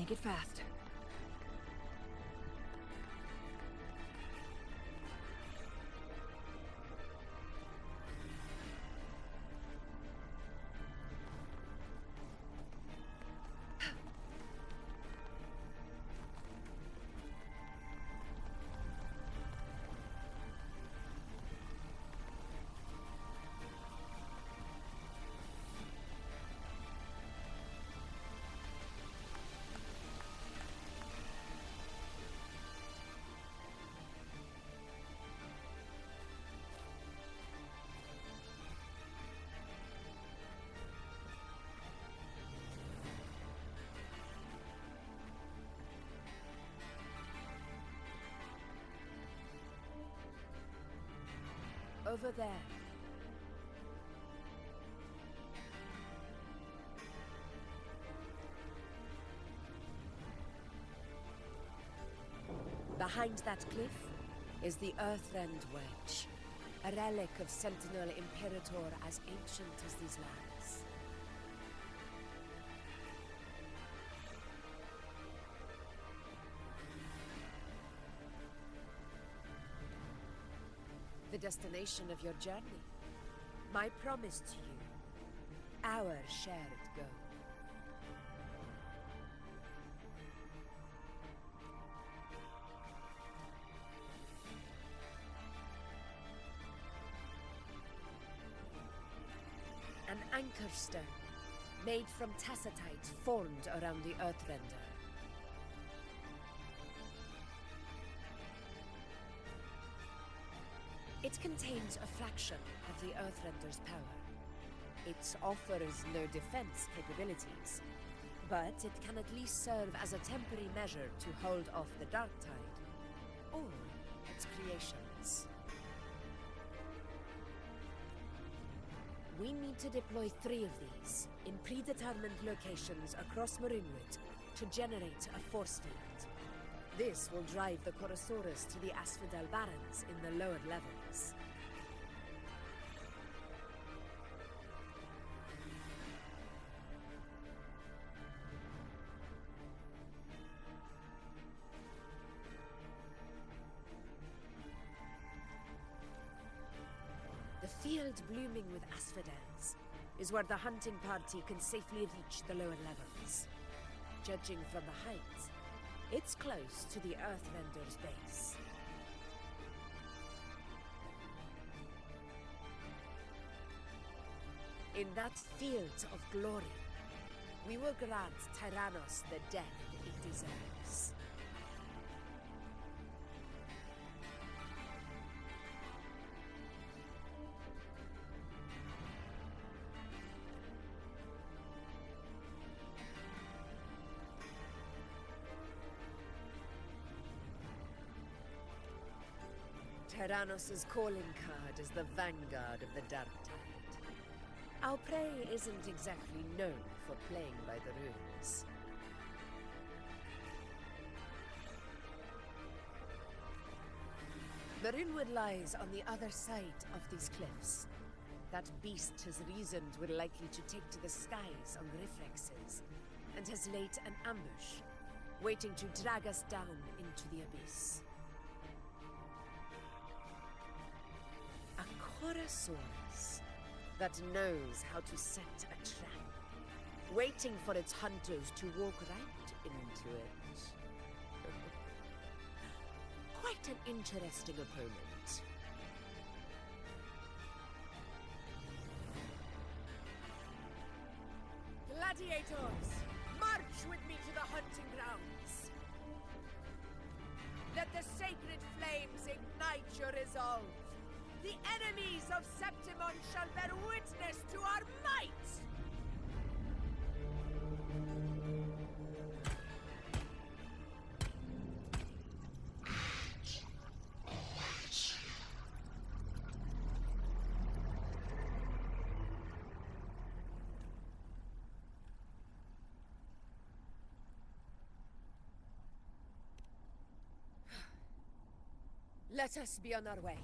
Make it fast. Over there. Behind that cliff is the Earthrend Wedge, a relic of Sentinel Imperator as ancient as these lands. The destination of your journey. My promise to you. Our shared goal. An anchor stone, made from tacitite formed around the Earthrender. It contains a fraction of the Earthrender's power. It offers no defense capabilities, but it can at least serve as a temporary measure to hold off the Dark Tide, or its creations. We need to deploy 3 of these in predetermined locations across Marinewood to generate a force field. This will drive the Chorosaurus to the Asphodel Barrens in the lower levels. The field blooming with asphodels is where the hunting party can safely reach the lower levels. Judging from the height, it's close to the Earthrender's base. In that field of glory, we will grant Tyrannos the death it deserves. Tyrannos' calling card is the vanguard of the Dark Tide. Our prey isn't exactly known for playing by the rules. Marinewood lies on the other side of these cliffs. That beast has reasoned we're likely to take to the skies on reflexes, and has laid an ambush, waiting to drag us down into the abyss. A Chorosaurus that knows how to set a trap, waiting for its hunters to walk right into it. Quite an interesting opponent. Gladiators, march with me to the hunting grounds. Let the sacred flames ignite your resolve. The enemies of Septimon shall bear witness to our might! Let us be on our way.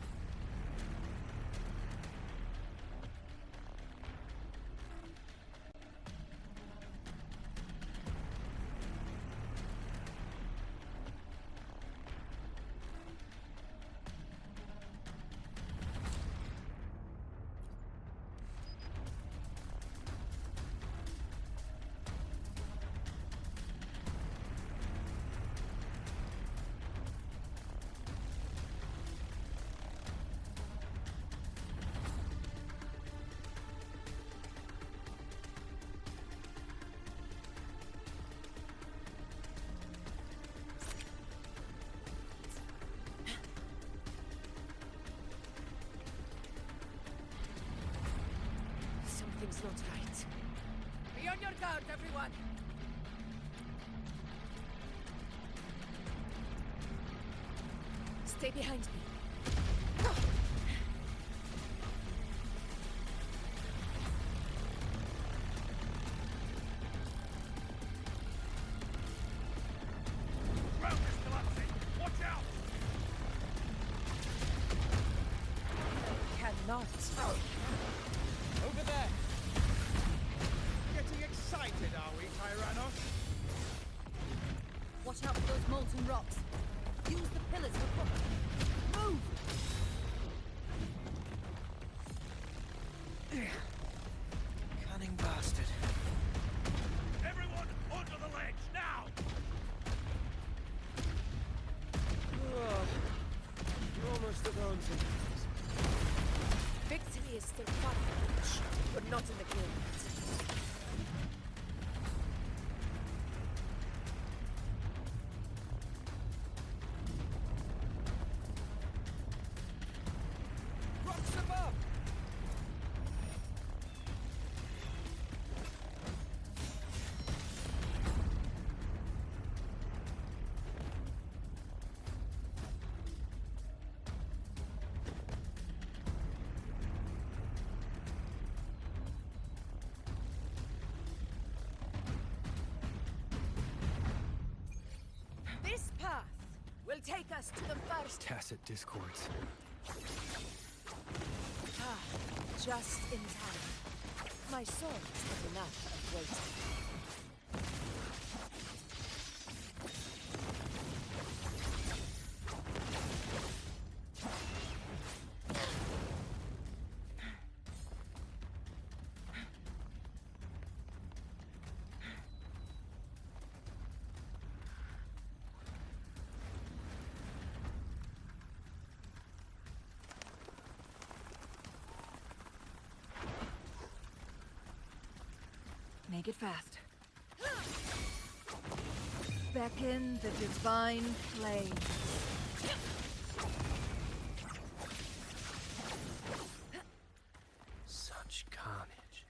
Something's not right. Be on your guard, everyone! Stay behind me. Not. Over there! Getting excited, are we, Tyrannos? Watch out for those molten rocks. Use the pillars for cover. Move! Cunning bastard. Everyone onto the ledge, now! Oh, you're almost at home to Victory is still far from reach, but not in the guild. rocks above! This path will take us to the first... Tacit discords. Ah, just in time. My swords had enough of waiting. Make it fast. Beckon the divine flame. Such carnage.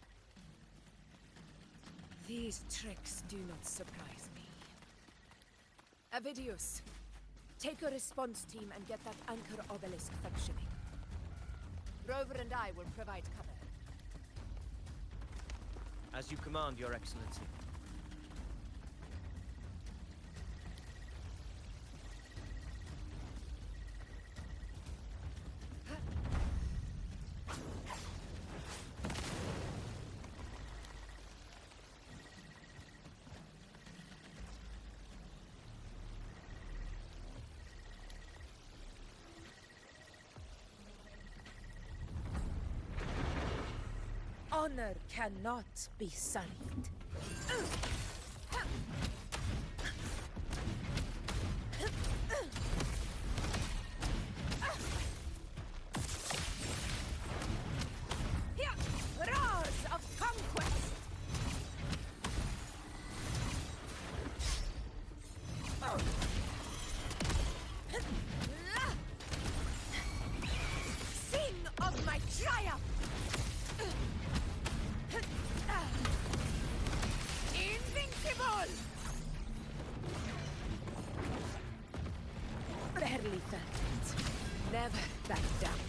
These tricks do not surprise me. Avidius, take a response team and get that anchor obelisk functioning. Rover and I will provide cover. As you command, Your Excellency. Honor cannot be sullied. Roars of conquest! Sing of my triumph! Invincible! Barely felt it. Never back down.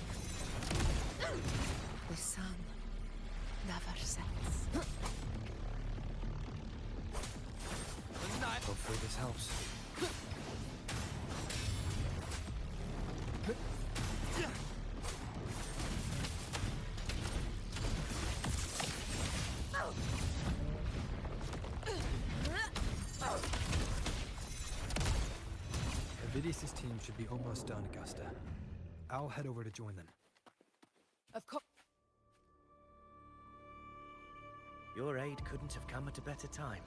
The sun never sets. Hopefully this helps. Avidius' team should be almost done, Augusta. I'll head over to join them. Of course. Your aid couldn't have come at a better time.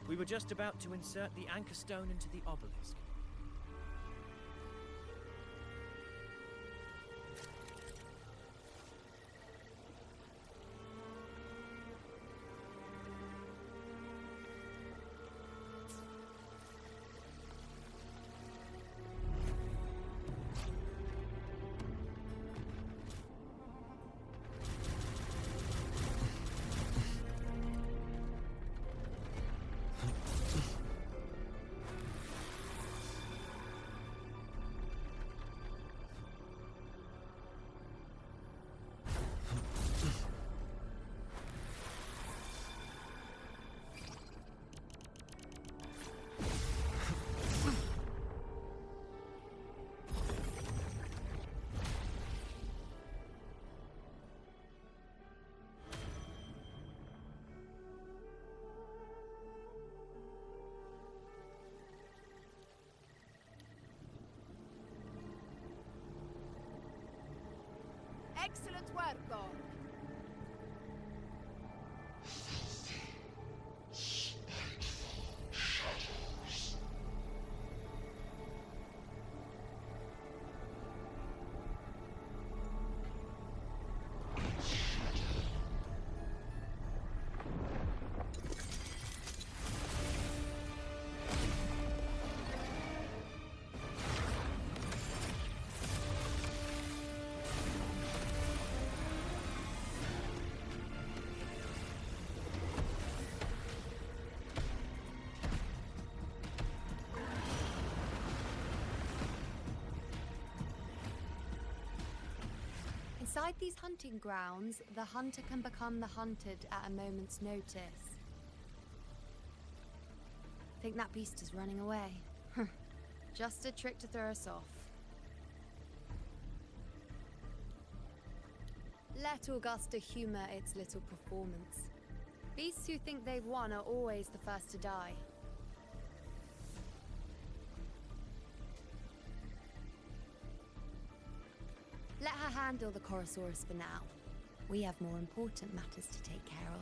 We were just about to insert the anchor stone into the obelisk. Excellent work, Thor. Inside these hunting grounds, the hunter can become the hunted at a moment's notice. Think that beast is running away? Just a trick to throw us off. Let Augusta humor its little performance. Beasts who think they've won are always the first to die. Let her handle the Chorosaurus for now. We have more important matters to take care of.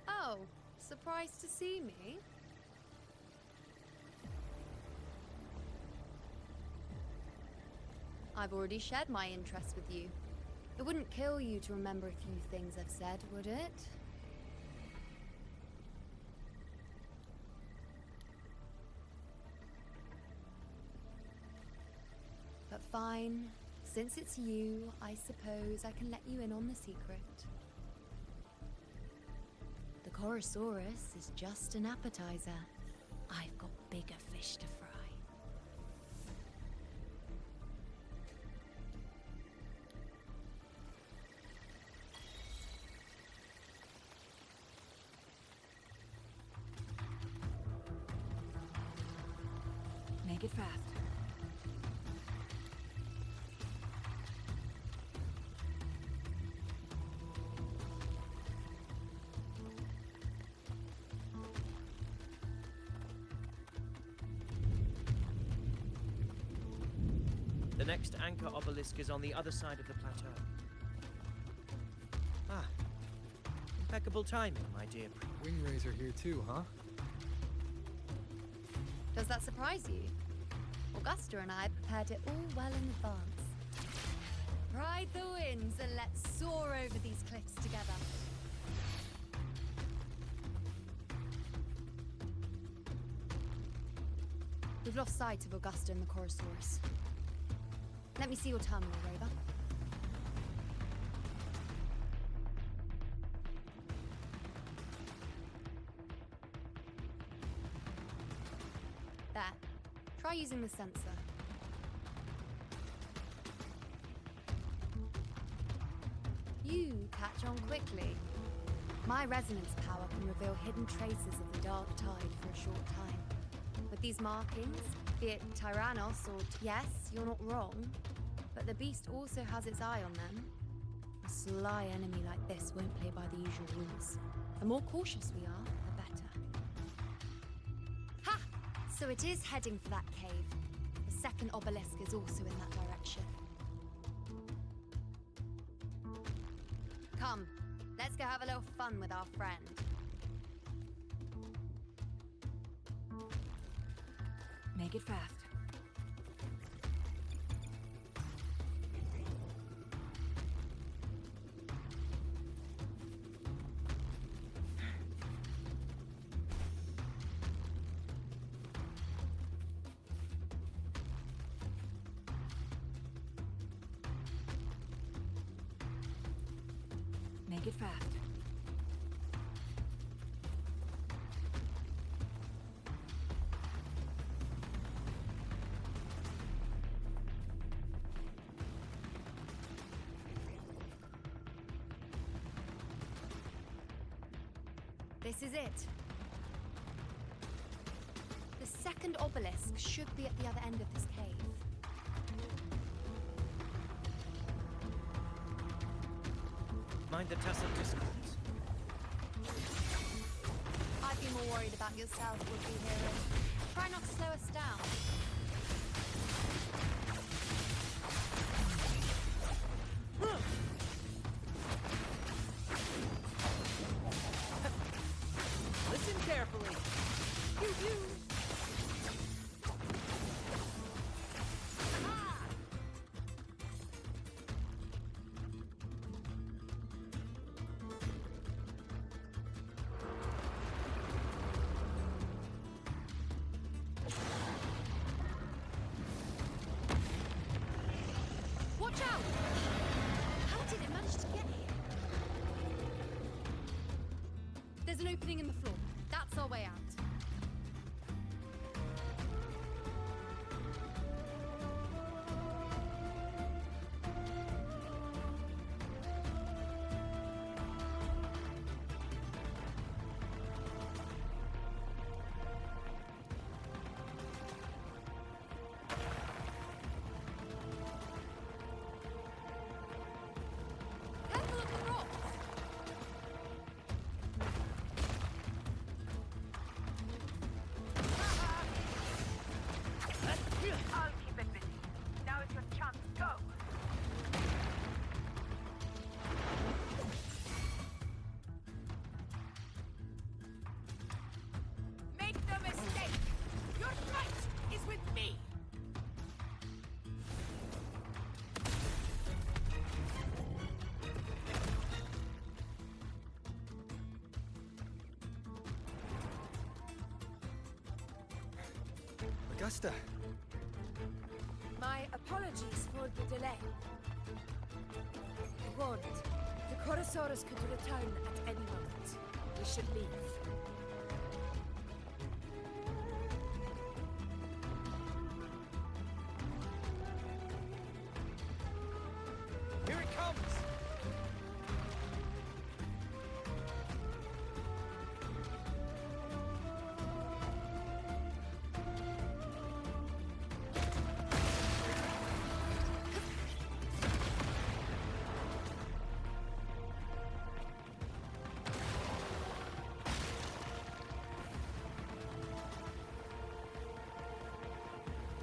Oh, surprised to see me? I've already shared my interest with you. It wouldn't kill you to remember a few things I've said, would it? But fine. Since it's you, I suppose I can let you in on the secret. The Chorosaurus is just an appetizer. I've got bigger fish to fry. Make it fast. The next anchor obelisk is on the other side of the plateau. Ah, impeccable timing, my dear. Wing Razor here too, huh? Does that surprise you? Augusta and I prepared it all well in advance. Ride the winds and let's soar over these cliffs together. We've lost sight of Augusta and the Chorosaurus. Let me see your terminal, Rover. There. Try using the sensor. You catch on quickly. My resonance power can reveal hidden traces of the dark tide for a short time. With these markings, be it Tyrannos or... Yes, you're not wrong. But the beast also has its eye on them. A sly enemy like this won't play by the usual rules. The more cautious we are, the better. Ha! So it is heading for that cave. The second obelisk is also in that direction. Come, let's go have a little fun with our friend. Make it fast. Make it fast. This is it. The second obelisk should be at the other end of this cave. Mind the tussle discords. I'd be more worried about yourself, would-be hero. Try not to slow us opening in the floor. That's our way out. Careful of the rocks! I'll keep it busy. Now is your chance. Go! Make no mistake! Your fight is with me! Augusta! My apologies for the delay. I warned. The Chorosaurus could return at any moment. We should leave. Here it comes!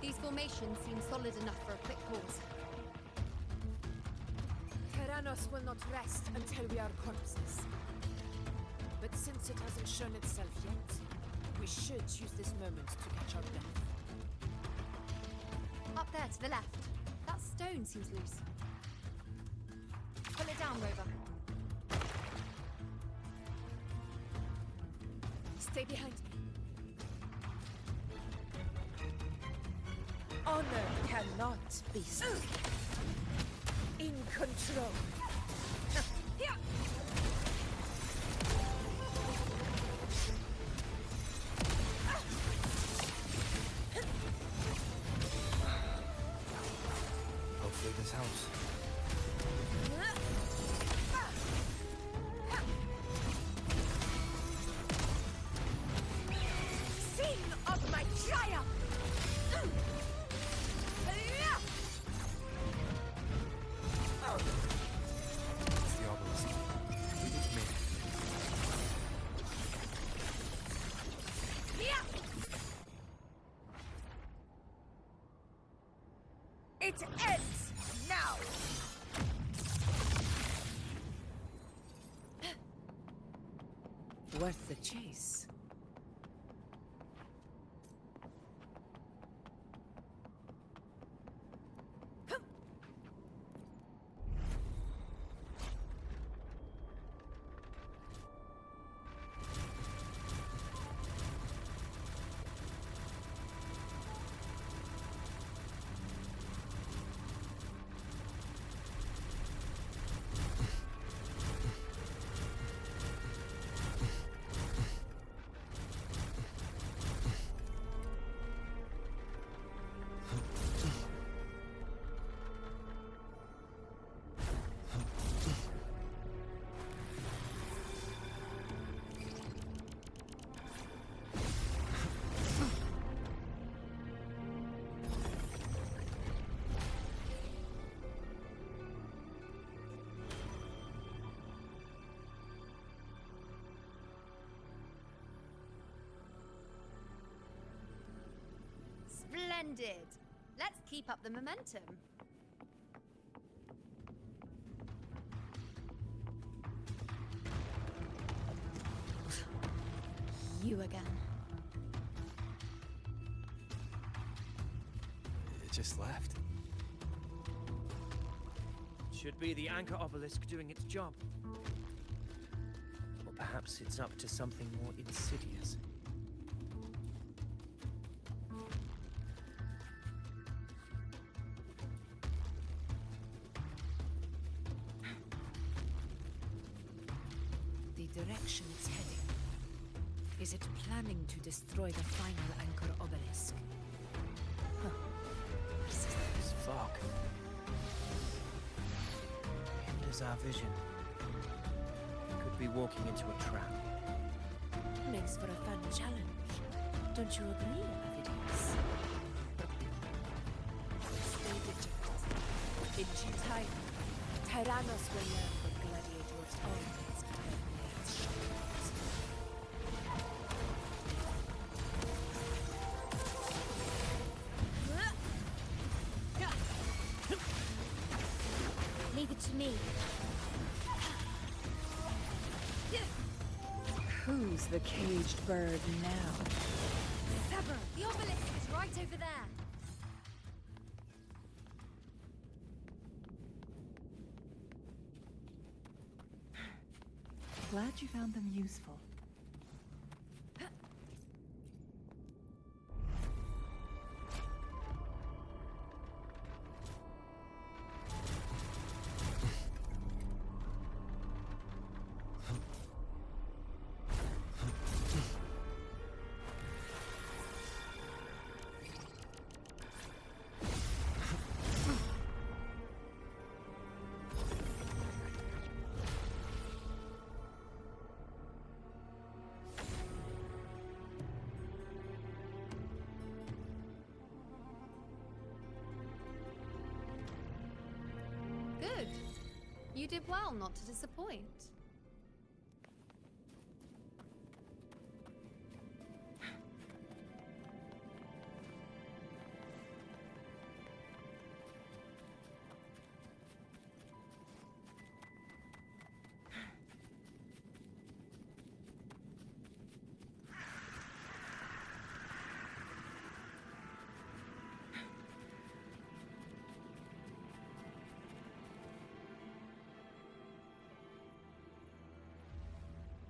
These formations seem solid enough for a quick pause. Tyrannos will not rest until we are corpses. But since it hasn't shown itself yet, we should use this moment to catch our breath. Up there to the left. That stone seems loose. Pull it down, Rover. Stay behind me. Honor cannot be stolen. In control. Here! Hopefully this helps. Scene of my triumph! It's the obelisk. Leave it to me. It ends now! Worth the chase. Splendid! Let's keep up the momentum. You again. It just left. Should be the anchor obelisk doing its job. Or perhaps it's up to something more insidious. The direction it's heading Is it planning to destroy the final anchor obelisk? Huh. This fog hinders our vision. We could be walking into a trap. Makes for a fun challenge. Don't you agree, Avidius? Stay vigilant. In due time, Tyrannus will learn what gladiators always prepare blades sharpest. Leave it to me. Who's the caged bird now? Sever! The obelisk is right over there. Glad you found them useful. Good. You did well not to disappoint.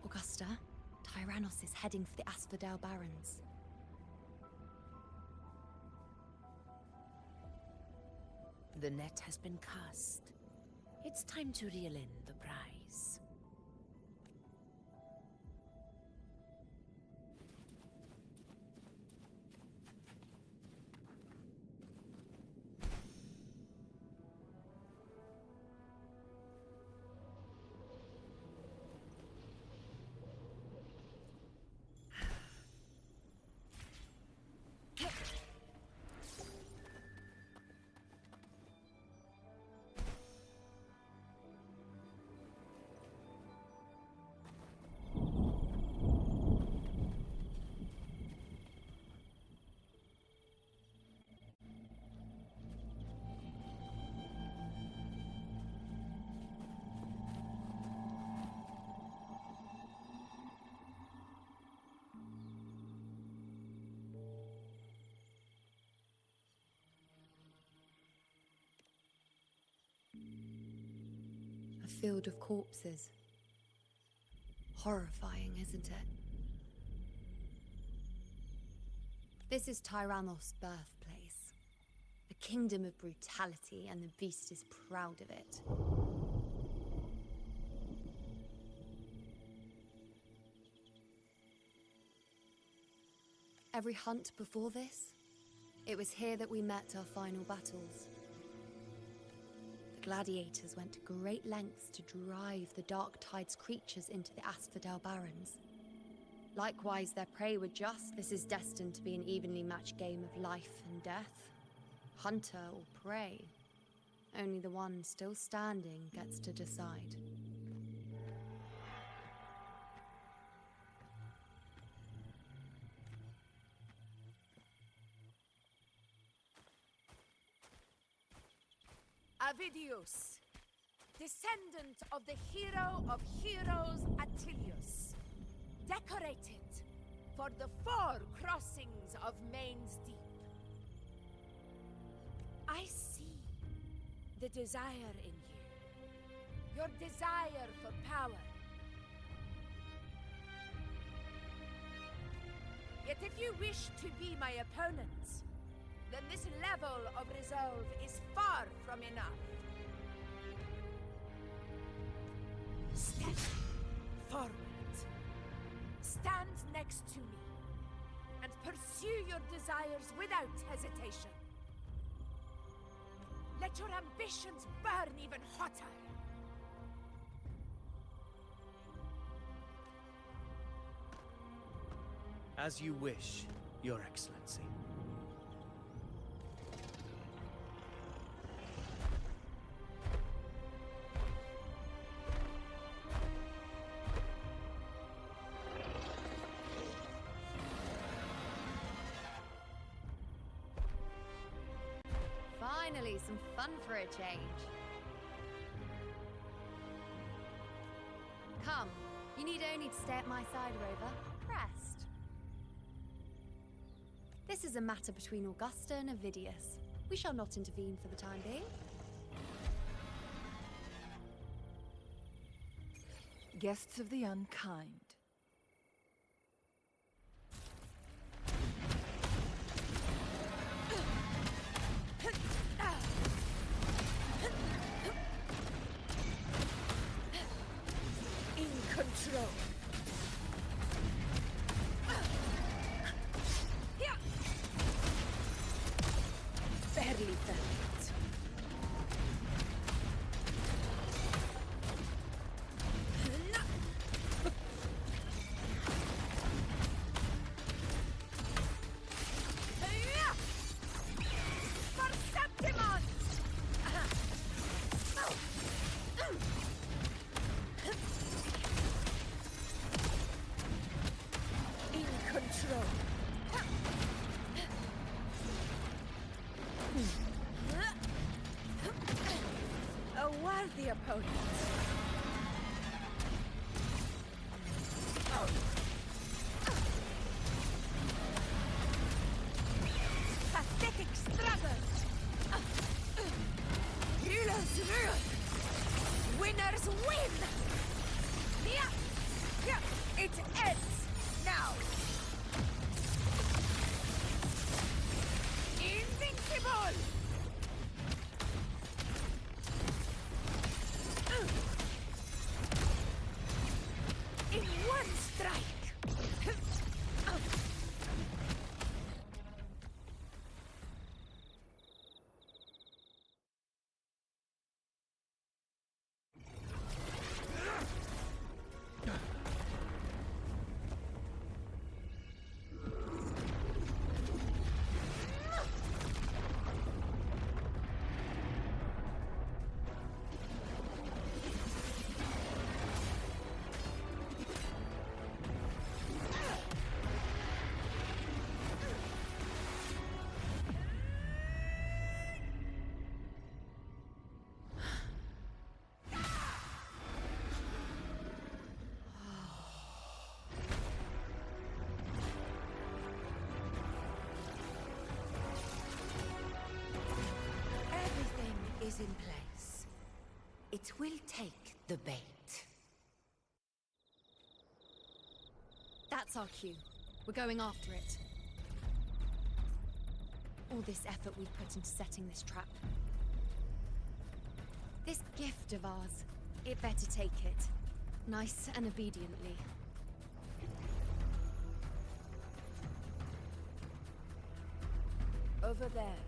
Augusta, Tyrannus is heading for the Asphodel Barrens. The net has been cast. It's time to reel in the prize. A field of corpses. Horrifying, isn't it? This is Tyrannus' birthplace. A kingdom of brutality, and the beast is proud of it. Every hunt before this, it was here that we met our final battles. The gladiators went to great lengths to drive the Dark Tide's creatures into the Asphodel Barrens. Likewise, their prey were just. This is destined to be an evenly matched game of life and death. Hunter or prey. Only the one still standing gets to decide. Avidius, descendant of the hero of heroes Attilius, decorated for the 4 crossings of Main's Deep. I see the desire in you, your desire for power. Yet if you wish to be my opponents, then this level of resolve is far from enough. Step forward. Stand next to me and pursue your desires without hesitation. Let your ambitions burn even hotter. As you wish, Your Excellency. Finally, some fun for a change. Come, you need only to stay at my side, Rover. Rest. This is a matter between Augusta and Avidius. We shall not intervene for the time being. Guests of the unkind. In control. Barely felt. In control. A worthy opponent. Pathetic struggle. Rulers rule. Winners win. It ends now. Invincible. In one strike! Is in place. It will take the bait. That's our cue. We're going after it. All this effort we've put into setting this trap. This gift of ours, it better take it. Nice and obediently. Over there.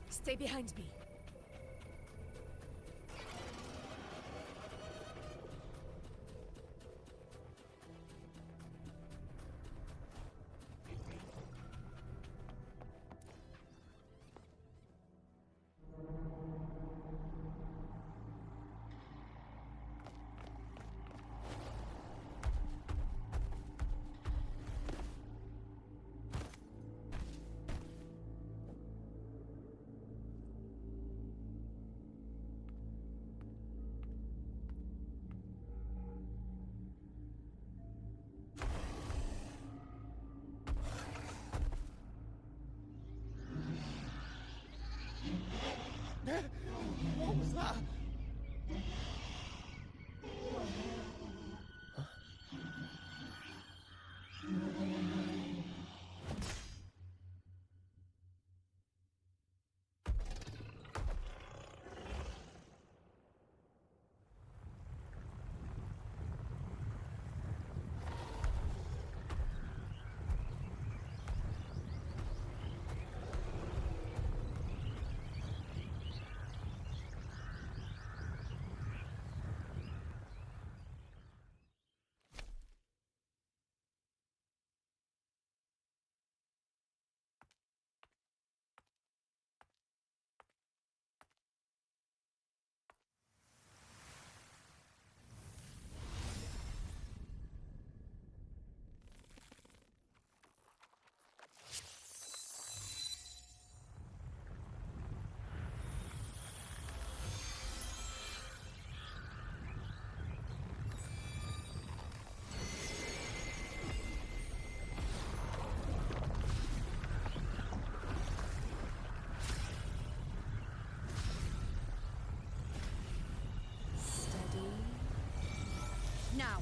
Stay behind me. Now!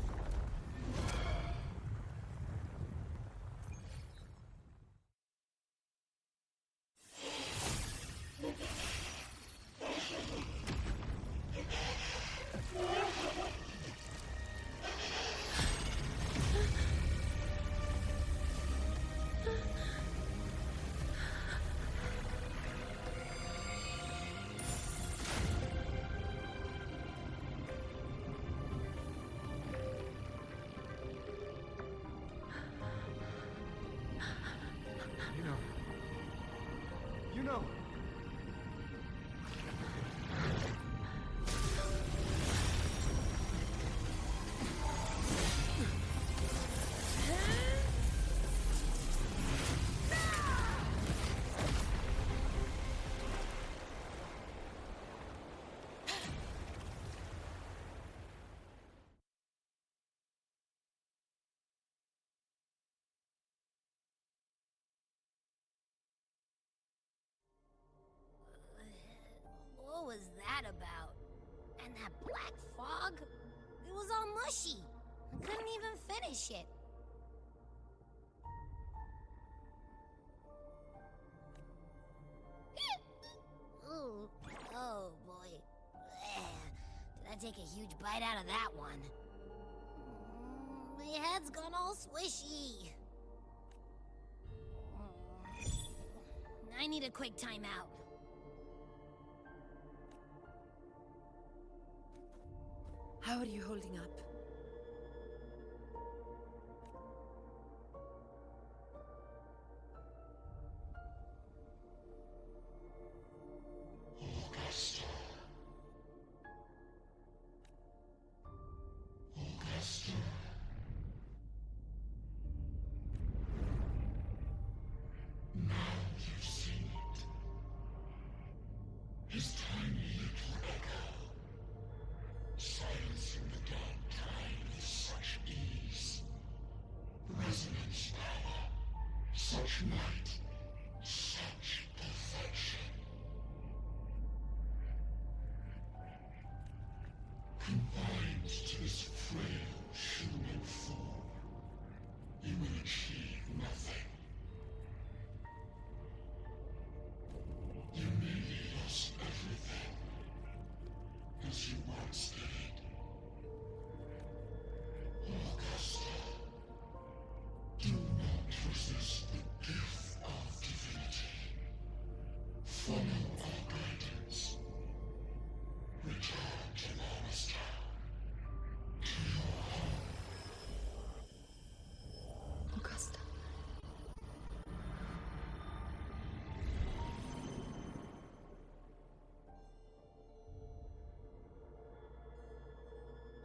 You know. What was that about? And that black fog? It was all mushy. I couldn't even finish it. Ooh, oh boy. Did I take a huge bite out of that one? My head's gone all swishy. I need a quick timeout. How are you holding up?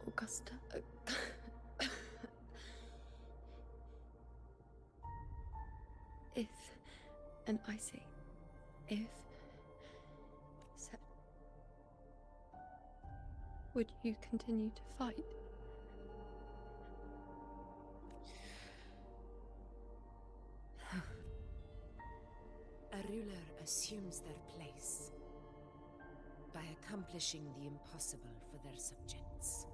Augusta. If, and I say, if, would you continue to fight? A ruler assumes their place by accomplishing the impossible for their subjects.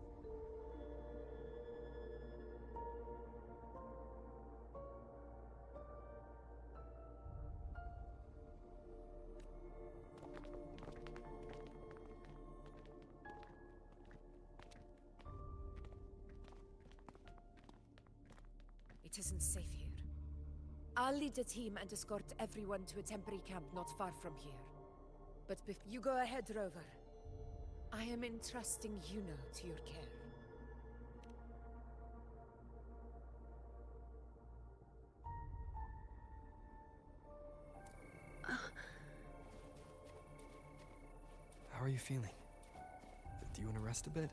It isn't safe here. I'll lead a team and escort everyone to a temporary camp not far from here. But you go ahead, Rover. I am entrusting Yuno to your care. How are you feeling? Do you want to rest a bit?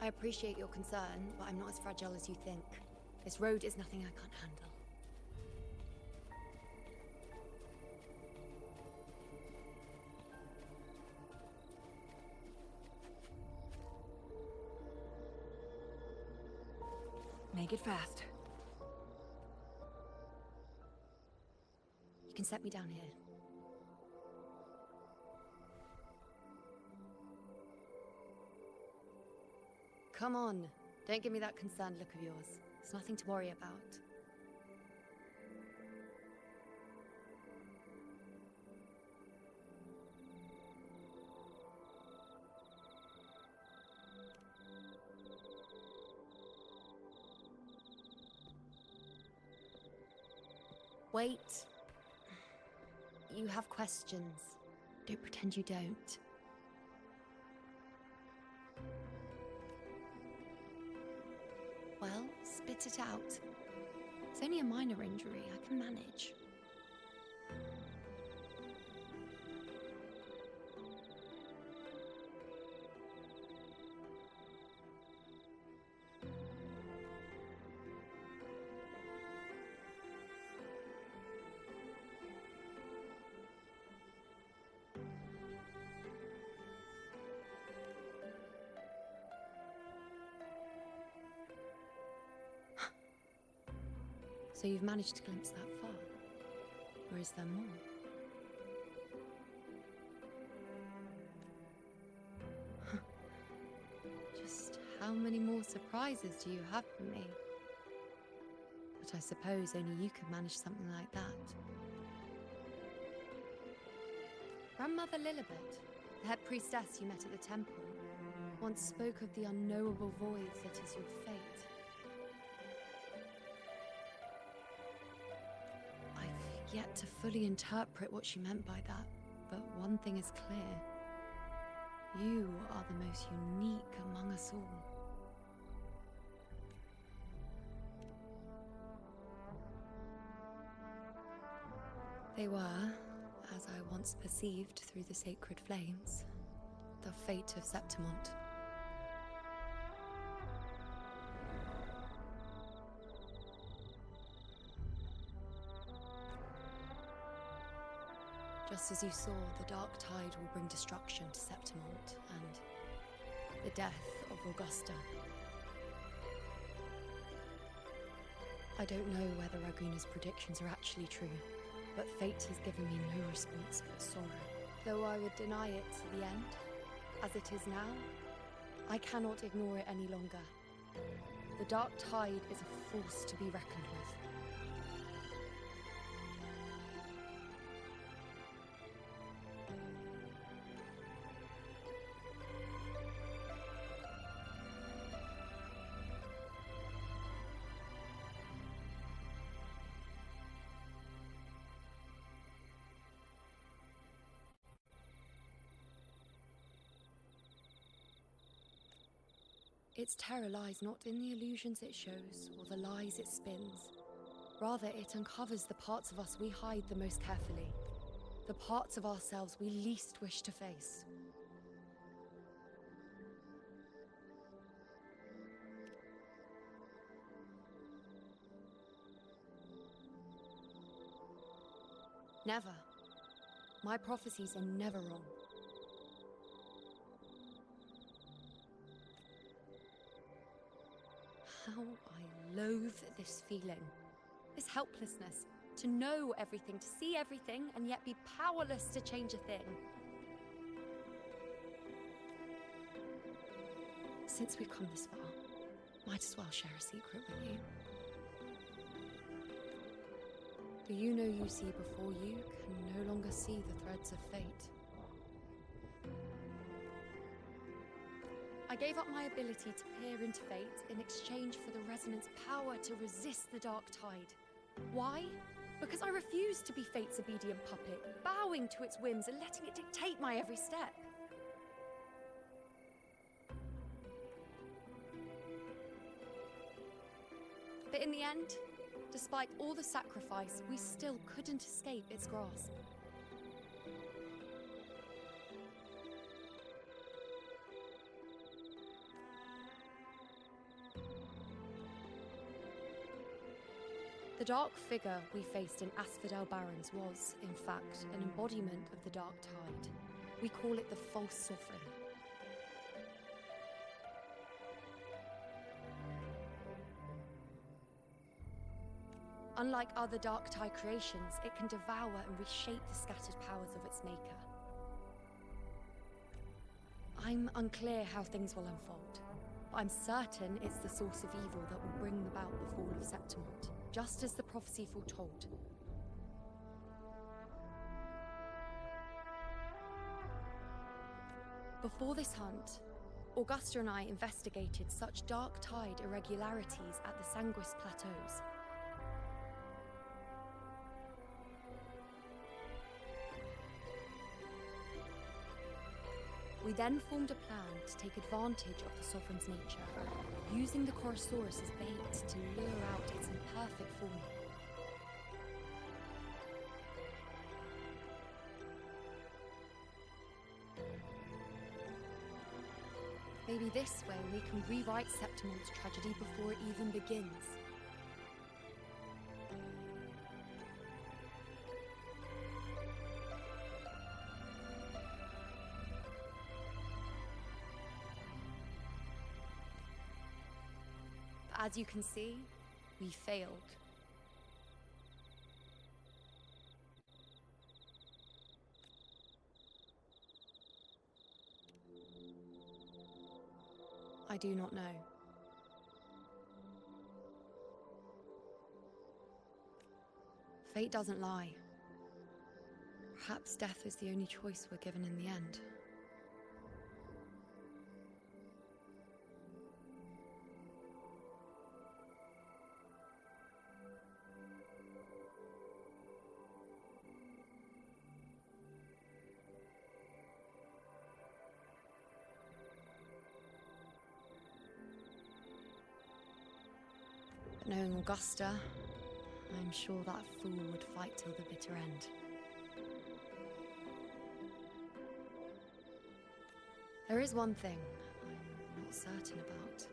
I appreciate your concern, but I'm not as fragile as you think. This road is nothing I can't handle. Make it fast. You can set me down here. come on. Don't give me that concerned look of yours. It's nothing to worry about. Wait. You have questions. Don't pretend you don't. Well, spit it out. It's only a minor injury. I can manage. So you've managed to glimpse that far? Or is there more? Just how many more surprises do you have for me? But I suppose only you could manage something like that. Grandmother Lilibet, the head priestess you met at the temple, once spoke of the unknowable void that is your fate. Yet to fully interpret what she meant by that, but one thing is clear. You are the most unique among us all. They were, as I once perceived through the sacred flames, the fate of Septimont. Just as you saw, the dark tide will bring destruction to Septimont and the death of Augusta. I don't know whether Raguna's predictions are actually true, but fate has given me no response but sorrow. Though I would deny it to the end, as it is now, I cannot ignore it any longer. The dark tide is a force to be reckoned with. Its terror lies not in the illusions it shows or the lies it spins. Rather, it uncovers the parts of us we hide the most carefully, the parts of ourselves we least wish to face. Never. My prophecies are never wrong. How I loathe this feeling, this helplessness, to know everything, to see everything, and yet be powerless to change a thing. Since we've come this far, might as well share a secret with you. The you see before you can no longer see the threads of fate. I gave up my ability to peer into fate in exchange for the resonance power to resist the dark tide. Why? Because I refused to be fate's obedient puppet, bowing to its whims and letting it dictate my every step. But in the end, despite all the sacrifice, we still couldn't escape its grasp. The dark figure we faced in Asphodel Barrens was, in fact, an embodiment of the dark tide. We call it the false sovereign. Unlike other dark tide creations, it can devour and reshape the scattered powers of its maker. I'm unclear how things will unfold, but I'm certain it's the source of evil that will bring about the fall of Septimont, just as the prophecy foretold. Before this hunt, Augusta and I investigated such dark tide irregularities at the Sanguis Plateaus. We then formed a plan to take advantage of the Sovereign's nature, using the Chorosaurus as bait to lure out its imperfect form. Maybe this way we can rewrite Septimont's tragedy before it even begins. But as you can see, we failed. I do not know. Fate doesn't lie. Perhaps death is the only choice we're given in the end. But knowing Augusta, I'm sure that fool would fight till the bitter end. There is one thing I'm not certain about.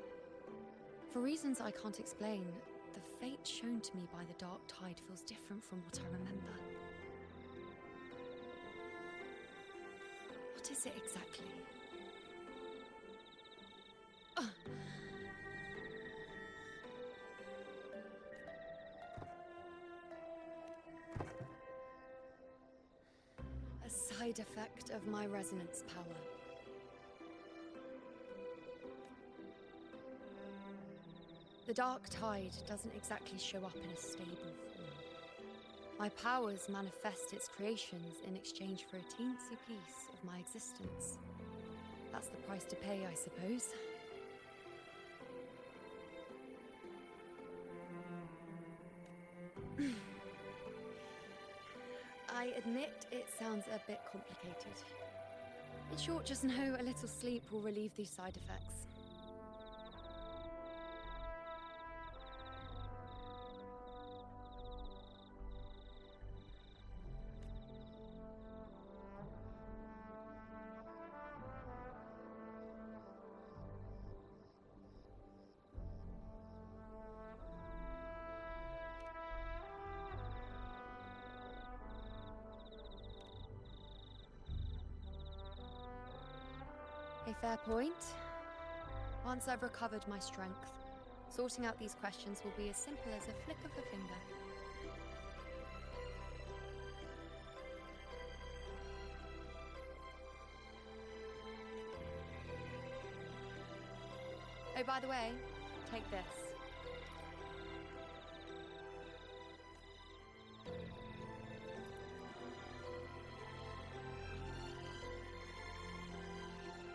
For reasons I can't explain, the fate shown to me by the dark tide feels different from what I remember. What is it exactly? A side effect of my resonance power. The dark tide doesn't exactly show up in a stable form. My powers manifest its creations in exchange for a teensy piece of my existence. That's the price to pay, I suppose. I admit it sounds a bit complicated. In short, just know a little sleep will relieve these side effects. A fair point. Once I've recovered my strength, sorting out these questions will be as simple as a flick of a finger. Oh, by the way, take this.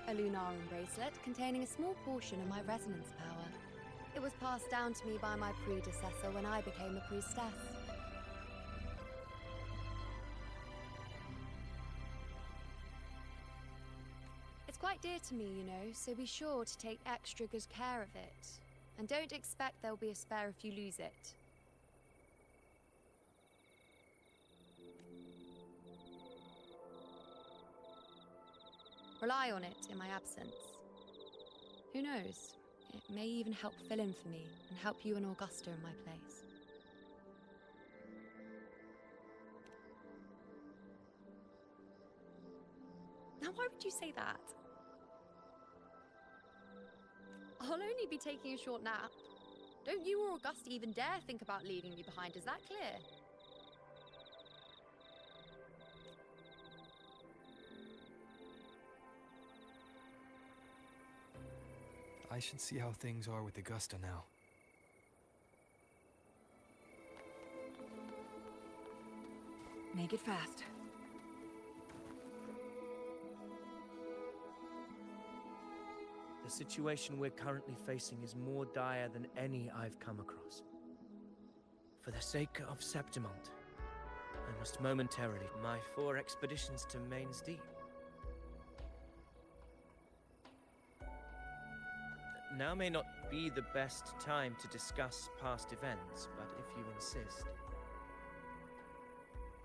A Lunarum bracelet containing a small portion of my resonance power. It was passed down to me by my predecessor when I became a priestess. It's quite dear to me, you know, so be sure to take extra good care of it. And don't expect there'll be a spare if you lose it. Rely on it in my absence. Who knows? It may even help fill in for me and help you and Augusta in my place. Now, why would you say that? I'll only be taking a short nap. Don't you or Augusta even dare think about leaving me behind, is that clear? I should see how things are with Augusta now. Make it fast. The situation we're currently facing is more dire than any I've come across. For the sake of Septimont, I must momentarily my 4 expeditions to Main's Deep. Now may not be the best time to discuss past events, but if you insist.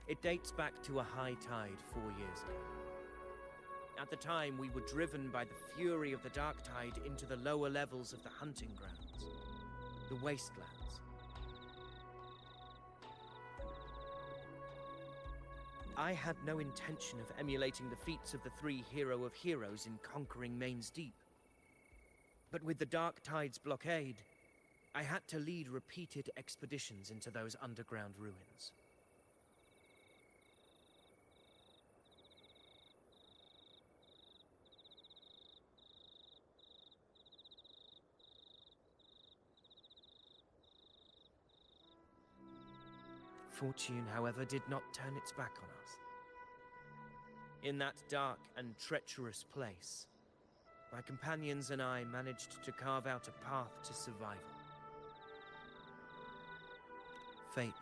It dates back to a high tide 4 years ago. At the time, we were driven by the fury of the dark tide into the lower levels of the hunting grounds, the wastelands. I had no intention of emulating the feats of the 3 hero of heroes in conquering Main's Deep. But with the dark tide's blockade, I had to lead repeated expeditions into those underground ruins. Fortune, however, did not turn its back on us. In that dark and treacherous place, my companions and I managed to carve out a path to survival. Fate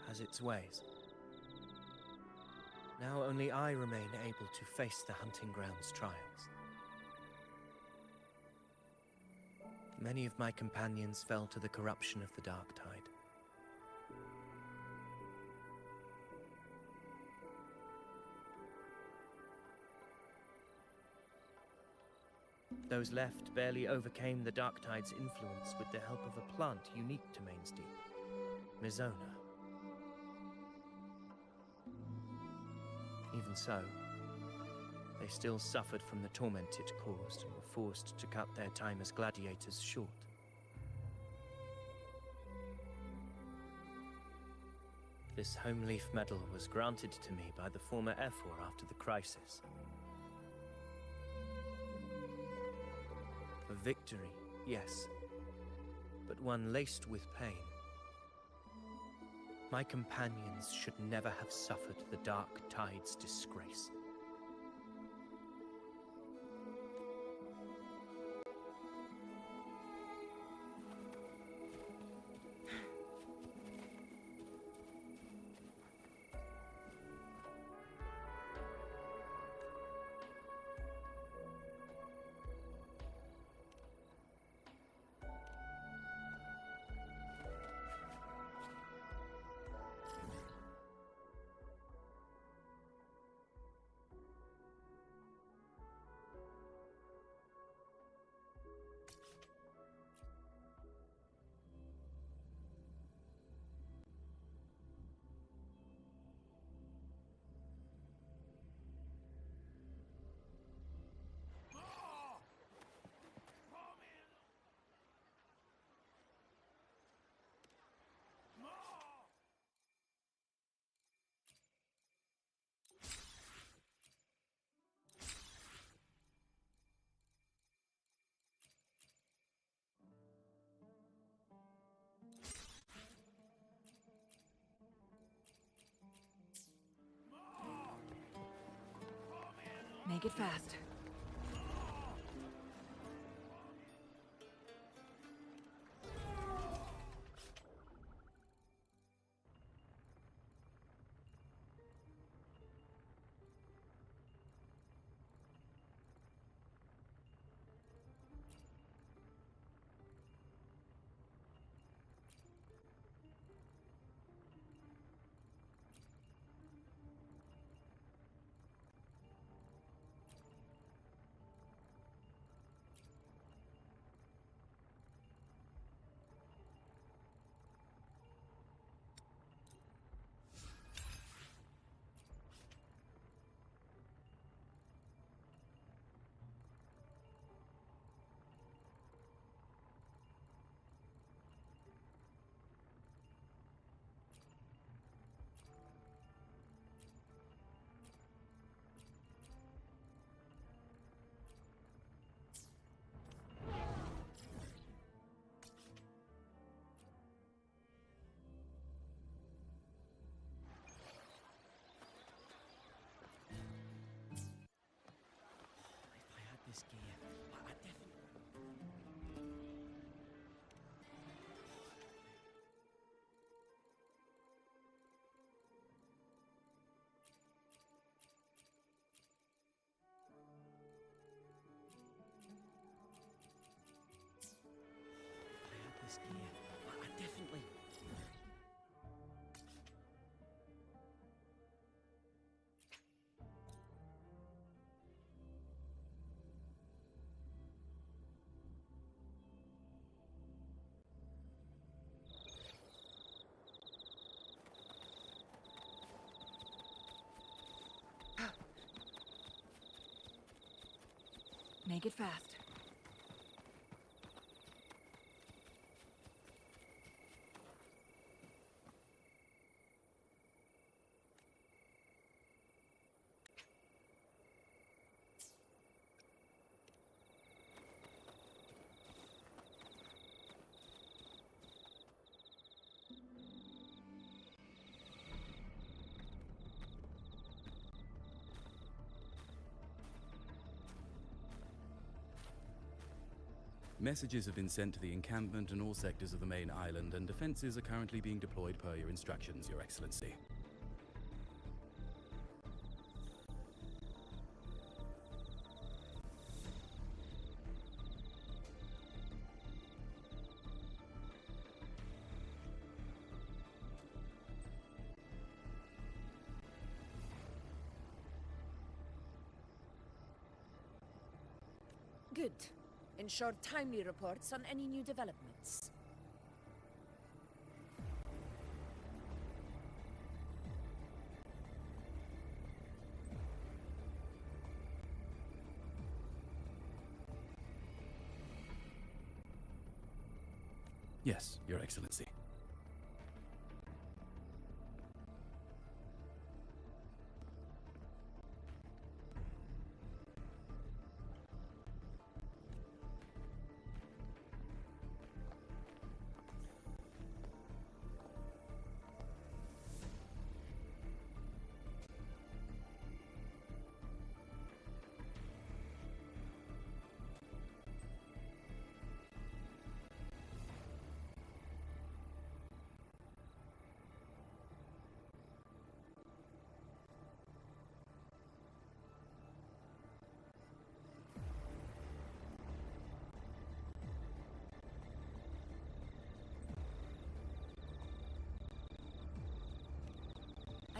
has its ways. Now only I remain able to face the hunting grounds' trials. Many of my companions fell to the corruption of the dark tide. Those left barely overcame the dark tide's influence with the help of a plant unique to Main's Deep, Mizona. Even so, they still suffered from the torment it caused and were forced to cut their time as gladiators short. This home leaf medal was granted to me by the former Ephor after the crisis. A victory, yes, but one laced with pain. My companions should never have suffered the dark tide's disgrace. Make it fast. scared. Definitely. Make it fast. Messages have been sent to the encampment and all sectors of the main island, and defenses are currently being deployed per your instructions, Your Excellency. Good. Ensure timely reports on any new developments. Yes, Your Excellency.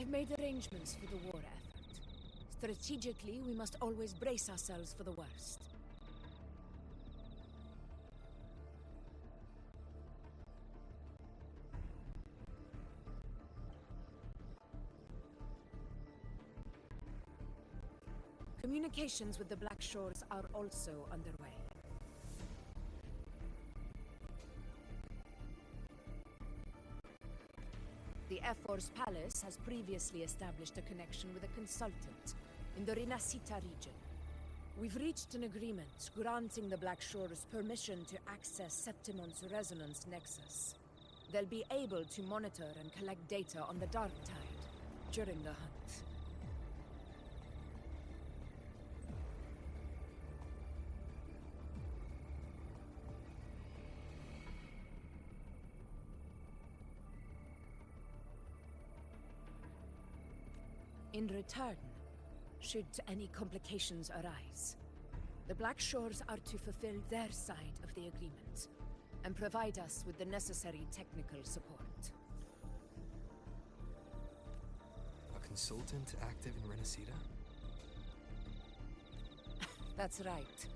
I've made arrangements for the war effort. Strategically, we must always brace ourselves for the worst. Communications with the Black Shores are also underway. The Air Force Palace has previously established a connection with a consultant in the Rinascita region. We've reached an agreement granting the Black Shores permission to access Septimon's resonance nexus. They'll be able to monitor and collect data on the Dark Tide during the hunt. In return, should any complications arise, the Black Shores are to fulfill their side of the agreement and provide us with the necessary technical support. A consultant active in Renacida? That's right.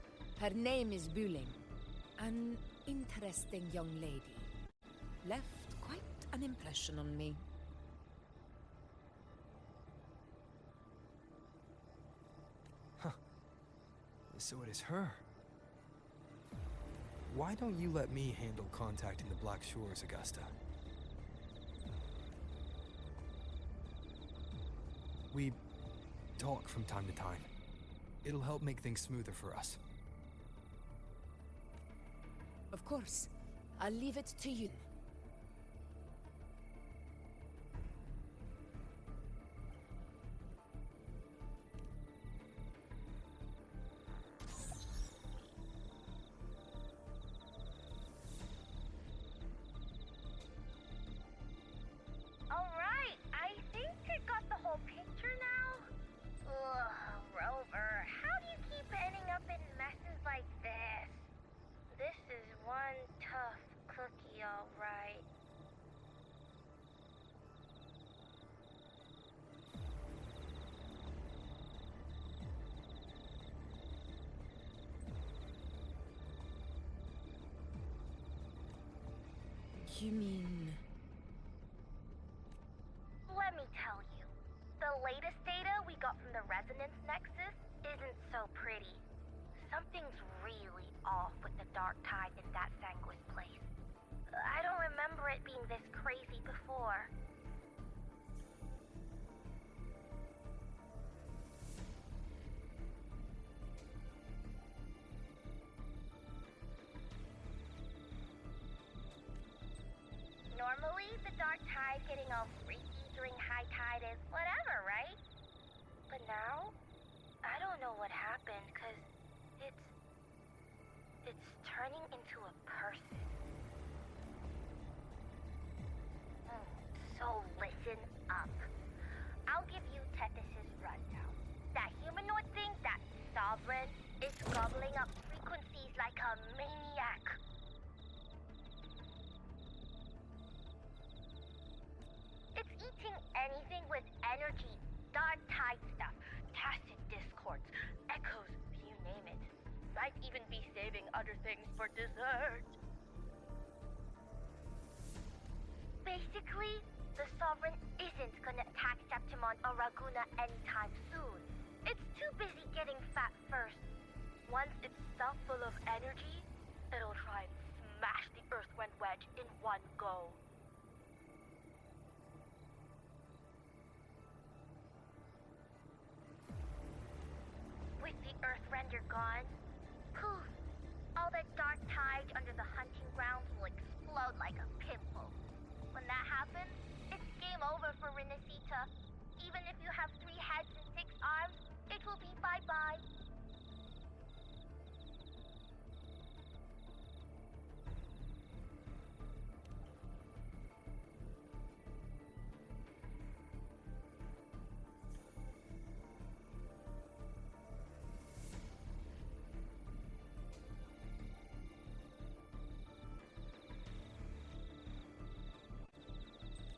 Her name is Buling. An interesting young lady. Left quite an impression on me. So it is her. Why don't you let me handle contacting the Black Shores, Augusta? We talk from time to time. It'll help make things smoother for us. Of course. I'll leave it to you. Alright, I think I got the whole picture now. Ugh, Rover, how do you keep ending up in messes like this? This is one tough cookie You mean... Let me tell you. The latest data we got from the Resonance Nexus isn't so pretty. Something's really off with the dark tide in that Sanguis place. I don't remember it being this crazy before. Normally, the dark tide getting all freaky during high tide is whatever, right? But now, I don't know what happened, cause it's turning into a person. So listen up. I'll give you Tethys' rundown. That humanoid thing, that Sovereign, is gobbling up frequencies like a maniac. It's eating anything with energy, dark tide stuff, tacit discords, echoes, you name it. Might even be saving other things for dessert. Basically, the Sovereign isn't gonna attack Septimon or Raguna anytime soon. It's too busy getting fat first. Once it's stuffed full of energy, it'll try and smash the Earthwind Wedge in one go. With the Earthrender gone, poof! All that dark tide under the hunting grounds will explode like a pimple. When that happens, it's game over for Renacita. Even if you have 3 heads and 6 arms, it will be bye-bye.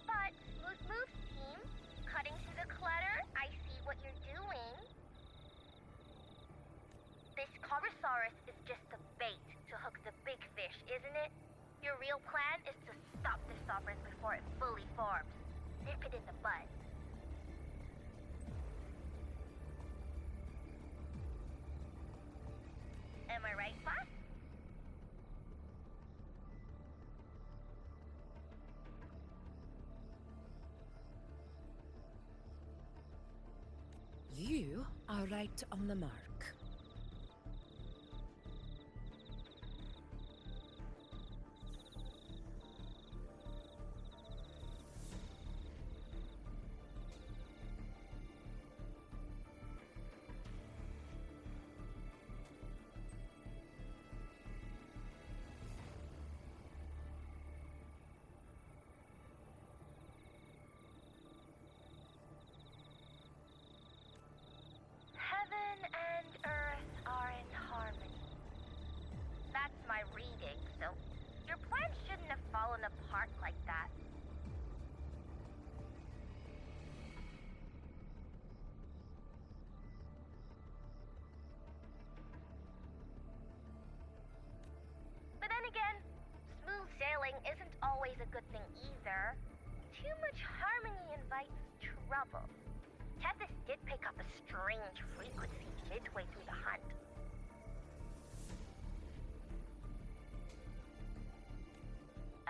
But, smooth moves, team. Cutting through the clutter, I see what you're doing. This Corosaurus is just a bait to hook the big fish, isn't it? Your real plan is to stop the Sovereign before it fully forms. Nip it in the bud. Am I right, boss? You are right on the mark. Heaven and Earth are in harmony. That's my reading, so your plan shouldn't have fallen apart like that. But then again, smooth sailing isn't always a good thing either. Too much harmony invites trouble. Tethys did pick up a strange frequency midway through the hunt.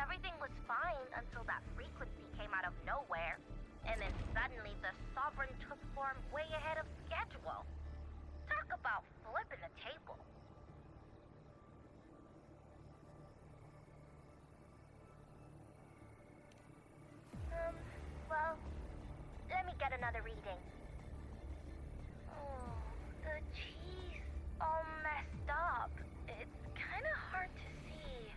Everything was fine until that frequency came out of nowhere. And then suddenly the Sovereign took form way ahead of schedule. Talk about flipping the table. Well, let me get another reading. Oh, the cheese all messed up. It's kind of hard to see.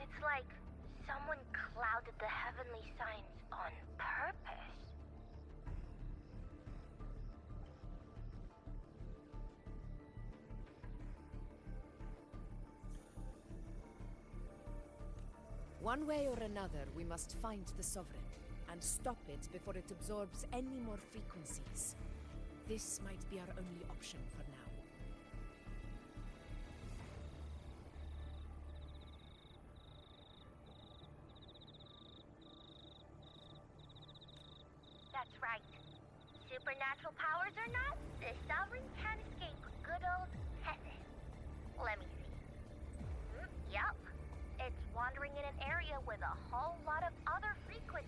It's like someone clouded the heavenly signs on purpose. One way or another, we must find the Sovereign and stop it before it absorbs any more frequencies. This might be our only option for now. gathering in an area with a whole lot of other frequencies.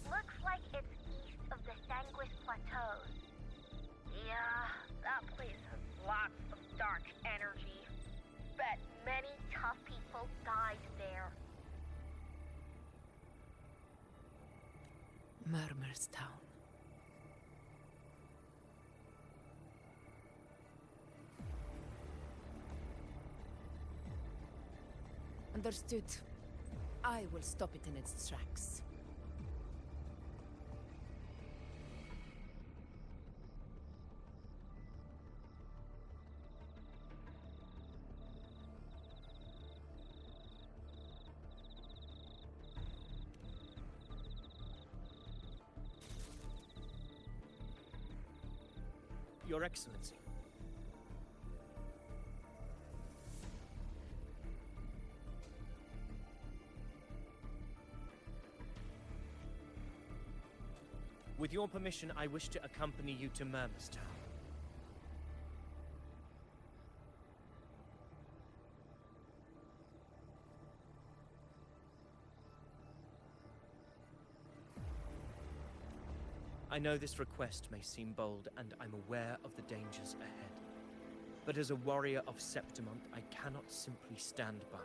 Looks like it's east of the Sanguis Plateaus. Yeah, that place has lots of dark energy. Bet many tough people died there. Murmur's Town. Understood. I will stop it in its tracks. Your Excellency. With your permission, I wish to accompany you to Murmur's Town. I know this request may seem bold, and I'm aware of the dangers ahead. But as a warrior of Septimont, I cannot simply stand by.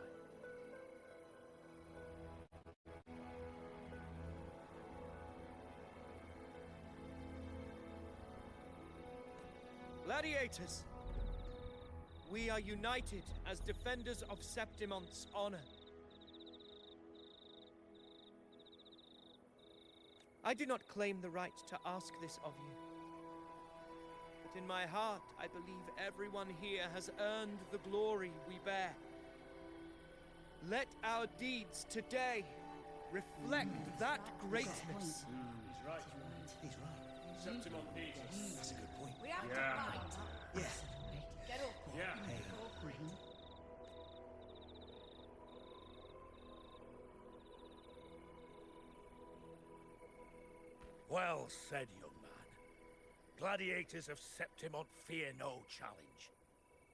Gladiators! We are united as defenders of Septimont's honor. I do not claim the right to ask this of you. But in my heart, I believe everyone here has earned the glory we bear. Let our deeds today reflect that greatness. He's right. He's right. Septimont needs us. That's a good point. We have to fight. Yeah. Get up. Yeah. Well said, young man. Gladiators of Septimont fear no challenge.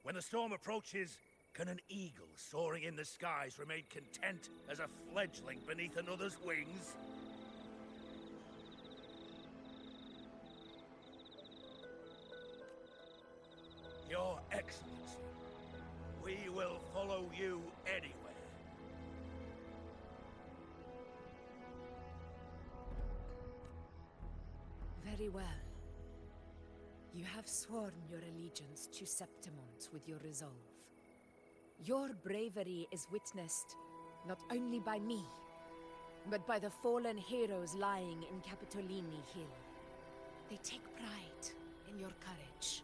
When the storm approaches, can an eagle soaring in the skies remain content as a fledgling beneath another's wings? Your Excellency, we will follow you anywhere. Very well. You have sworn your allegiance to Septimont with your resolve. Your bravery is witnessed not only by me, but by the fallen heroes lying in Capitolini Hill. They take pride in your courage.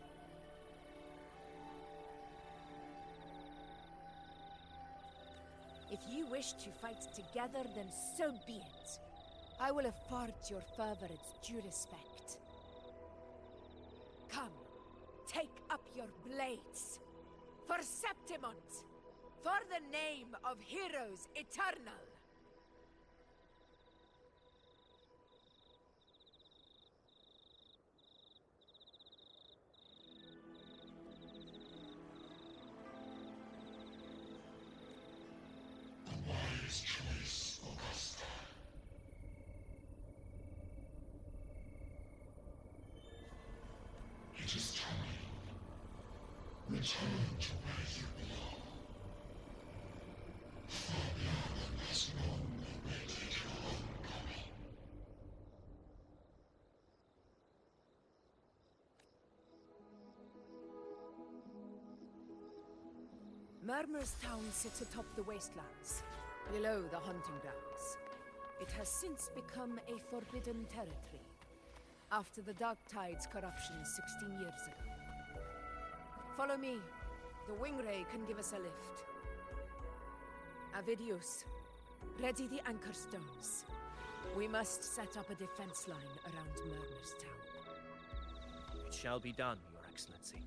If you wish to fight together, then so be it. I will afford your fervor its due respect. Come, take up your blades. For Septimont! For the name of heroes eternal! Wise choice, Augusta. It is time. Return to where you belong. Fabian has long awaited your homecoming. Murmur's Town sits atop the wastelands, below the hunting grounds. It has since become a forbidden territory, after the Dark Tide's corruption 16 years ago. Follow me. The Wingray can give us a lift. Avidius, ready the anchor stones. We must set up a defense line around Murmur's Town. It shall be done, Your Excellency.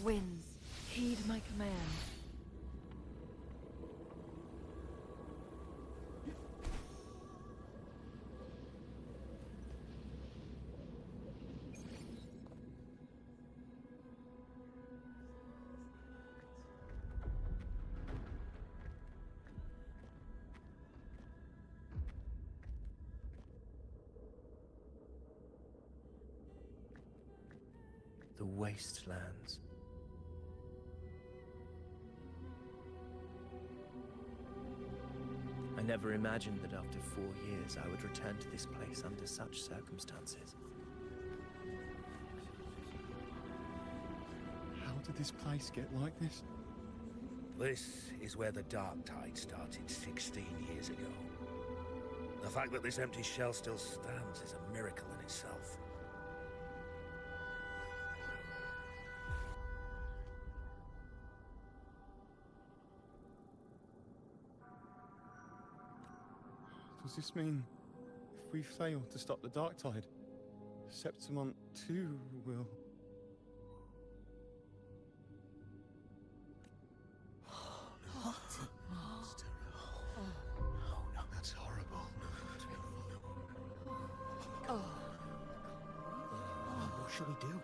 Winds, heed my command. The wastelands. I never imagined that after 4 years I would return to this place under such circumstances. How did this place get like this? This is where the Dark Tide started 16 years ago. The fact that this empty shell still stands is a miracle in itself. Does this mean if we fail to stop the Dark Tide, Septimont too will... What? Oh no, that's horrible. What should we do?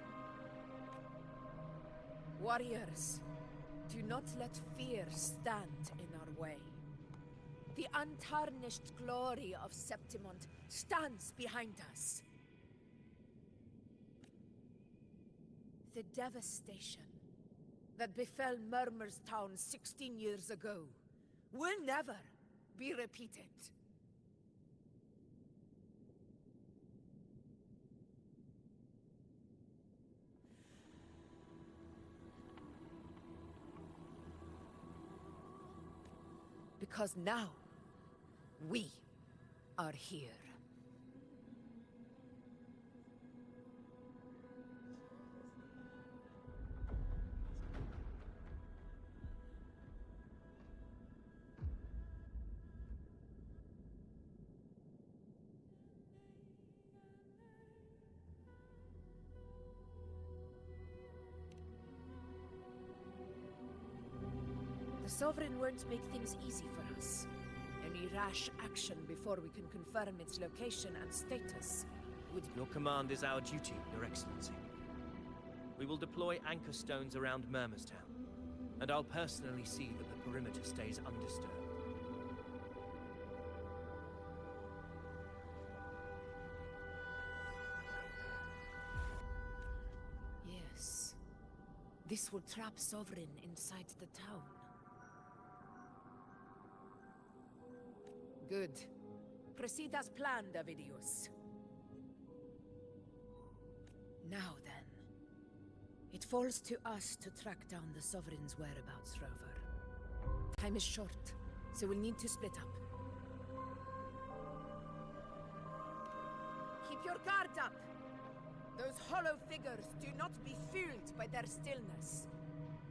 Warriors, do not let fear stand in our way. The untarnished glory of Septimont stands behind us. The devastation that befell Murmur's town 16 years ago will never be repeated. Because now, we are here. The Sovereign won't make things easy for us. Any rash action before we can confirm its location and status would... Your command is our duty, Your Excellency. We will deploy anchor stones around Murmurstown, and I'll personally see that the perimeter stays undisturbed. Yes. This will trap Sovereign inside the town. Good. Proceed as planned, Avidius. Now then. It falls to us to track down the Sovereign's whereabouts, Rover. Time is short, so we'll need to split up. Keep your guard up! Those hollow figures do not be fooled by their stillness.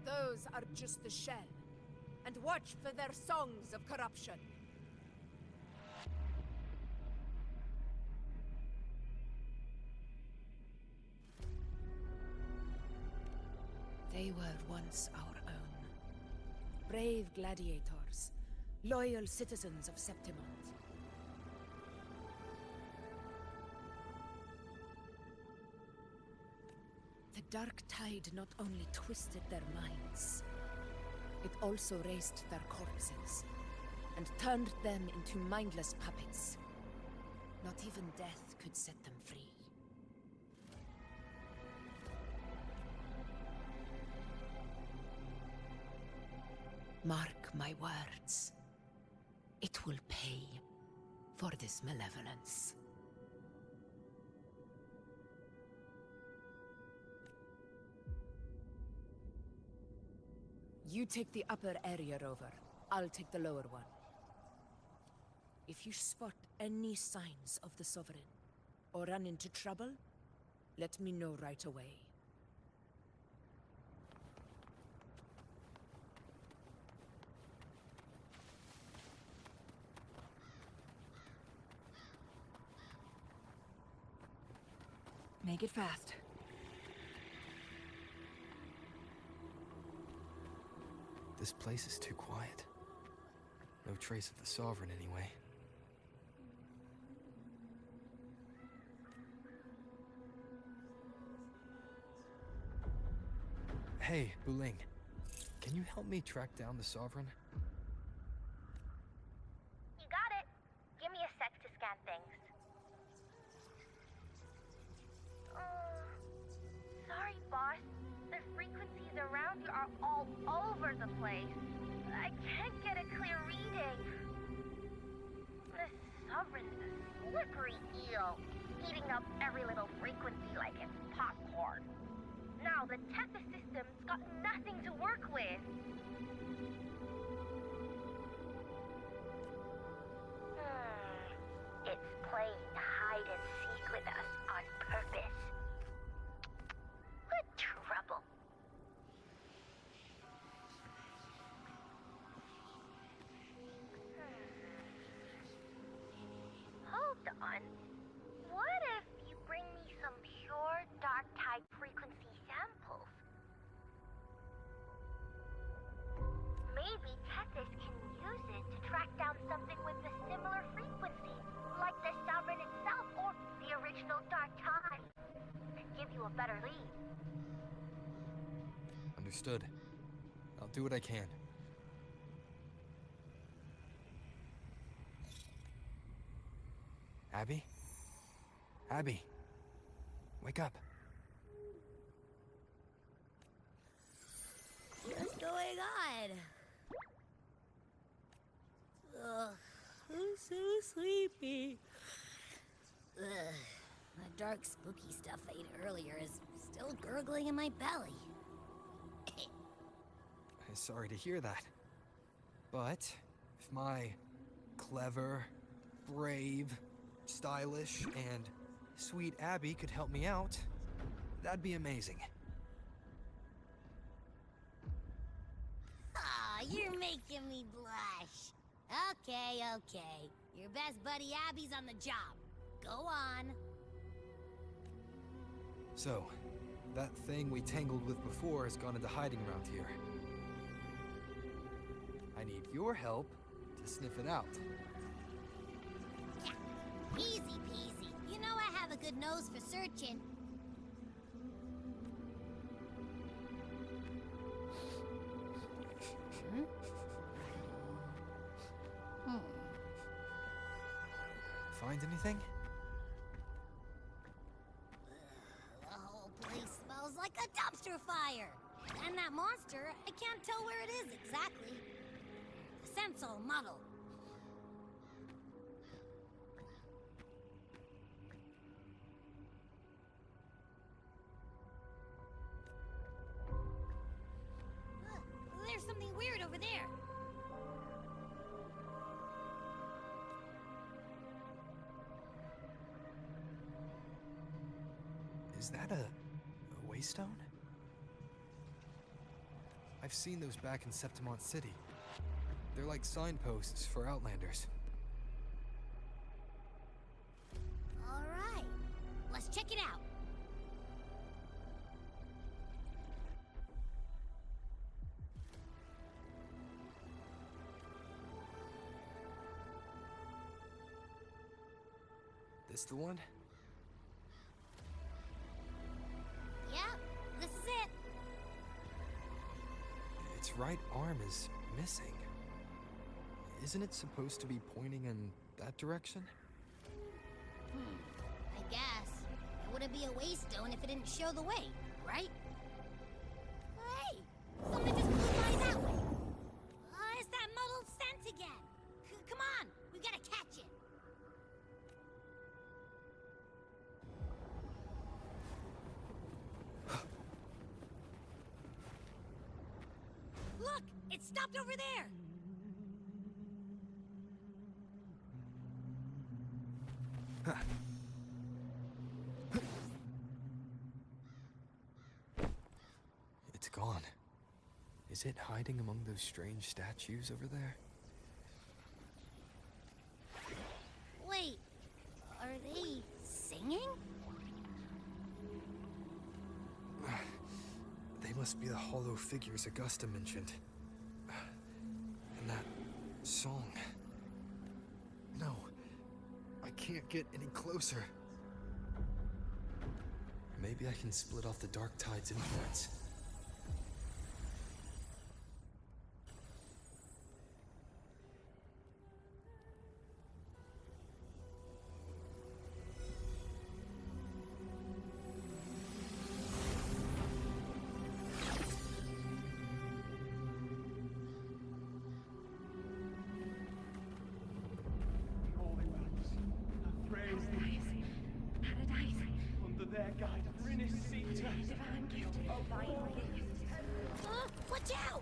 Those are just the shell. And watch for their songs of corruption. They were once our own. Brave gladiators, loyal citizens of Septimont. The Dark Tide not only twisted their minds, it also raised their corpses and turned them into mindless puppets. Not even death could set them free. Mark my words. It will pay for this malevolence. You take the upper area, Rover. I'll take the lower one. If you spot any signs of the Sovereign, or run into trouble, let me know right away. Make it fast. This place is too quiet. No trace of the Sovereign, anyway. Hey, Wuling. Can you help me track down the Sovereign? You got it. Give me a sec to scan things. Sorry, boss. The frequencies around you are all over the place. I can't get a clear reading. The Sovereign's a slippery eel, eating up every little frequency like it's popcorn. Now the Tethys system's got nothing to work with. It's playing hide and seek with us on purpose. What trouble. Hold on. What if you bring me some pure dark tide frequency samples? Maybe Tethys can use it to track down something with a similar frequency, like the Sovereign itself or the original Dark Tide. Give you a better lead. Understood. I'll do what I can. Abby? Abby! Wake up. What's going on? Ugh, I'm so sleepy. Ugh, that dark, spooky stuff I ate earlier is still gurgling in my belly. I'm sorry to hear that. But if my clever, brave, stylish, and sweet Abby could help me out, that'd be amazing. Aw, you're making me blush. Okay. Your best buddy Abby's on the job. Go on. So, that thing we tangled with before has gone into hiding around here. I need your help to sniff it out. Yeah, easy peasy. You know I have a good nose for searching. Find anything? The whole place smells like a dumpster fire. And that monster, I can't tell where it is exactly. The scent's all muddled. There's something weird over there. Is that a waystone? I've seen those back in Septimont City. They're like signposts for Outlanders. All right, let's check it out. This the one? Yep, this is it. Its right arm is missing. Isn't it supposed to be pointing in that direction? I guess. It wouldn't be a waystone if it didn't show the way, right? Hey! Something just flew by that way! It's that muddled scent again! Come on! We gotta catch it! Look! It stopped over there! It's gone. Is it hiding among those strange statues over there? Wait, are they singing? They must be the hollow figures Augusta mentioned. song. No, I can't get any closer. Maybe I can split off the Dark Tide's influence. Watch out!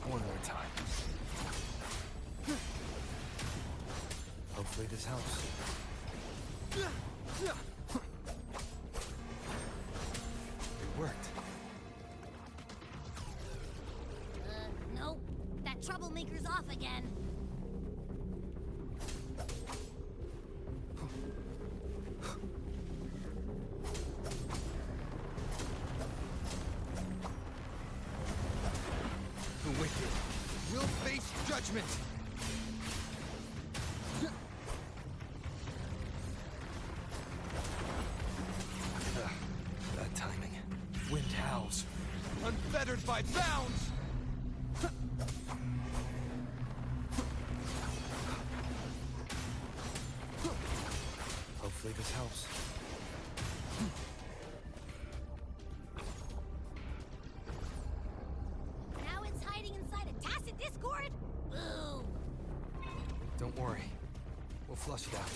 One more time. Hopefully this helps. It worked. Nope. That troublemaker's off again. The wicked will face judgment! That timing. Wind howls. Unfettered by bounds! Hopefully this helps. Now it's hiding inside a tacit discord? Boo! Don't worry. We'll flush it out.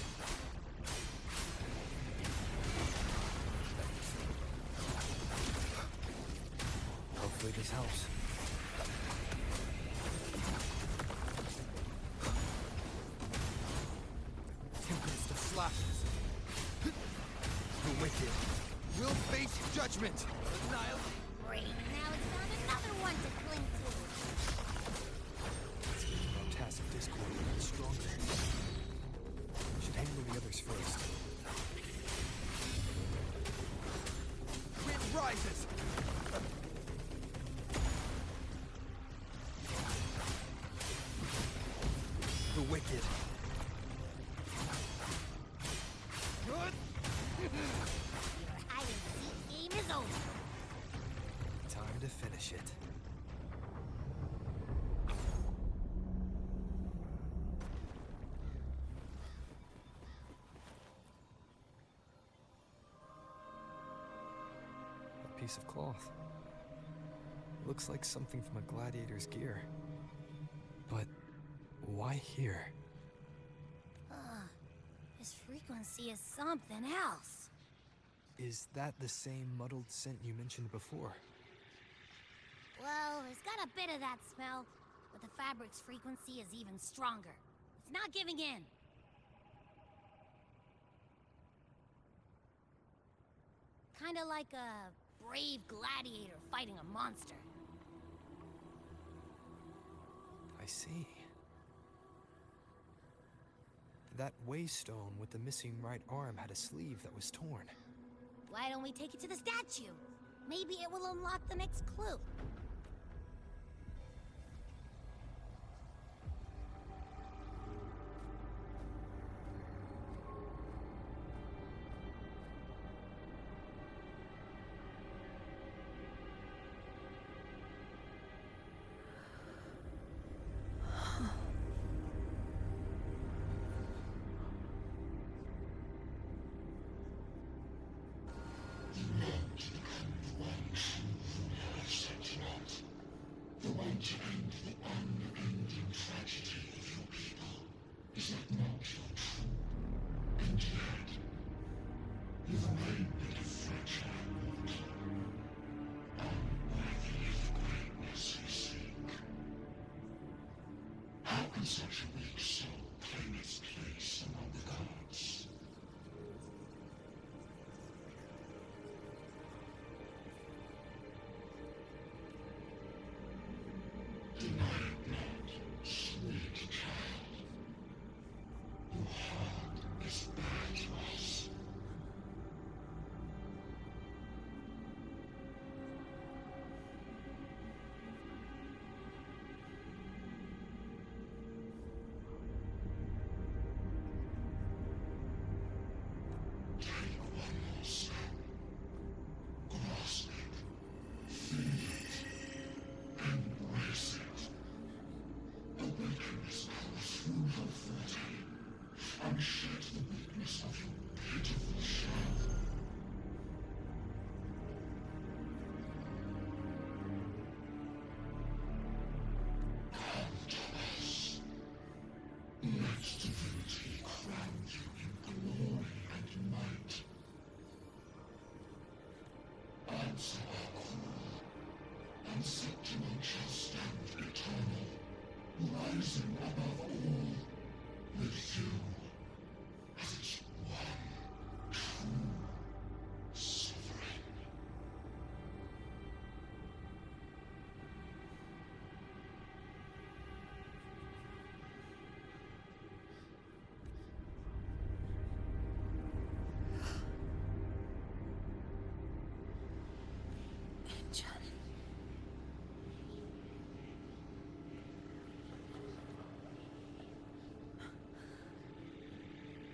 Hopefully this helps. Tempest of slashes. The wicked will face judgment. Annihilate. Great. Now it's found another one to cling to. It's getting our tacit discord even stronger. Should handle the others first. Wind rises! The wicked. Good. Your hide-and-seek game is over. Time to finish it. A piece of cloth. Looks like something from a gladiator's gear. But why here? This frequency is something else. Is that the same muddled scent you mentioned before? Well, there's got a bit of that smell, but the fabric's frequency is even stronger. It's not giving in. Kinda like a brave gladiator fighting a monster. I see. That waystone with the missing right arm had a sleeve that was torn. Why don't we take it to the statue? Maybe it will unlock the next clue.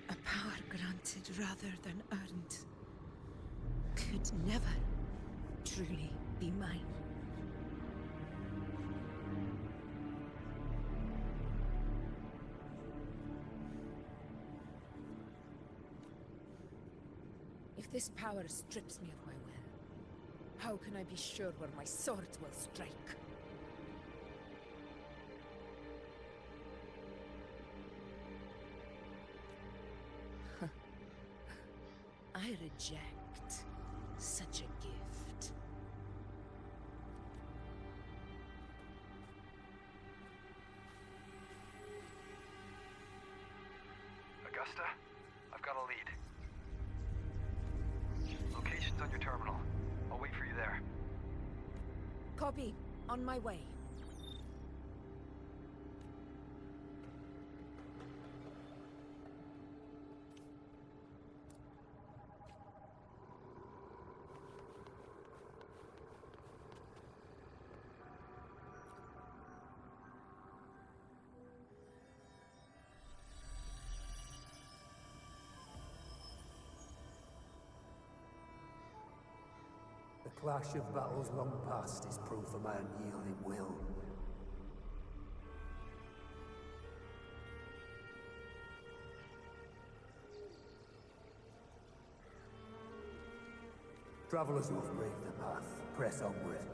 A power granted rather than earned could never truly be mine. If this power strips me of my will, how can I be sure where my sword will strike? I reject such a gift. Augusta, I've got a lead. Location's on your terminal. I'll wait for you there. Copy. On my way. The clash of battles long past is proof of my unyielding will. Travelers who have braved the path, press onward.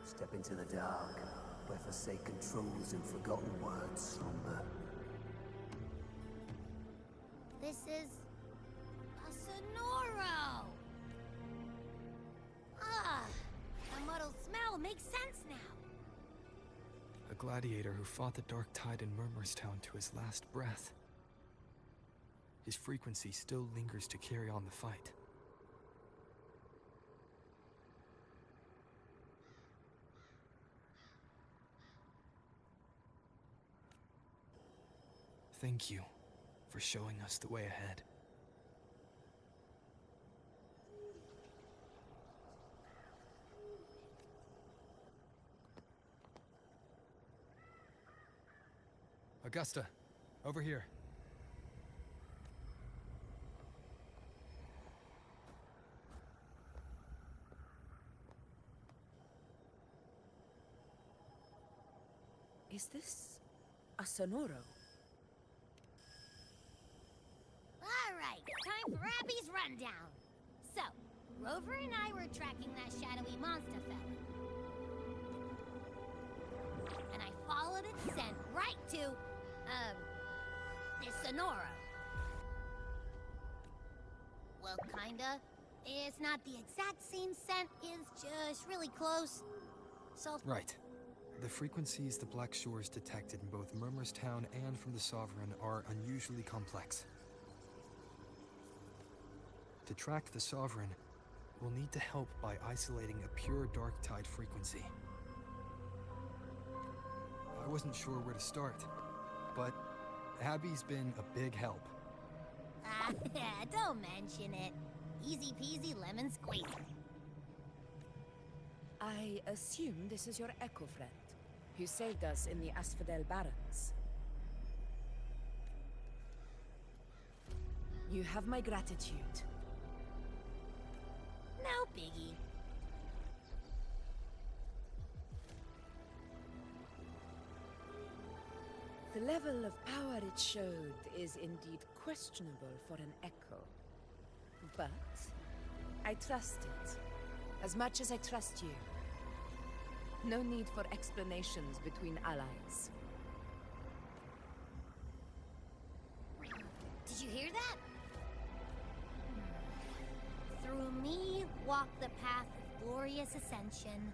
Step into the dark, where forsaken truths and forgotten words slumber. This is a Sonoro! Ah, the muddled smell makes sense now. A gladiator who fought the Dark Tide in Murmurstown to his last breath. His frequency still lingers to carry on the fight. Thank you for showing us the way ahead. Augusta, over here. Is this a Sonoro? Alright, time for Abby's rundown. So, Rover and I were tracking that shadowy monster fella. And I followed its scent right to, this Sonoro. Well, kinda. It's not the exact same scent, it's just really close. So... Right. The frequencies the Black Shores detected in both Murmurstown and from the Sovereign are unusually complex. To track the Sovereign, we'll need to help by isolating a pure Dark Tide frequency. I wasn't sure where to start, but Abby's been a big help. Don't mention it. Easy peasy lemon squeezy. I assume this is your Echo friend, who saved us in the Asphodel Barrens. You have my gratitude. No biggie. The level of power it showed is indeed questionable for an Echo. But I trust it, as much as I trust you. No need for explanations between allies. Did you hear that? Through me. me, walk the path of glorious ascension.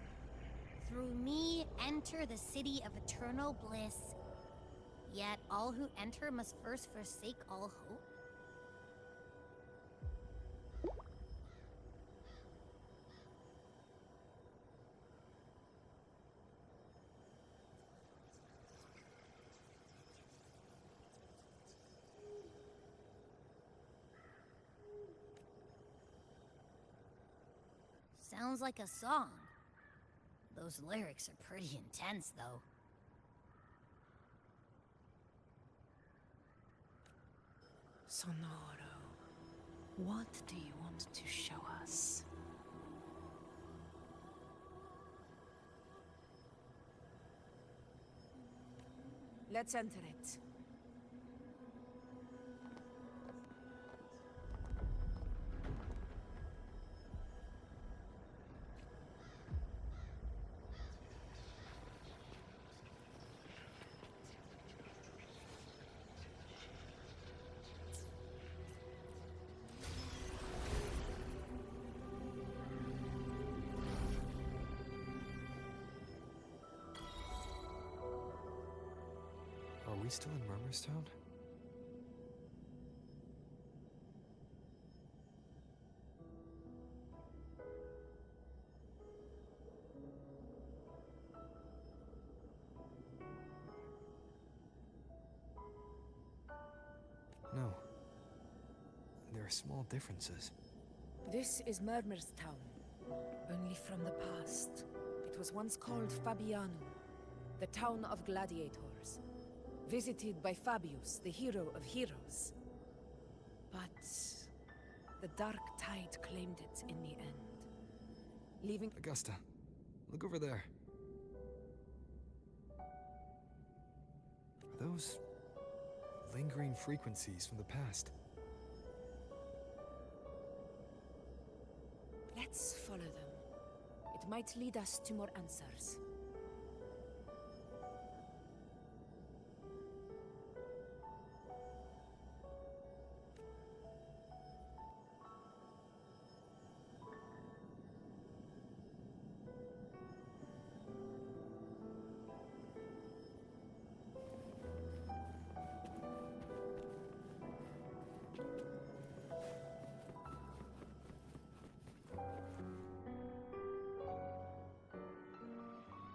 Through me, enter the city of eternal bliss. Yet all who enter must first forsake all hope. Sounds like a song. Those lyrics are pretty intense, though. Sonoro, what do you want to show us? Let's enter it. Are we still in Murmurstone? No. There are small differences. This is Murmur's town, only from the past. It was once called Fabianum, the town of gladiators, visited by Fabius, the hero of heroes. But the Dark Tide claimed it in the end, leaving... Augusta, look over there. Are those lingering frequencies from the past? Let's follow them. It might lead us to more answers.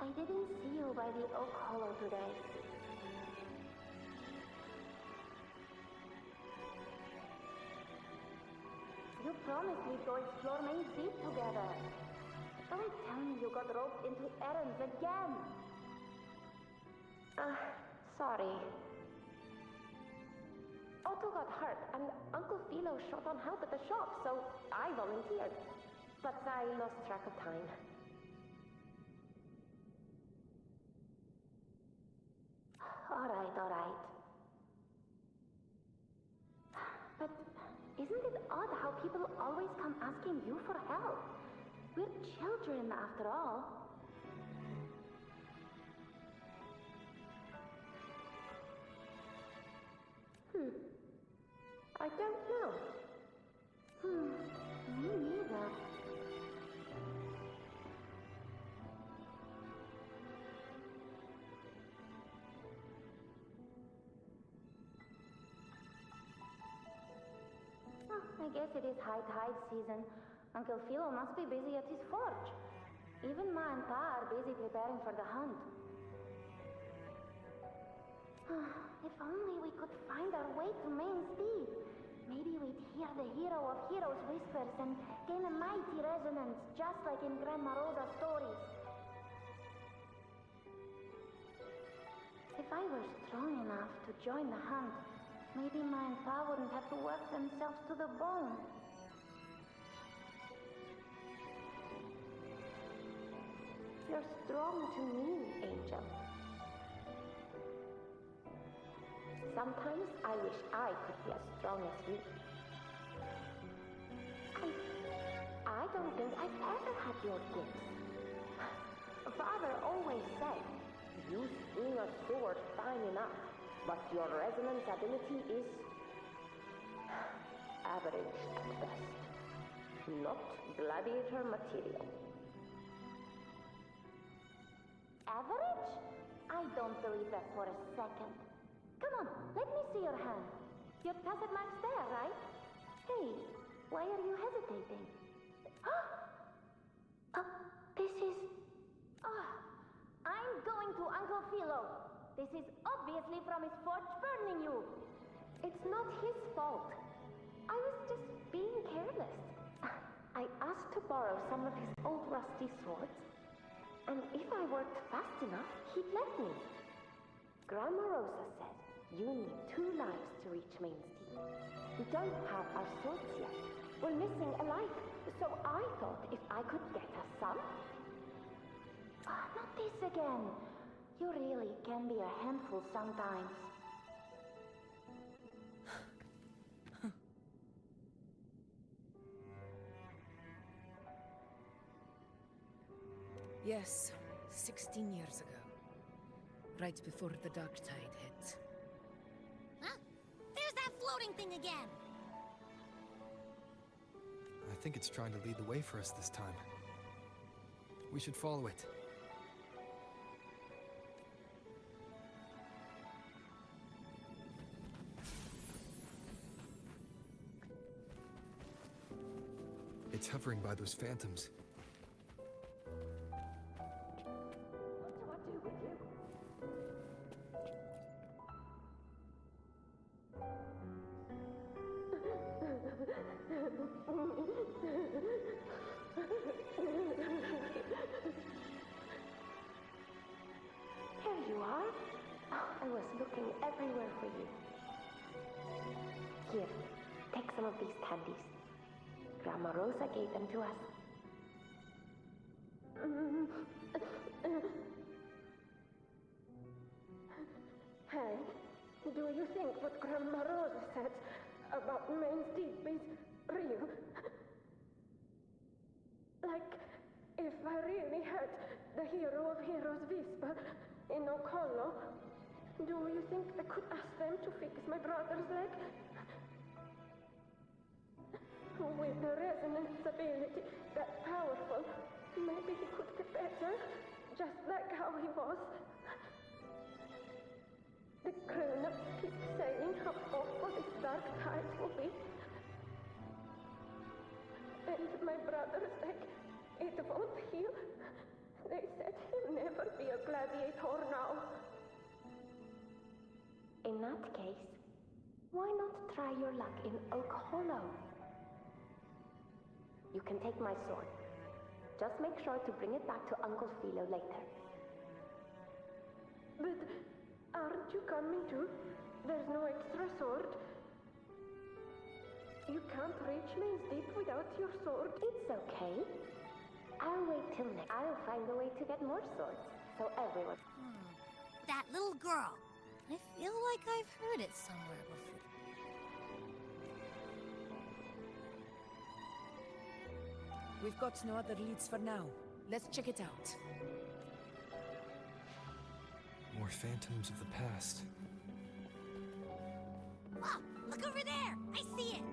I didn't see you by the Oak Hollow today. You promised we'd go explore Main Deep together. Don't tell me you got roped into errands again. Sorry. Otto got hurt, and Uncle Philo short on help at the shop, so I volunteered. But I lost track of time. All right. But isn't it odd how people always come asking you for help? We're children, after all. I don't know. Me neither. I guess it is high tide season. Uncle Philo must be busy at his forge. Even Ma and Pa are busy preparing for the hunt. If only we could find our way to Main Deep. Maybe we'd hear the hero of heroes whispers and gain a mighty resonance, just like in Grandma Rosa's stories. If I were strong enough to join the hunt, maybe Ma and Pa wouldn't have to work themselves to the bone. You're strong to me, Angel. Sometimes I wish I could be as strong as you. I don't think I've ever had your gifts. Father always said, you swing a sword fine enough, but your resonance ability is average at best. Not gladiator material. Average? I don't believe that for a second. Come on, let me see your hand. Your tacit mark's there, right? Hey, why are you hesitating? This is... I'm going to Uncle Philo. This is obviously from his forge burning you. It's not his fault. I was just being careless. I asked to borrow some of his old rusty swords, and if I worked fast enough, he'd let me. Grandma Rosa said you need 2 lives to reach Main's Deep. We don't have our swords yet. We're missing a life, so I thought if I could get us some... not this again. You really can be a handful sometimes. Yes, 16 years ago. Right before the dark tide hit. Huh? There's that floating thing again! I think it's trying to lead the way for us this time. We should follow it. It's hovering by those phantoms. What do I do with you? Here you are. I was looking everywhere for you. Here, take some of these candies. Grandma Rosa gave them to us. Hank, do you think what Grandma Rosa said about Main's Deep is real? Like, if I really had the hero of heroes whisper in Okolo, do you think I could ask them to fix my brother's leg? With the resonance ability that powerful, maybe he could get better, just like how he was. The grown-ups keep saying how awful this dark tide will be. And my brother's leg, it won't heal. They said he'll never be a gladiator now. In that case, why not try your luck in Oak Hollow? You can take my sword. Just make sure to bring it back to Uncle Philo later. But aren't you coming too? There's no extra sword. You can't reach Main's Deep without your sword. It's okay. I'll wait till next. I'll find a way to get more swords, so everyone... That little girl. I feel like I've heard it somewhere before. We've got no other leads for now. Let's check it out. More phantoms of the past. Oh, look over there! I see it!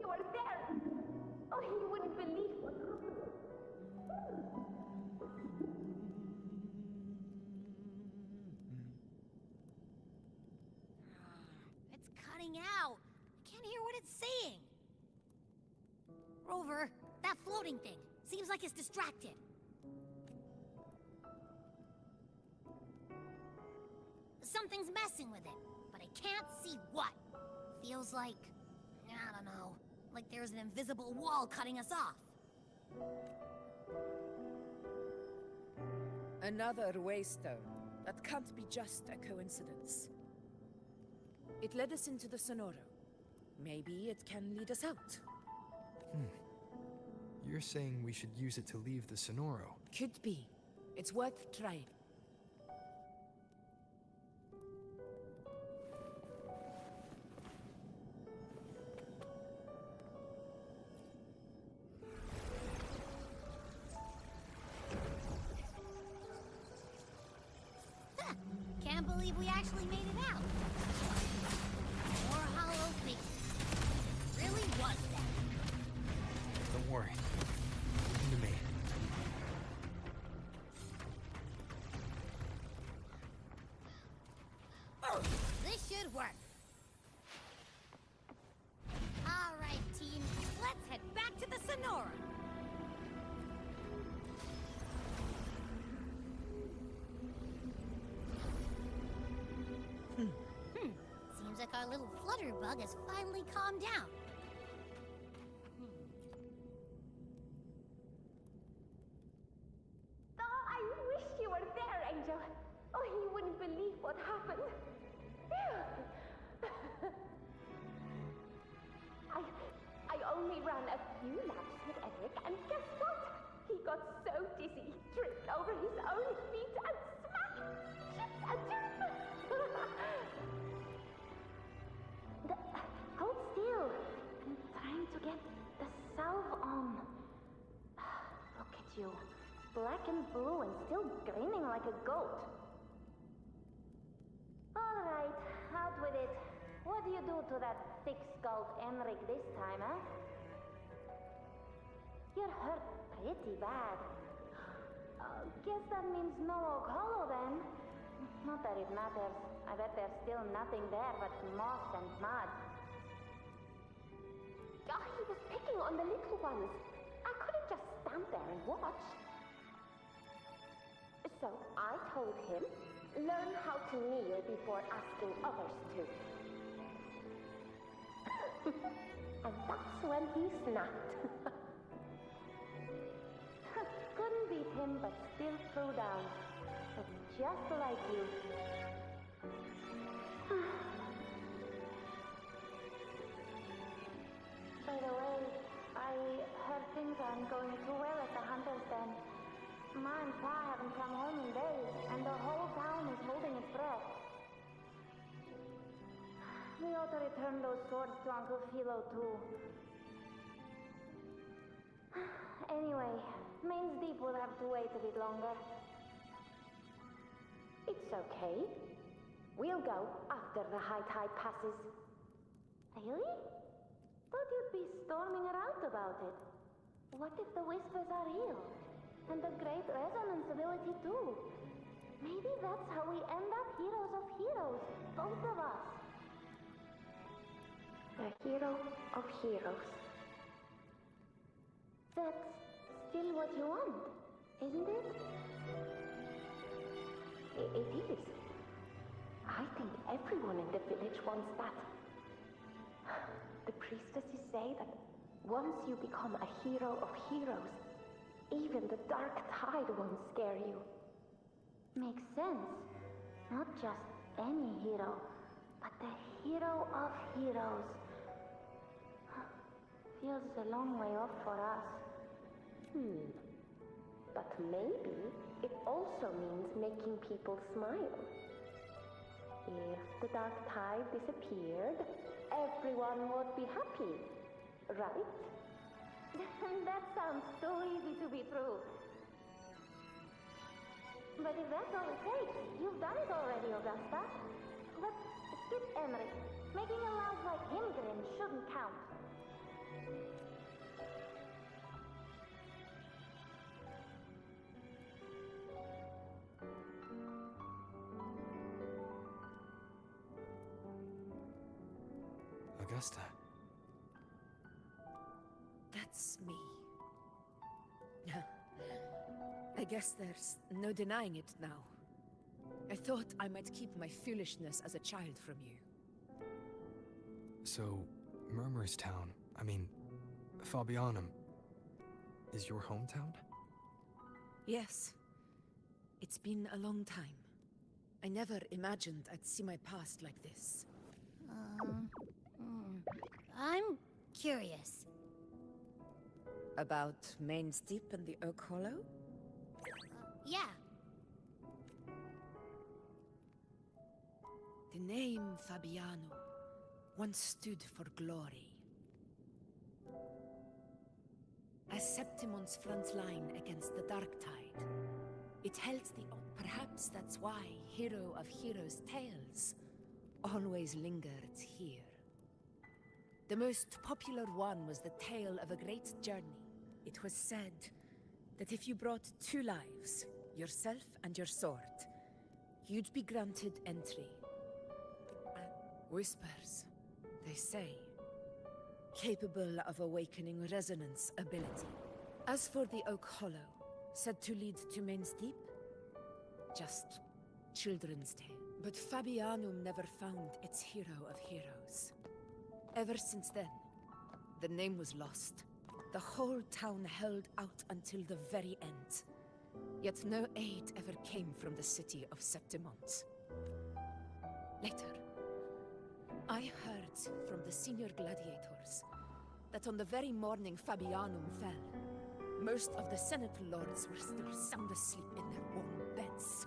You are there! Oh, you wouldn't believe what happened. It's cutting out. I can't hear what it's saying. Rover, that floating thing. Seems like it's distracted. Something's messing with it, but I can't see what. Feels like, I don't know, like there's an invisible wall cutting us off. Another waystone. That can't be just a coincidence. It led us into the Sonoro. Maybe it can lead us out. You're saying we should use it to leave the Sonoro? Could be. It's worth trying. believe we actually made it out. More hollow faces. Really was that. Don't worry. Listen to me. This should work. All right, team. Let's head back to the Sonora. Seems like our little flutterbug has finally calmed down. Oh, I wish you were there, Angel. Oh, you wouldn't believe what happened. I only ran a few laps with Eric, and guess what? He got so dizzy, he tripped over his own feet and smacked, chipped a tooth. Hold still. I'm trying to get the salve on. Look at you. Black and blue and still grinning like a goat. All right, out with it. What do you do to that thick-skulled Enric this time, huh? You're hurt pretty bad. Guess that means no Oak Hollow then. Not that it matters. I bet there's still nothing there but moss and mud. Oh, he was picking on the little ones. I couldn't just stand there and watch. So I told him, learn how to kneel before asking others to. And that's when he snapped. Couldn't beat him, but still threw down. It's just like you. By the way, I heard things aren't going too well at the Hunter's Den. Ma and Pa haven't come home in days, and the whole town is holding its breath. We ought to return those swords to Uncle Philo, too. Anyway, Main's Deep will have to wait a bit longer. It's okay. We'll go after the high tide passes. Really? Thought you'd be storming around about it. What if the whispers are real? And the great resonance ability, too? Maybe that's how we end up heroes of heroes, both of us. A hero of heroes. That's still what you want, isn't it? It is. I think everyone in the village wants that. The priestesses say that once you become a hero of heroes, even the dark tide won't scare you. Makes sense. Not just any hero, but the hero of heroes. Feels a long way off for us. But maybe it also means making people smile. If the dark tide disappeared, everyone would be happy, right? That sounds too easy to be true. But if that's all it takes, you've done it already, Augusta. But skip Emmerich. Making a loud like him grin shouldn't count. Augusta. That's me. I guess there's no denying it now. I thought I might keep my foolishness as a child from you. So, Murmur's town, Fabianum, is your hometown? Yes. It's been a long time. I never imagined I'd see my past like this. I'm curious. About Main's Deep and the Oak Hollow? Yeah. The name Fabiano once stood for glory. As Septimon's front line against the dark tide, It held the... Perhaps that's why Hero of Heroes' tales always lingered here. The most popular one was the tale of a great journey. It was said that if you brought 2 lives, yourself and your sword, you'd be granted entry. Whispers, they say, capable of awakening resonance ability. As for the Oak Hollow, said to lead to Main's Deep, just children's tale. But Fabianum never found its Hero of Heroes. Ever since then, the name was lost. The whole town held out until the very end. Yet no aid ever came from the city of Septimont. Later, I heard from the senior gladiators that on the very morning Fabianum fell, most of the Senate lords were still sound asleep in their warm beds.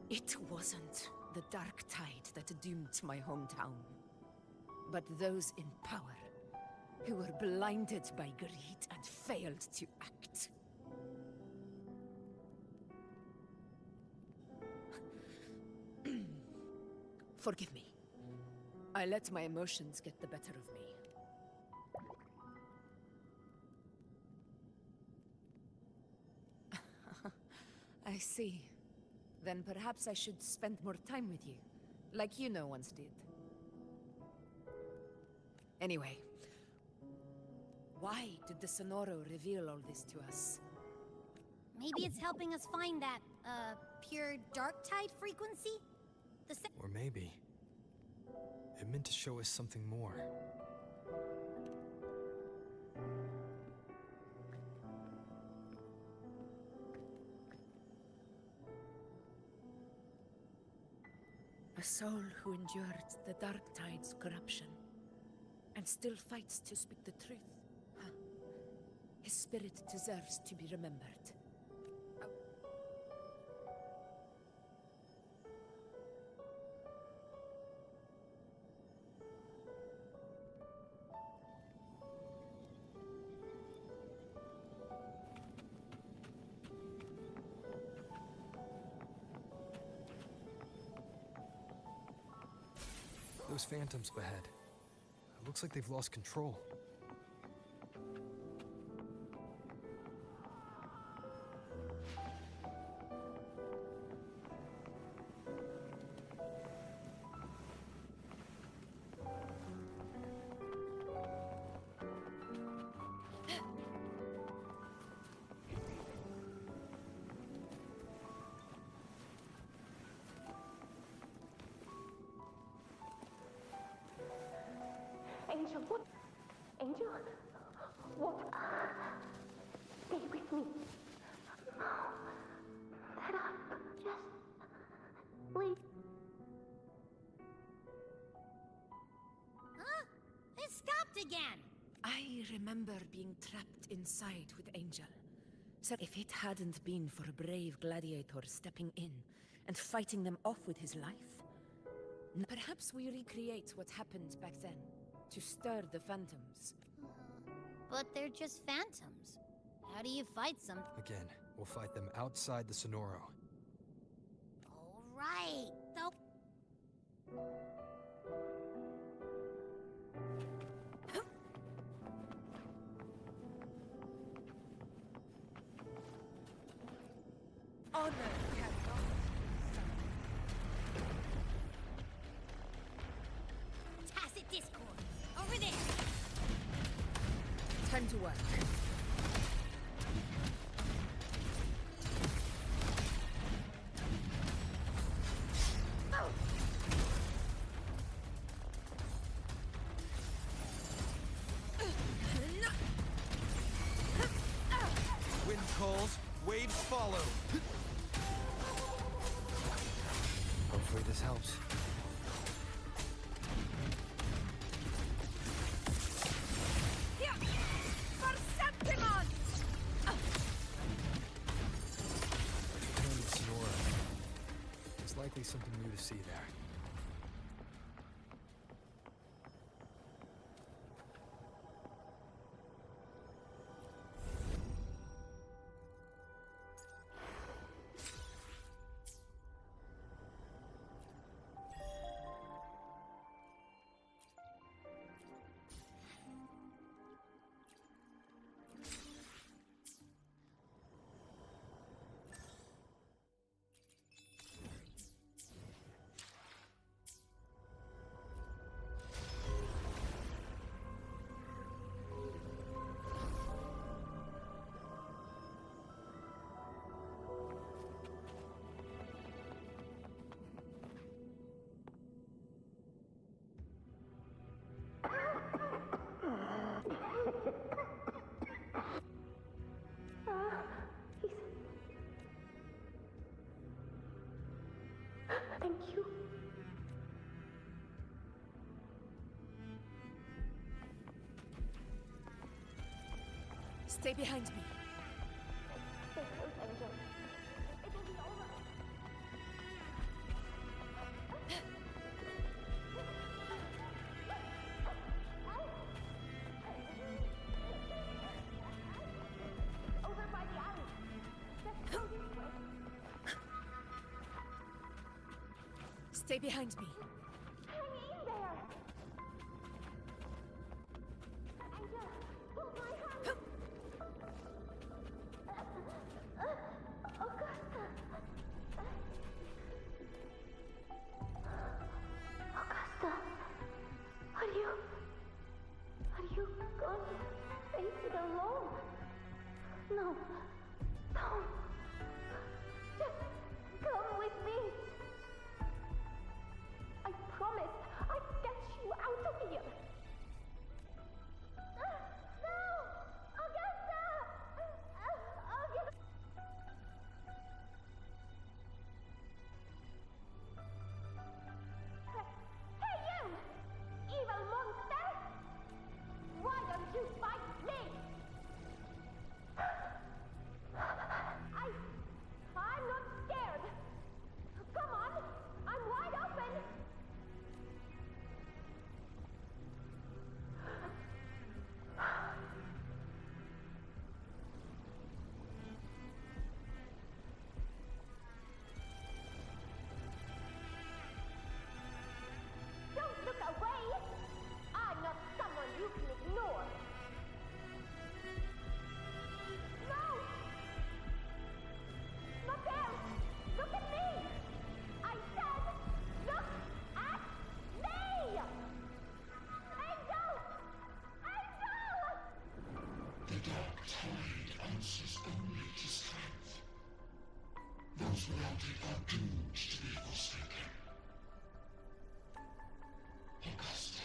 It wasn't the dark tide that doomed my hometown, but those in power who were blinded by greed and failed to act. Forgive me. I let my emotions get the better of me. I see. Then perhaps I should spend more time with you, like Yuno once did. Anyway, why did the Sonoro reveal all this to us? Maybe it's helping us find that, pure dark tide frequency? Or maybe it meant to show us something more. A soul who endured the dark tide's corruption and still fights to speak the truth. Huh. His spirit deserves to be remembered. Those phantoms ahead. It looks like they've lost control. Angel, what? Angel? What? Stay with me. No. Let up. Just... please. Huh? It stopped again! I remember being trapped inside with Angel. So if it hadn't been for a brave gladiator stepping in and fighting them off with his life, perhaps we recreate what happened back then. To stir the phantoms. But they're just phantoms. How do you fight some? Again, we'll fight them outside the Sonoro. All right. Though. Honor cannot. Tacit discord. Over there! Time to work. Wind calls, waves follow. Hopefully this helps. Likely something new to see there. Stay behind me. Stay close, Angel. It will be over. Over by the alley. Let's go this way. Stay behind me. Hang in there. Angel, hold my hand. Augusta. Augusta, are you going to face it alone? No, don't. Just come with me. I promise I'd get you out of here. No! Augusta! Augusta! Hey you! Evil monster! Why don't you fight me? I'm not scared. Come on! I'm wide open! Don't look away! I'm not someone you can ignore! No! Not there! Look at me! I said, look at me! Angel! Angel! The dark tide answers only to strength. Those without it are doomed to be forsaken. Augusta,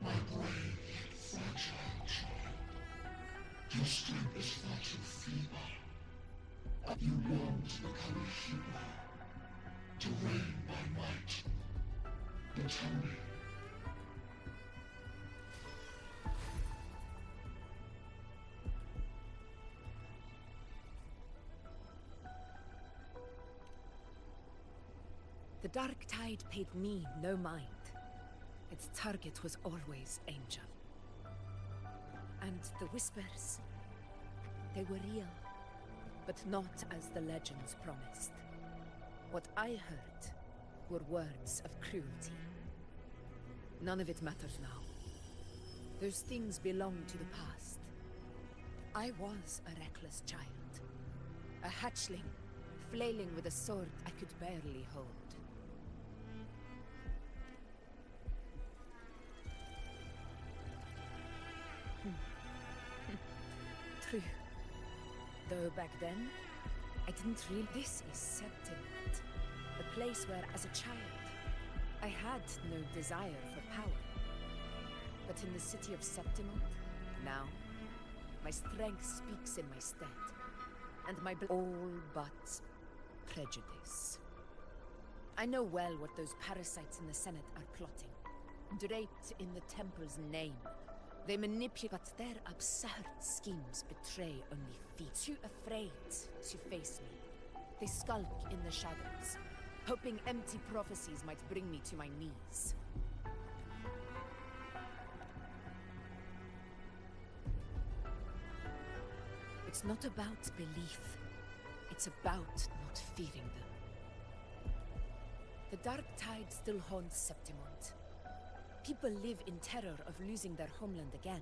my brave yet fragile child, your strength is far too feeble. You long to become a hero, to reign by might. But tell me, The Dark Tide paid me no mind. Its target was always Angel. And the whispers, they were real, but not as the legends promised. What I heard were words of cruelty. None of it matters now. Those things belong to the past. I was a reckless child. A hatchling, flailing with a sword I could barely hold. True. Though back then, I didn't really... This is Septimus, the place where, as a child, I had no desire for power. But in the city of Septimus, now, my strength speaks in my stead, and my all but prejudice. I know well what those parasites in the Senate are plotting, draped in the temple's name. They manipulate, but their absurd schemes betray only fear. Too afraid to face me, they skulk in the shadows, hoping empty prophecies might bring me to my knees. It's not about belief. It's about not fearing them. The Dark Tide still haunts Septimont. People live in terror of losing their homeland again.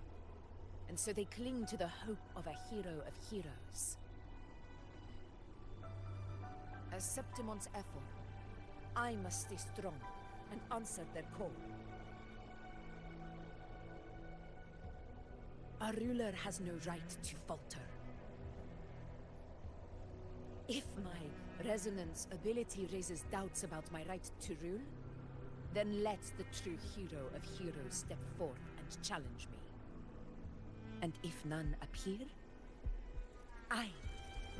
And so they cling to the hope of a hero of heroes. As Septimont's effort, I must stay strong and answer their call. Our ruler has no right to falter. If my resonance ability raises doubts about my right to rule, then let the true hero of heroes step forth and challenge me. And if none appear, I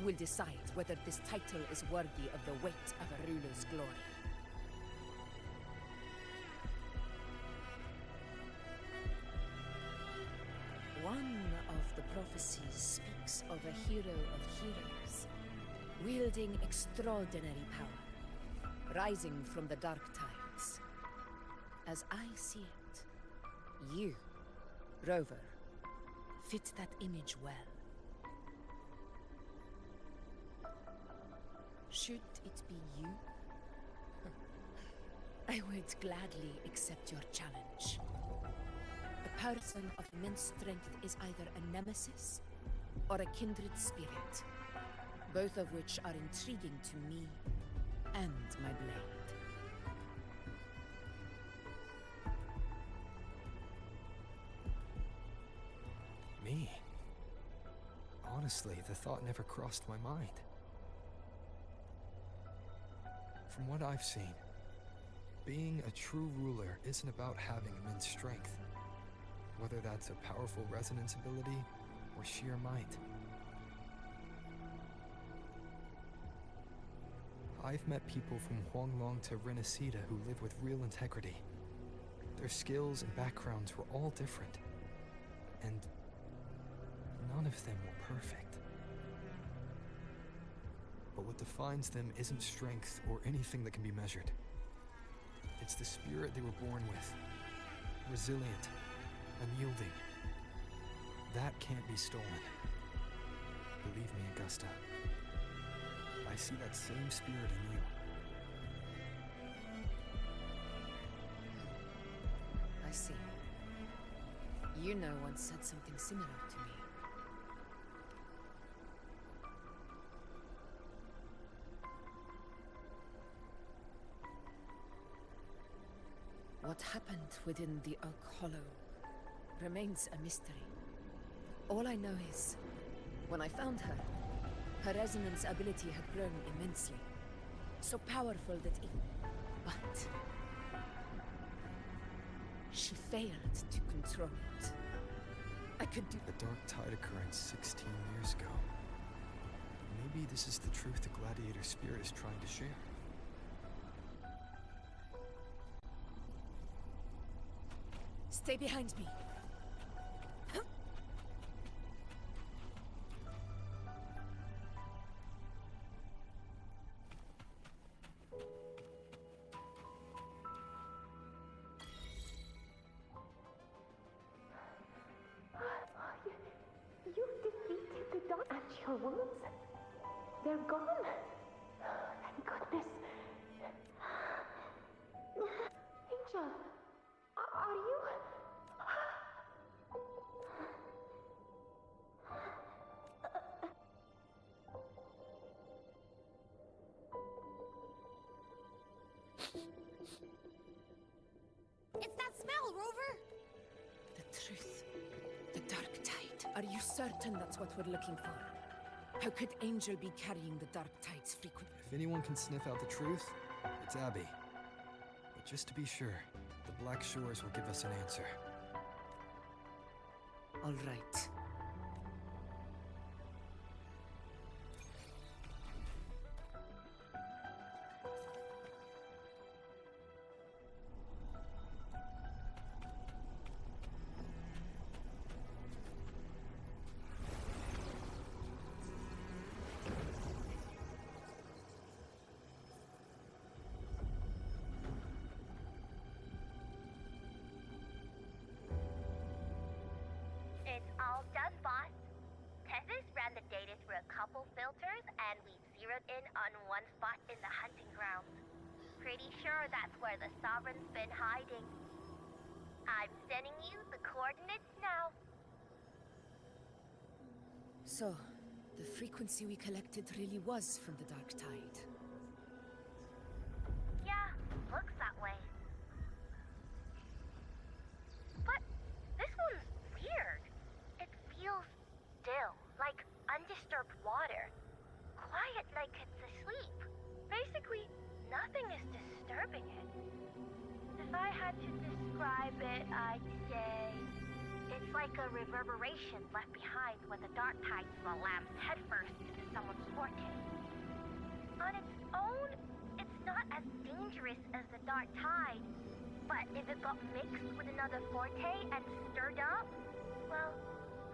will decide whether this title is worthy of the weight of a ruler's glory. One of the prophecy speaks of a hero of heroes, wielding extraordinary power, rising from the dark tides. As I see it, you, Rover, fit that image well. Should it be you? I would gladly accept your challenge. A person of immense strength is either a nemesis or a kindred spirit, both of which are intriguing to me and my blade. Me? Honestly, the thought never crossed my mind. From what I've seen, being a true ruler isn't about having immense strength, whether that's a powerful resonance ability or sheer might. I've met people from Huanglong to Renacida who live with real integrity. Their skills and backgrounds were all different, and none of them were perfect. But what defines them isn't strength or anything that can be measured. It's the spirit they were born with. Resilient, unyielding. That can't be stolen. Believe me, Augusta. I see that same spirit in you. I see. You know once said something similar to me. What happened within the Oak Hollow remains a mystery. All I know is, when I found her, her resonance ability had grown immensely. So powerful that it... But... she failed to control it. I could do... A dark tide occurrence 16 years ago. Maybe this is the truth the gladiator spirit is trying to share. Stay behind me. You've defeated the dark and your wounds. They're gone. Thank goodness. Angel, are you... It's that smell, Rover! The truth. The dark tide. Are you certain that's what we're looking for? How could Angel be carrying the dark tides frequently? If anyone can sniff out the truth, it's Abby. But just to be sure, the Black Shores will give us an answer. All right. It's all done, boss. Tethys ran the data through a couple filters, and we zeroed in on one spot in the hunting grounds. Pretty sure that's where the Sovereign's been hiding. I'm sending you the coordinates now. So, the frequency we collected really was from the dark tide. Yeah, looks that way. But this one's weird. It feels still, like undisturbed water. Quiet like it's asleep. Basically, nothing is disturbing it. If I had to describe it, I'd say it's like a reverberation left behind when the dark tide slams headfirst into someone's forte. On its own, it's not as dangerous as the dark tide, but if it got mixed with another forte and stirred up, well,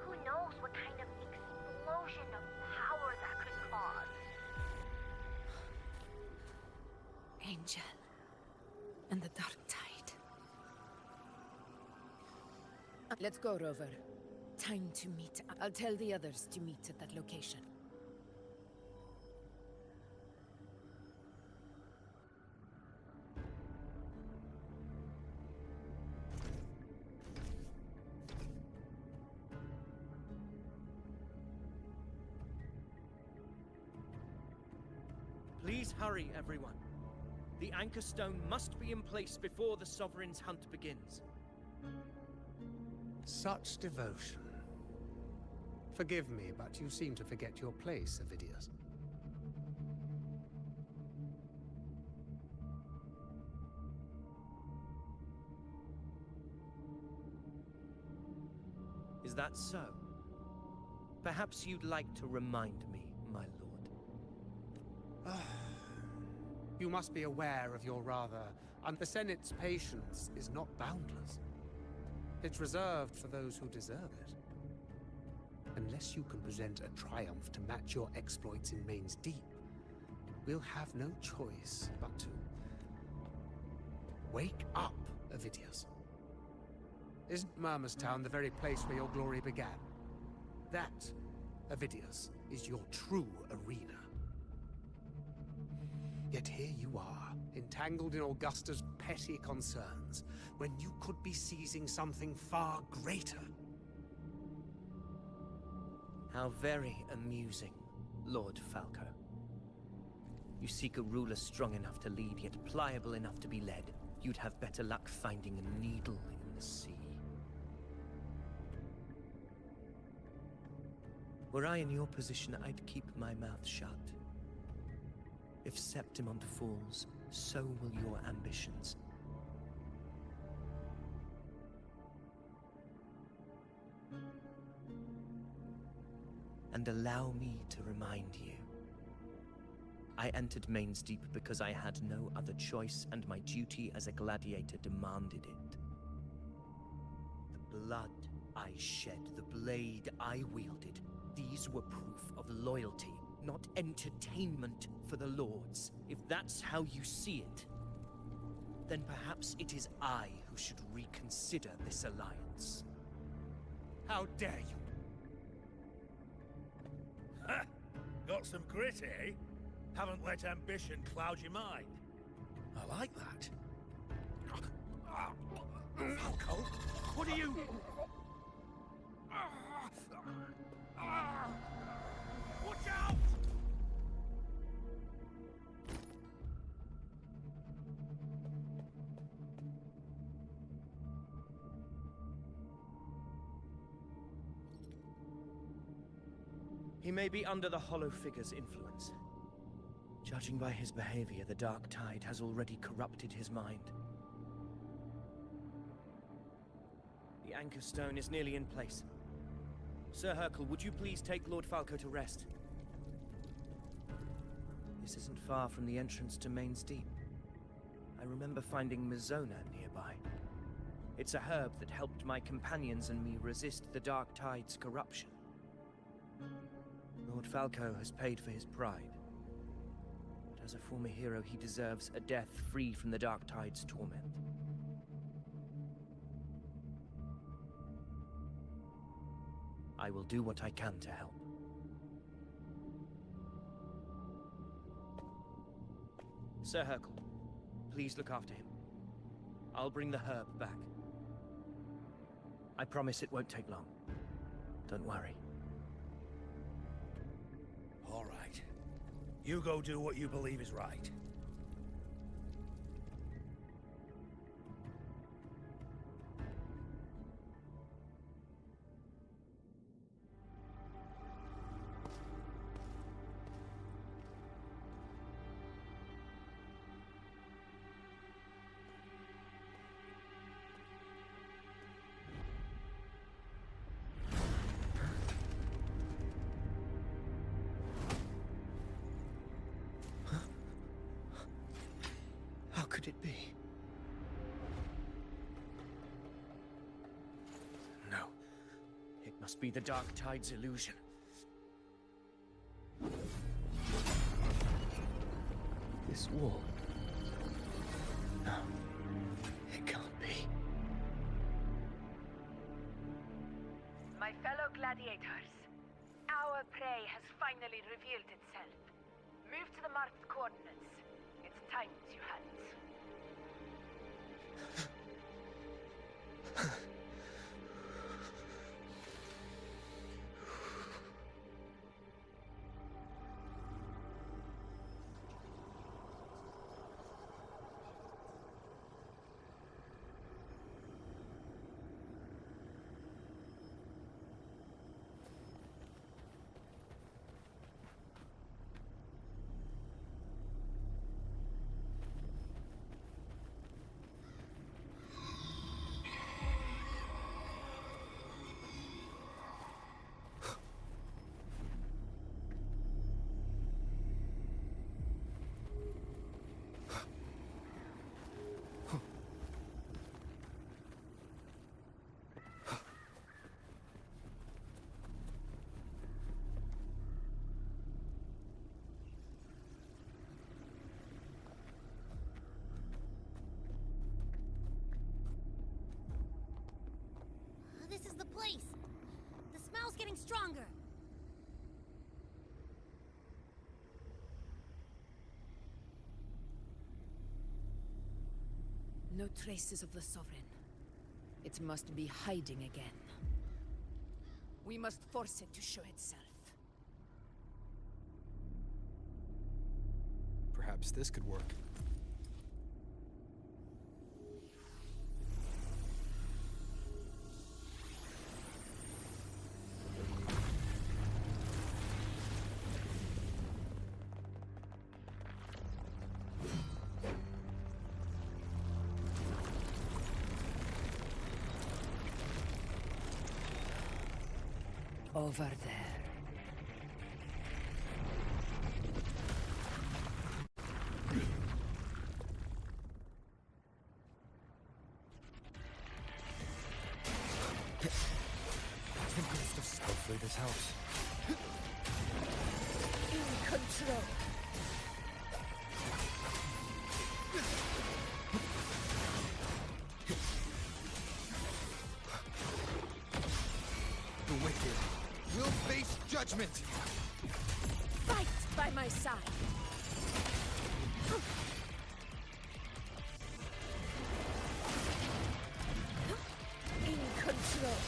who knows what kind of explosion of power that could cause. Angel and the Dark Tide. Let's go, Rover. Time to meet. I'll tell the others to meet at that location. Please hurry, everyone. The Anchor Stone must be in place before the Sovereign's hunt begins. Such devotion. Forgive me, but you seem to forget your place, Avidius. Is that so? Perhaps you'd like to remind me, my lord. You must be aware of your rather... The Senate's patience is not boundless. It's reserved for those who deserve it. Unless you can present a triumph to match your exploits in Main's Deep, we'll have no choice but to... Wake up, Avidius. Isn't Murmustown the very place where your glory began? That, Avidius, is your true arena. Yet here you are, entangled in Augusta's petty concerns, when you could be seizing something far greater. How very amusing, Lord Falco. You seek a ruler strong enough to lead, yet pliable enough to be led. You'd have better luck finding a needle in the sea. Were I in your position, I'd keep my mouth shut. If Septimont falls, so will your ambitions. And allow me to remind you. I entered Main's Deep because I had no other choice, and my duty as a gladiator demanded it. The blood I shed, the blade I wielded, these were proof of loyalty, not entertainment for the Lords. If that's how you see it, then perhaps it is I who should reconsider this alliance. How dare you! Ha! Got some grit, eh? Haven't let ambition cloud your mind. I like that. Falco, what are you... Watch out! He may be under the Hollow Figure's influence. Judging by his behavior, the Dark Tide has already corrupted his mind. The Anchor Stone is nearly in place. Sir Hercule, would you please take Lord Falco to rest? This isn't far from the entrance to Main's Deep. I remember finding Mizona nearby. It's a herb that helped my companions and me resist the Dark Tide's corruption. Lord Falco has paid for his pride. But as a former hero, he deserves a death free from the Dark Tide's torment. I will do what I can to help. Sir Hercule, please look after him. I'll bring the herb back. I promise it won't take long. Don't worry. All right. You go do what you believe is right. How could it be? No. Must be the Dark Tide's illusion. This wall. No, it can't be. My fellow gladiators, our prey has finally revealed itself. Move to the marked coordinates. It's time to hunt. This is the place. The smell's getting stronger. No traces of the Sovereign. It must be hiding again. We must force it to show itself. Perhaps this could work. Over there. Hopefully this helps. In control. The wicked will face judgment! Fight by my side! In control.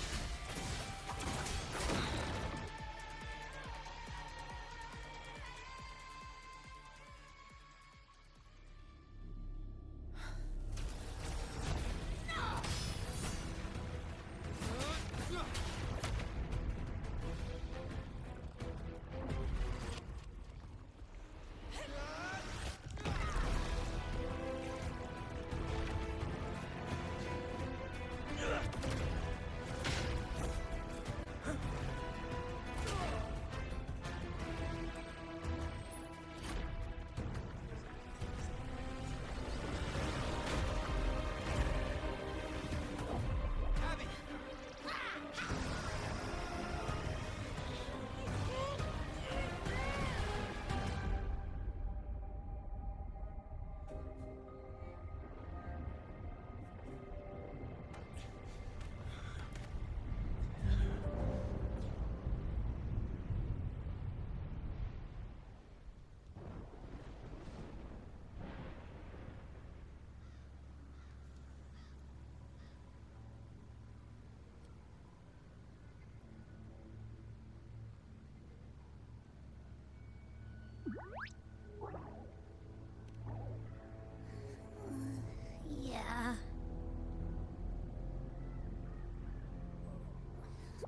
Yeah.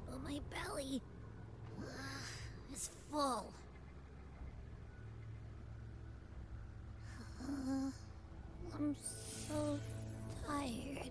But my belly is full. I'm so tired.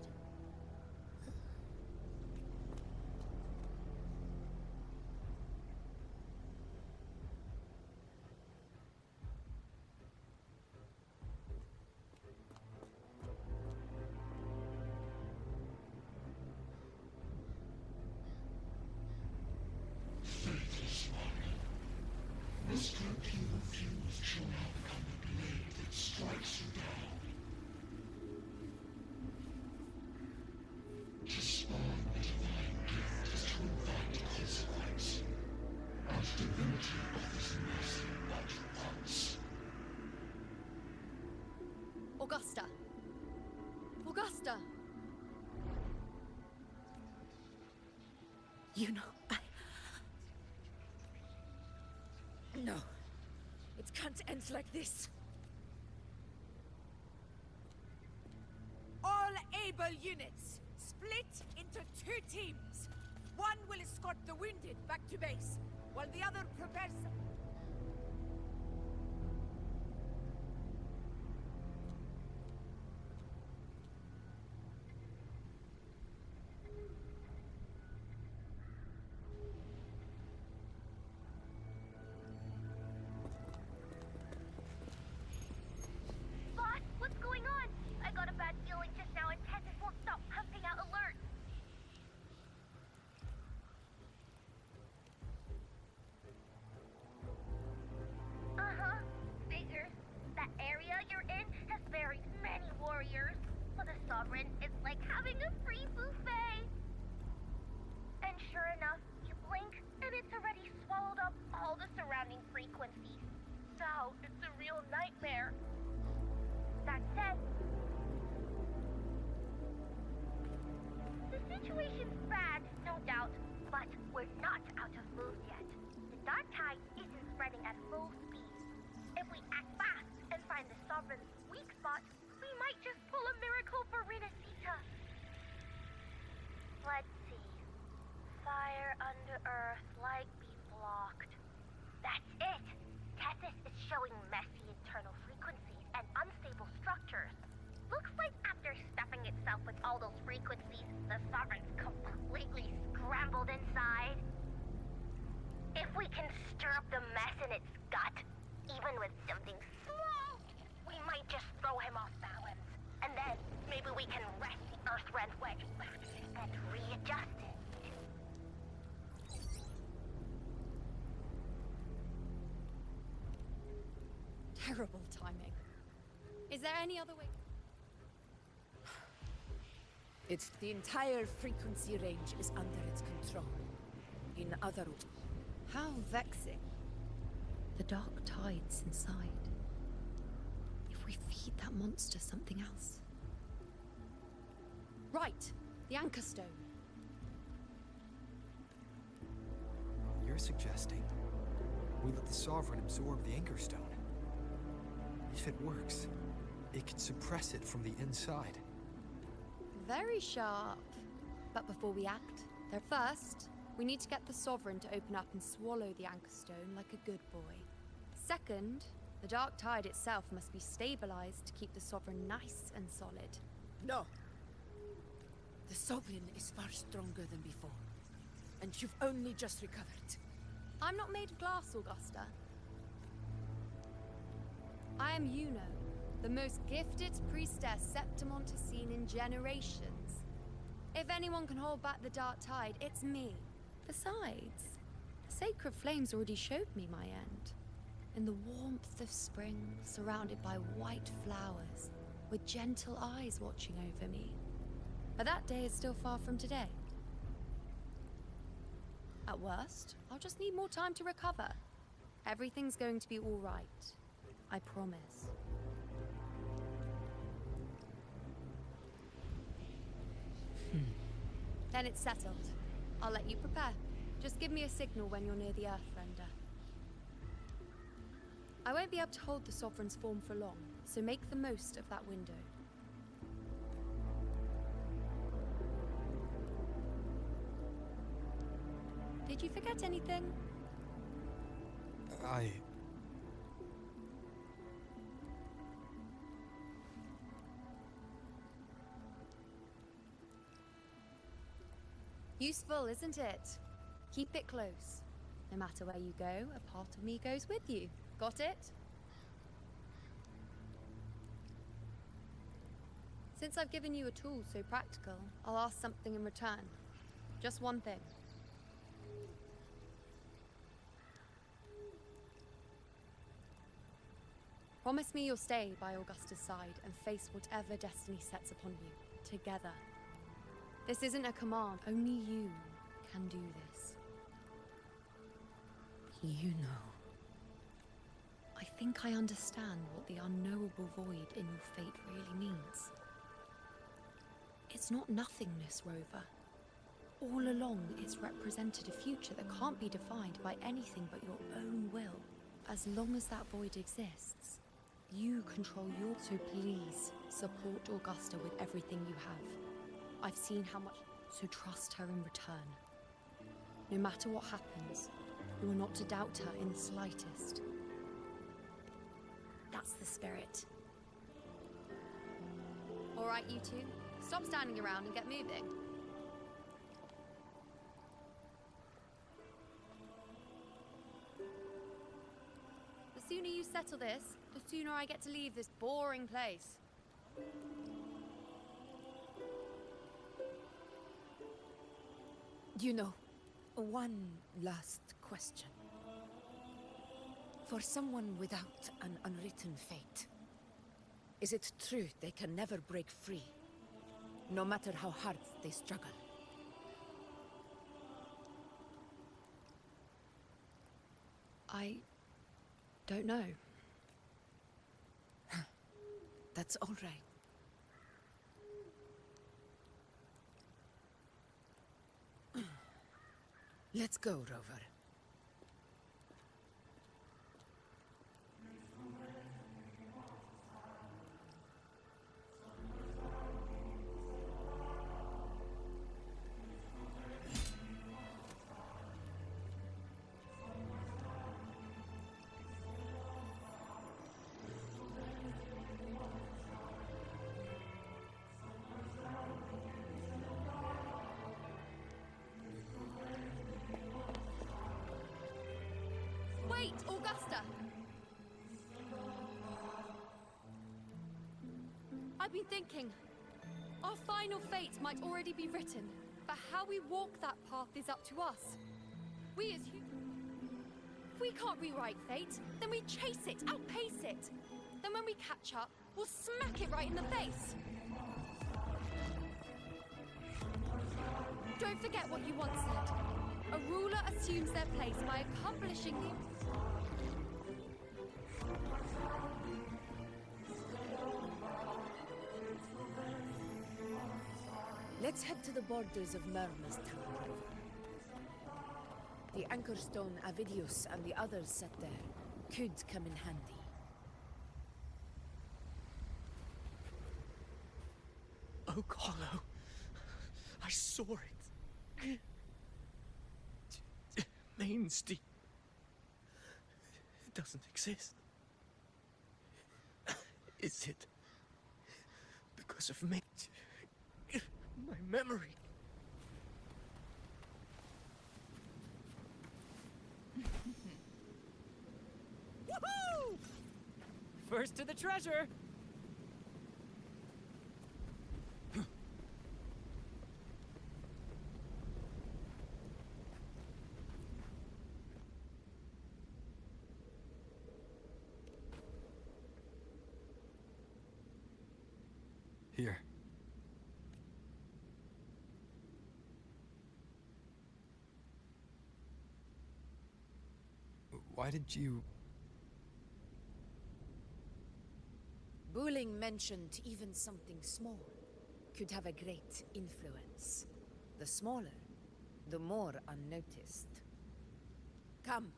You know, No. It can't end like this. All able units, split into 2 teams. One will escort the wounded back to base, while the other prepares... Boss, what's going on? I got a bad feeling just now and Texas won't stop pumping out alerts. Uh-huh. Figures. That area you're in has very many warriors. For the Sovereign, it's like having a free buffet. And sure enough, you blink, and it's already swallowed up all the surrounding frequencies. So, it's a real nightmare. That said, the situation's bad, no doubt, but we're not out of moves yet. The dark tide isn't spreading at full speed. If we act fast and find the Sovereign's weak spot, we might just pull a miracle for Renacita. Let's see. Fire under earth, light be blocked. That's it! Tessus is showing messy internal frequencies and unstable structures. Looks like after stuffing itself with all those frequencies, the Sovereign's completely scrambled inside. If we can stir up the mess in its gut, even with something small, we might just throw him off balance. And then maybe we can wrest the Earthrend wedge back and readjust it. Terrible timing. Is there any other way? It's the entire frequency range is under its control. In other words... How vexing. The dark tide's inside. If we feed that monster something else. Right! The Anchor Stone. You're suggesting we let the Sovereign absorb the Anchor Stone. If it works, it can suppress it from the inside. Very sharp. But before we act, first, we need to get the Sovereign to open up and swallow the Anchor Stone like a good boy. Second, the dark tide itself must be stabilized to keep the Sovereign nice and solid. No. The Sovereign is far stronger than before. And you've only just recovered. I'm not made of glass, Augusta. I am Juno, the most gifted priestess Septimont has seen in generations. If anyone can hold back the dark tide, it's me. Besides, the sacred flames already showed me my end. In the warmth of spring, surrounded by white flowers, with gentle eyes watching over me. But that day is still far from today. At worst, I'll just need more time to recover. Everything's going to be all right. I promise. Then it's settled. I'll let you prepare. Just give me a signal when you're near the Earthrender. I won't be able to hold the Sovereign's form for long, so make the most of that window. Did you forget anything? Useful, isn't it? Keep it close. No matter where you go, a part of me goes with you. Got it? Since I've given you a tool so practical, I'll ask something in return. Just one thing. Promise me you'll stay by Augusta's side and face whatever destiny sets upon you, together. This isn't a command. Only you can do this. You know. I think I understand what the unknowable void in your fate really means. It's not nothingness, Rover. All along, it's represented a future that can't be defined by anything but your own will. As long as that void exists, you control your... So please, support Augusta with everything you have. I've seen how much... So trust her in return. No matter what happens, you are not to doubt her in the slightest. That's the spirit. All right, you two. Stop standing around and get moving. The sooner you settle this, the sooner I get to leave this boring place. You know, one last question. For someone without an unwritten fate, is it true they can never break free, no matter how hard they struggle? I don't know. That's all right. Let's go, Rover. Wait, Augusta! I've been thinking, our final fate might already be written, but how we walk that path is up to us. We as humans, if we can't rewrite fate, then we chase it, outpace it. Then when we catch up, we'll smack it right in the face. Don't forget what you once said. A ruler assumes their place by accomplishing the... Let's head to the borders of Myrna's town. The anchor stone Avidius and the others set there could come in handy. Oh, Carlo. I saw it. Main's Deep. It doesn't exist. Is it because of me? My memory. Woohoo! First to the treasure. Here. Why did you... Buling mentioned even something small could have a great influence. The smaller, the more unnoticed. Come,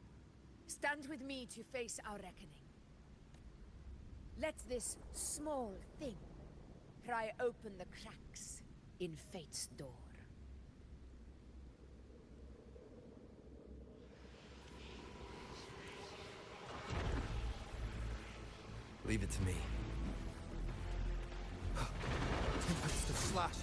stand with me to face our reckoning. Let this small thing pry open the cracks in fate's door. Leave it to me. Tempest of slash.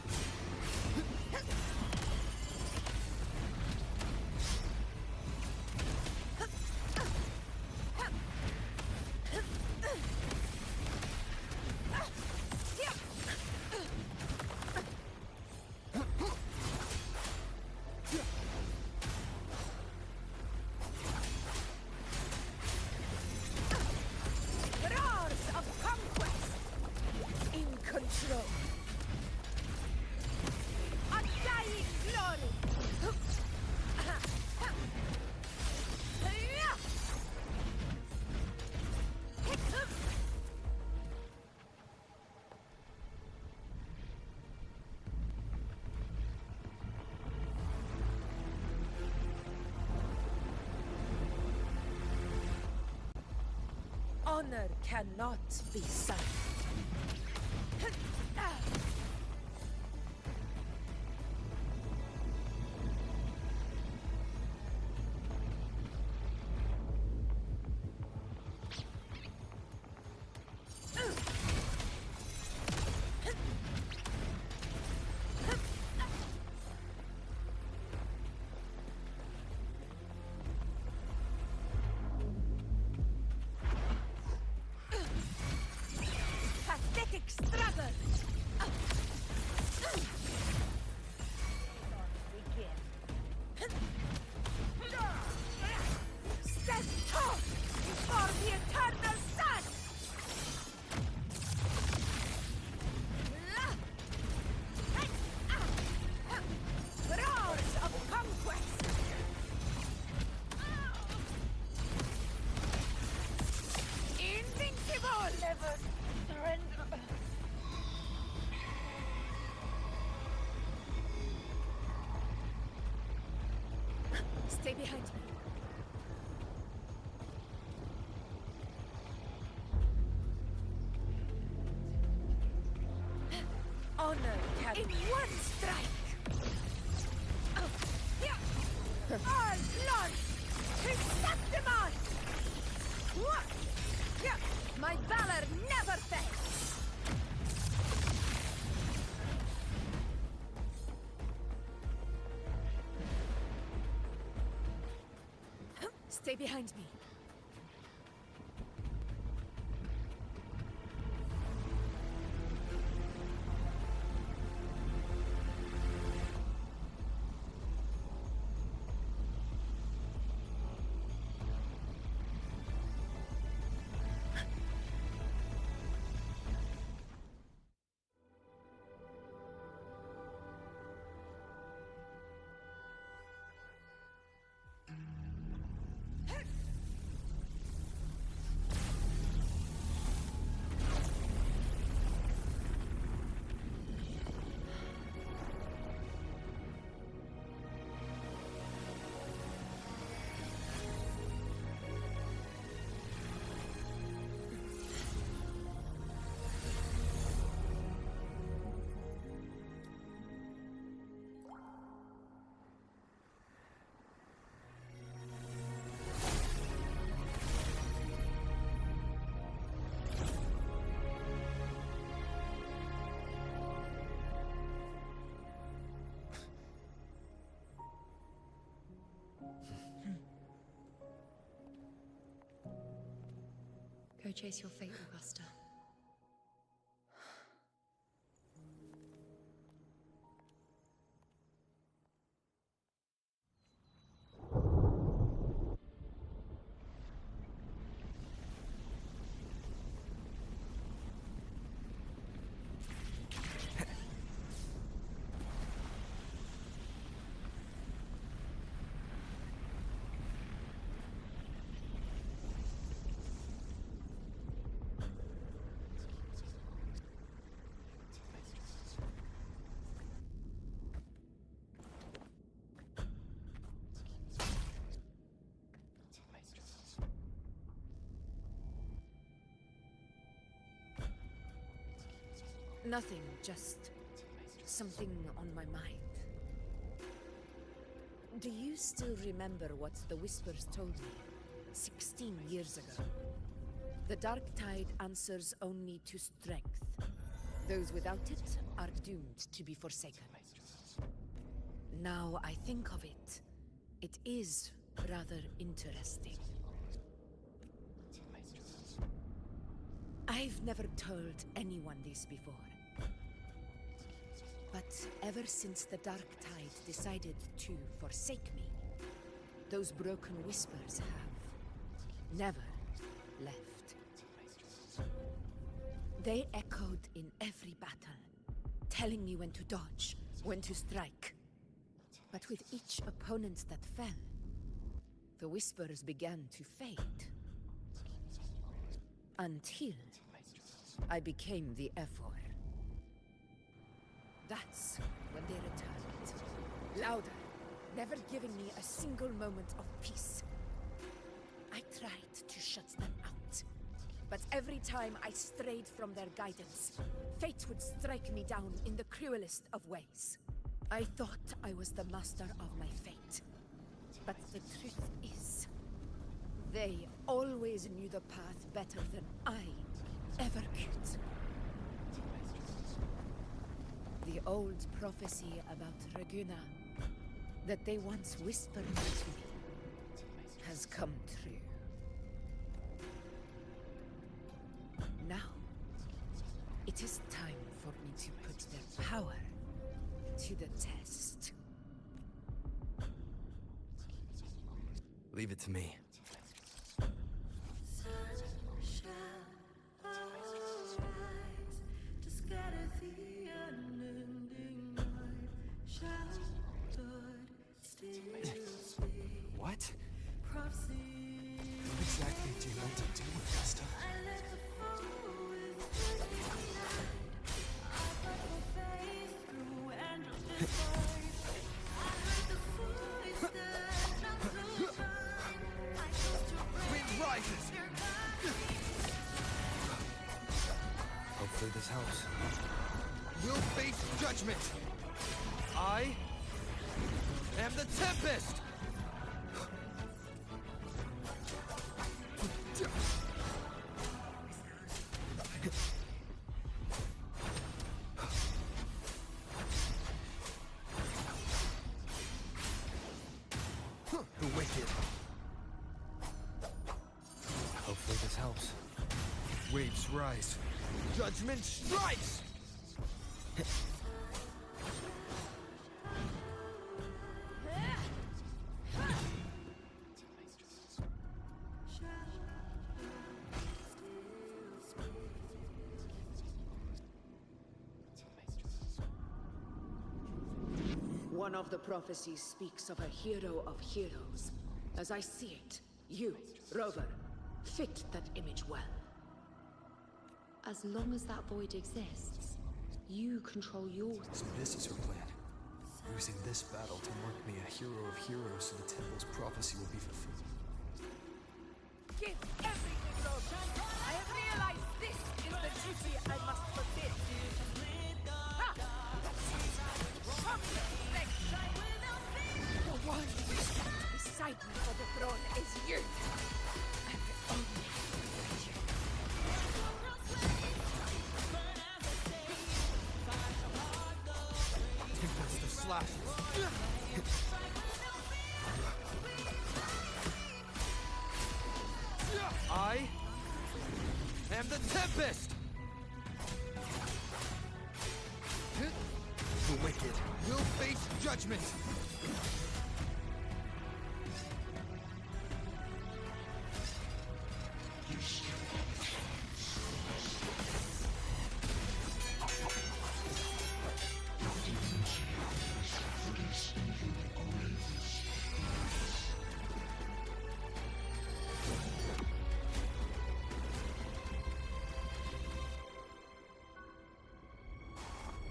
Honor cannot be signed. Pathetic struggle! Stand tall before the eternal sun! Roars of conquest! Invincible! Never surrender! Stay behind me. Honor can in one strike. All blood is Septimon! My valor never fails. Stay behind me. Go chase your fate, Augusta. Nothing, just something on my mind. Do you still remember what the Whispers told me 16 years ago? The Dark Tide answers only to strength. Those without it are doomed to be forsaken. Now I think of it, it is rather interesting. I've never told anyone this before. But ever since the Dark Tide decided to forsake me, those broken whispers have never left. They echoed in every battle, telling me when to dodge, when to strike. But with each opponent that fell, the whispers began to fade. Until I became the Ephor. That's when they returned. Louder, never giving me a single moment of peace. I tried to shut them out, But every time I strayed from their guidance, fate would strike me down in the cruelest of ways. I thought I was the master of my fate. But the truth is, they always knew the path better than I ever could. The old prophecy about Raguna, that they once whispered to me, has come true. Now, it is time for me to put their power to the test. Leave it to me. What? What exactly do you want to do, Augusta? Wind rises! Hopefully this helps. We'll face judgment! I am the Tempest! The wicked. Hopefully this helps. Waves rise. Judgment strikes! One of the prophecies speaks of a hero of heroes. As I see it, you, Rover, fit that image well. As long as that void exists, you control yours. So this is her plan. Using this battle to mark me a hero of heroes so the temple's prophecy will be fulfilled. Give everything, Rover. I have realized this is the duty I must fulfill. Ha! The one who stands beside me for the throne is you. And only you. Tempest of slashes. I am the Tempest! The wicked will face judgment!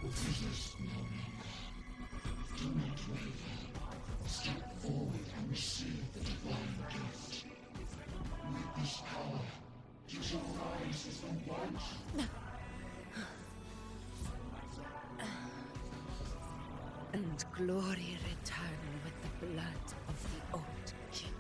Resist no longer. Do not waver. Step forward and receive the divine gift. With this power, you shall rise as the light. And glory return with the blood of the old king.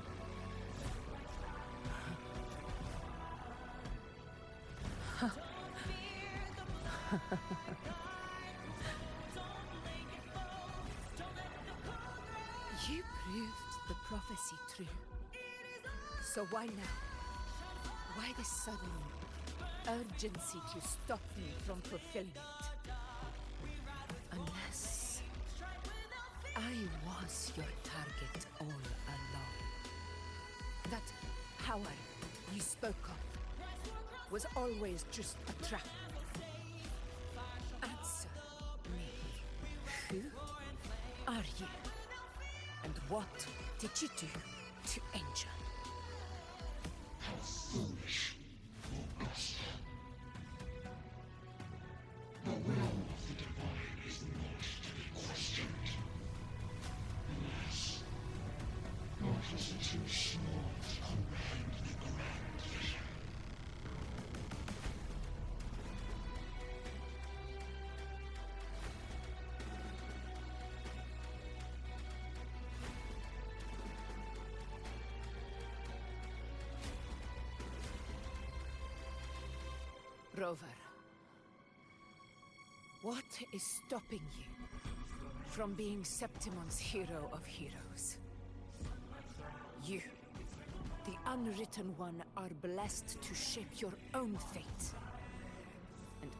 You proved the prophecy true. So why now? Why this sudden urgency to stop me from fulfilling it? Unless I was your target all along. That power you spoke of was always just a trap. Answer me. Who are you? And what did you do to Angel? How foolish, Augusta. The will of the divine is not to be questioned. Alas, nor is it too small to comprehend the grand vision. Rover, what is stopping you from being Septimon's hero of heroes? You, the Unwritten One, are blessed to shape your own fate. And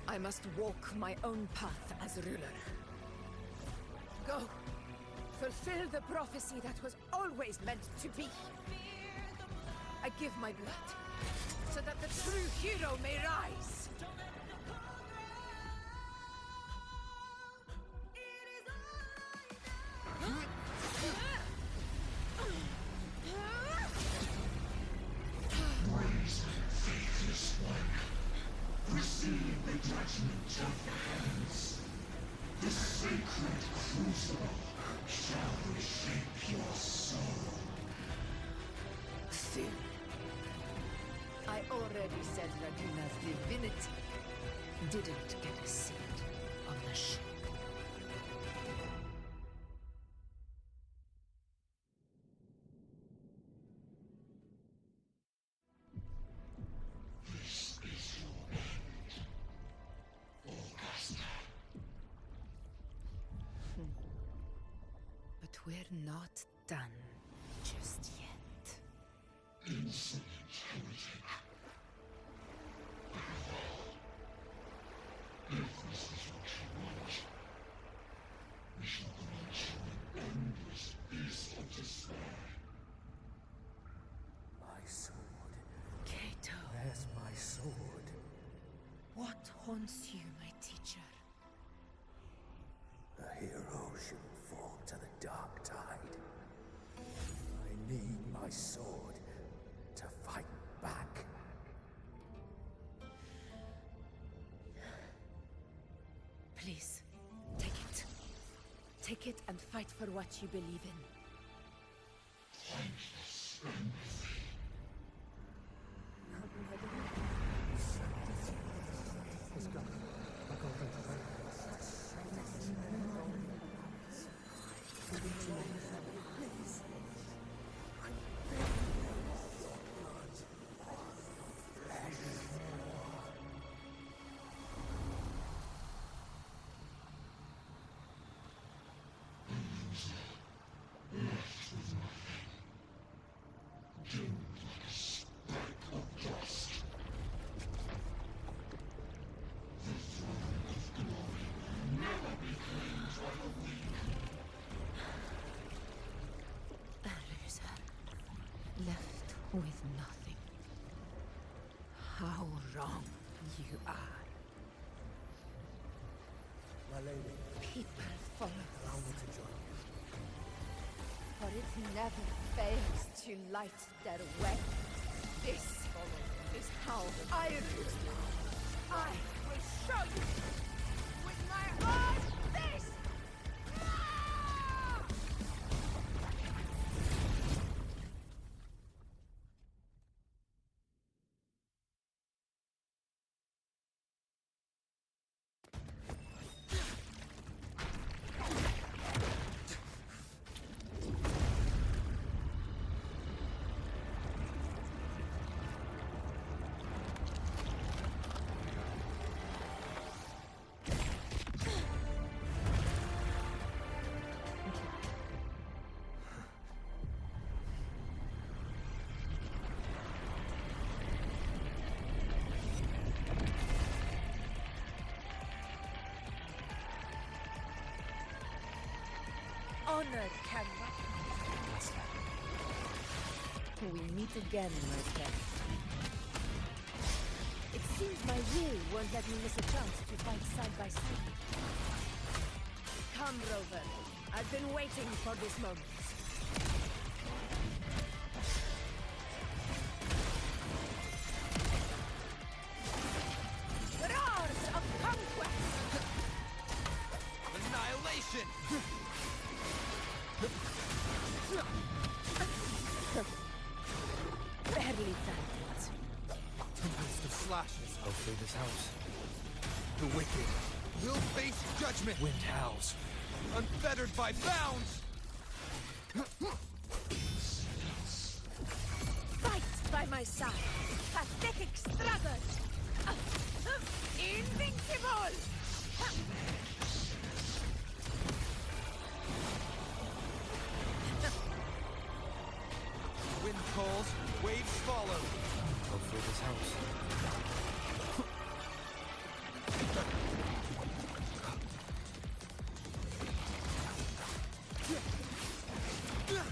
I must walk my own path as ruler. Go, fulfill the prophecy that was always meant to be. I give my blood, so that the true hero may rise. Faithless one, receive the judgment of the hands. The sacred crucible shall reshape your soul. Soon. I already said Raguna's divinity didn't get a seat on the ship. This is your end, Augusta. But we're not done just yet. Insolent heretic. If this is what you want, we shall grant you an endless peace of despair. My sword. Cato. Where's my sword? What haunts you, my teacher? A hero shouldn't fall to the dark tide. I need my sword to fight back. Please, take it. Take it and fight for what you believe in. Thankless empathy. Left with nothing. How wrong you are. My lady, People follow allow me us, to join you. for it never fails to light their way. This is how I rule. I will show you with my own face! Honor cannot. We meet again, my friend. It seems my will won't let me miss a chance to fight side by side. Come, Rover. I've been waiting for this moment. Roars of conquest! Annihilation! Barely felt it. Tempest of slashes. Hopefully this house. The wicked will face judgment. Wind howls. Unfettered by bounds! Fight by my side! Pathetic struggles! Invincible! Wind calls, waves follow. Hopefully this helps.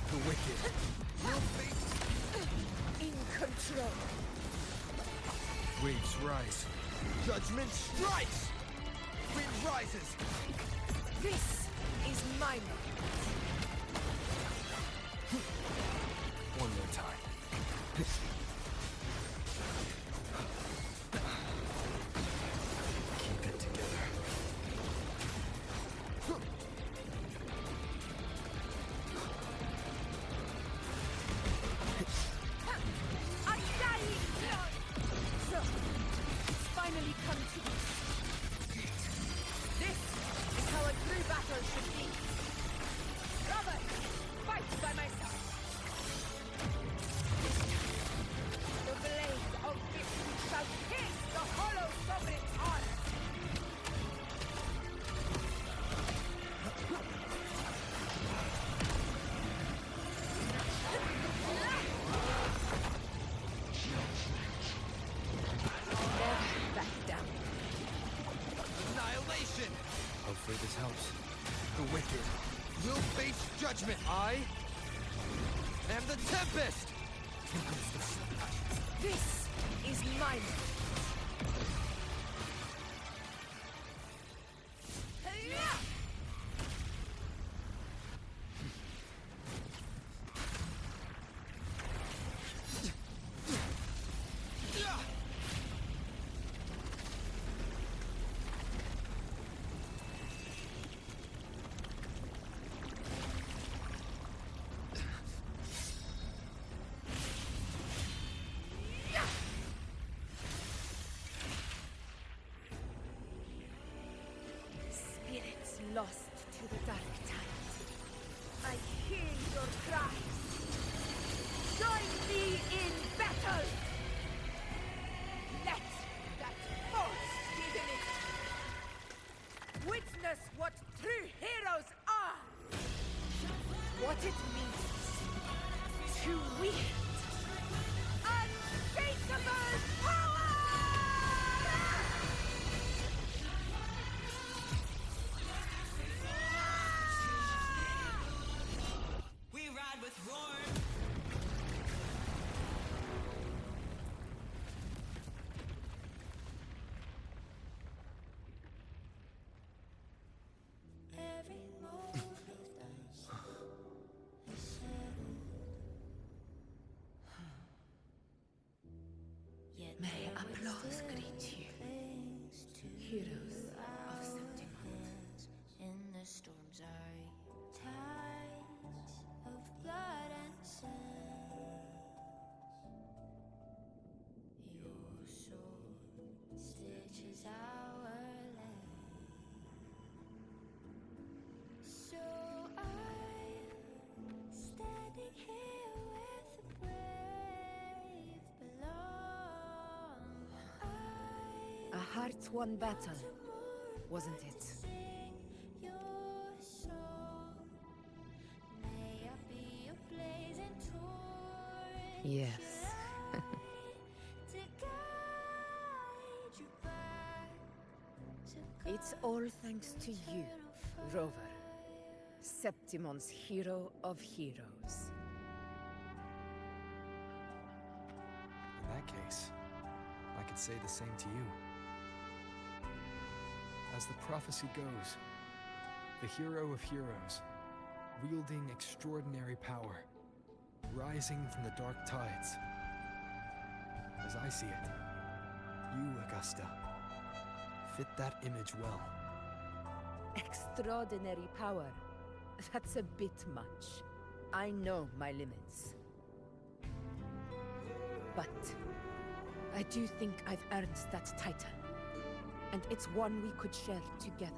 The wicked will be in control. Waves rise. Judgment strikes! Wind rises! This is my moment. One more time. Keep it together. Undying blood! So, it's finally come to this. This is how a true battle should be. Robert, fight by my side. The blade of victory shall pierce the hollow sovereign's heart. Never back down. Annihilation! Hopefully this helps. The wicked will face judgment. I am the Tempest! This is my moment. Spirits lost to the dark tide. I hear your cries. Join me in battle! Let that false divinity witness what true heroes are! What it means to wield unshakable power! We ride with roar. May applause greet you, heroes of Septimont. In the storm's eye, tides of blood and sand. Your sword stitches our land. So I'm standing here with the brave belong. A hard-won battle, wasn't it? Your song, may I be a blazing torch. Yes. To guide you back to It's all thanks to you, Rover. Septimon's hero of heroes. In that case, I could say the same to you. As the prophecy goes, the hero of heroes, wielding extraordinary power, rising from the dark tides. As I see it, you, Augusta, fit that image well. Extraordinary power. That's a bit much. I know my limits. But I do think I've earned that title. And it's one we could share together.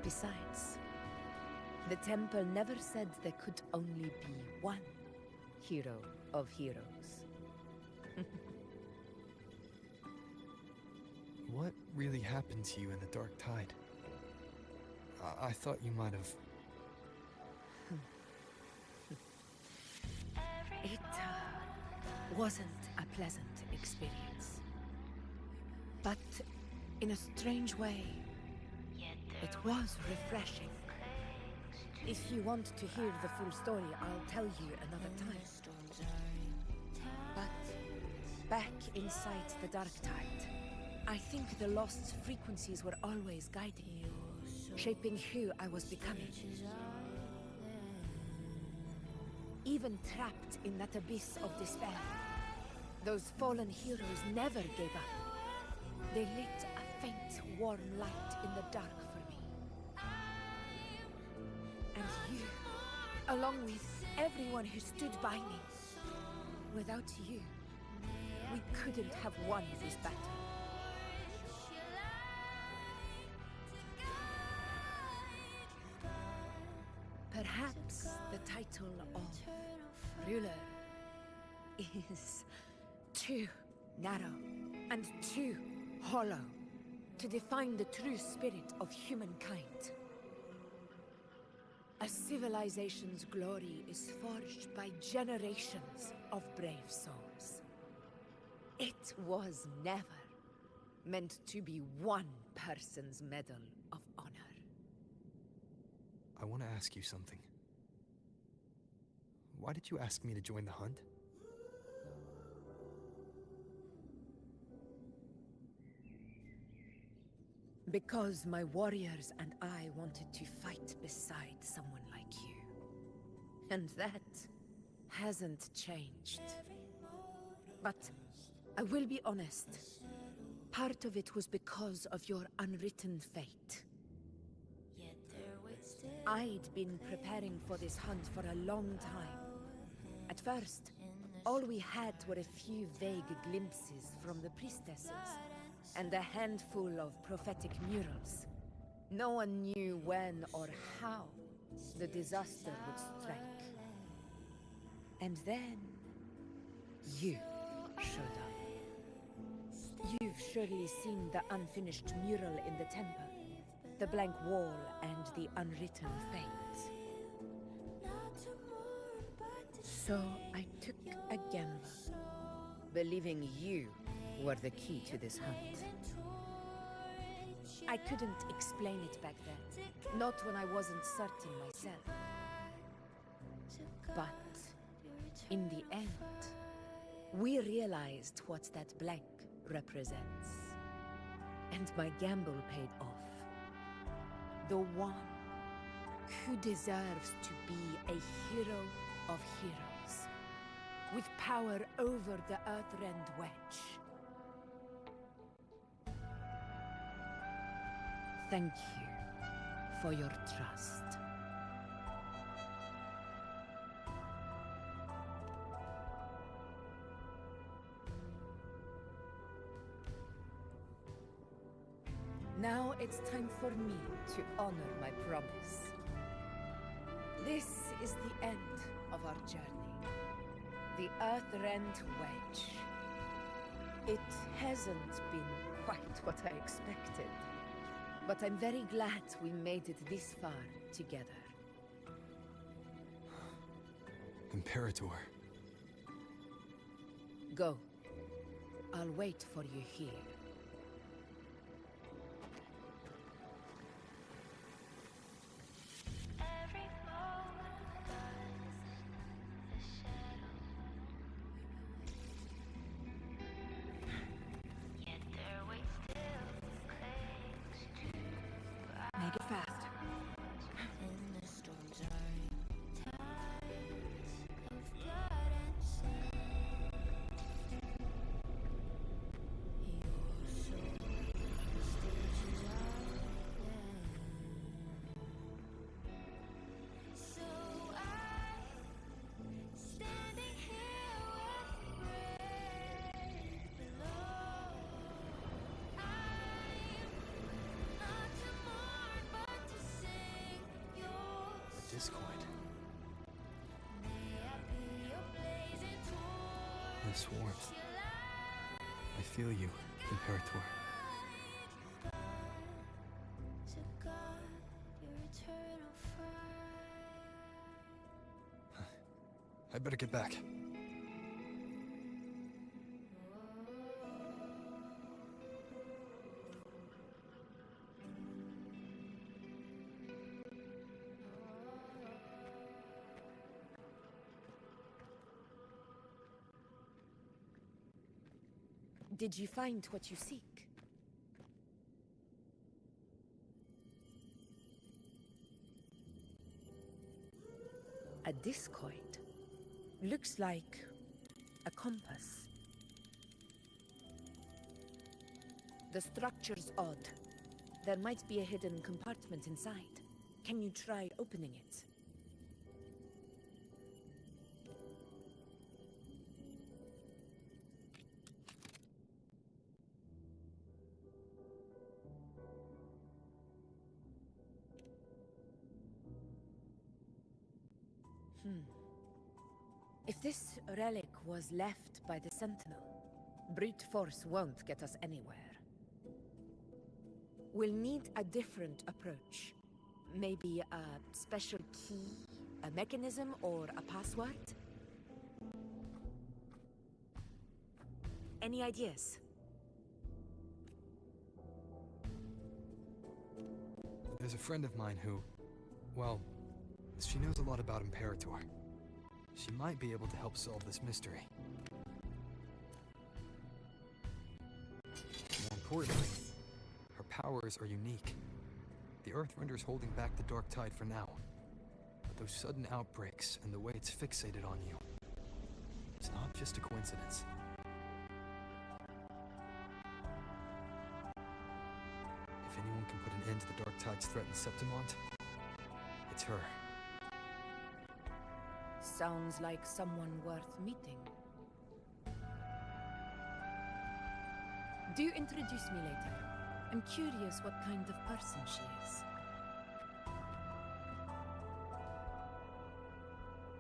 Besides, The temple never said there could only be one hero of heroes. What really happened to you in the Dark Tide? I thought you might have... It wasn't a pleasant experience. But in a strange way, it was refreshing. If you want to hear the full story, I'll tell you another time. But back inside the Dark Tide, I think the lost frequencies were always guiding me, shaping who I was becoming. Even trapped in that abyss of despair, those fallen heroes never gave up. They lit a faint, warm light in the dark for me. And you, along with everyone who stood by me. Without you, we couldn't have won this battle. Perhaps the title of ruler is too narrow and too hollow to define the true spirit of humankind. A civilization's glory is forged by generations of brave souls. It was never meant to be one person's medal of honor. I want to ask you something. Why did you ask me to join the hunt? Because my warriors and I wanted to fight beside someone like you. And that hasn't changed. But I will be honest. Part of it was because of your unwritten fate. I'd been preparing for this hunt for a long time. At first, all we had were a few vague glimpses from the priestesses, and a handful of prophetic murals. No one knew when or how the disaster would strike. And then, you showed up. You've surely seen the unfinished mural in the temple. The blank wall and the unwritten fate. So I took a gamble, believing you were the key to this hunt. I couldn't explain it back then, not when I wasn't certain myself. But in the end, we realized what that blank represents. And my gamble paid off. The one who deserves to be a hero of heroes, with power over the Earthrend Wedge. Thank you for your trust. Now it's time for me to honor my promise. This is the end of our journey. The Earthrend Wedge. It hasn't been quite what I expected. But I'm very glad we made it this far together. Imperator. Go. I'll wait for you here. Make it fast. discord. This warmth. I feel you, Imperator. To guard your eternal fire. I better get back. Did you find what you seek? A discoid. Looks like a compass. The structure's odd. There might be a hidden compartment inside. Can you try opening it? If this relic was left by the Sentinel, brute force won't get us anywhere. We'll need a different approach. Maybe a special key, a mechanism, or a password? Any ideas? There's a friend of mine who, well, she knows a lot about Imperator. She might be able to help solve this mystery. More importantly, her powers are unique. The Earthrender's holding back the Dark Tide for now. But those sudden outbreaks and the way it's fixated on you, it's not just a coincidence. If anyone can put an end to the Dark Tide's threat in Septimont, it's her. Sounds like someone worth meeting. Do introduce me later. I'm curious what kind of person she is.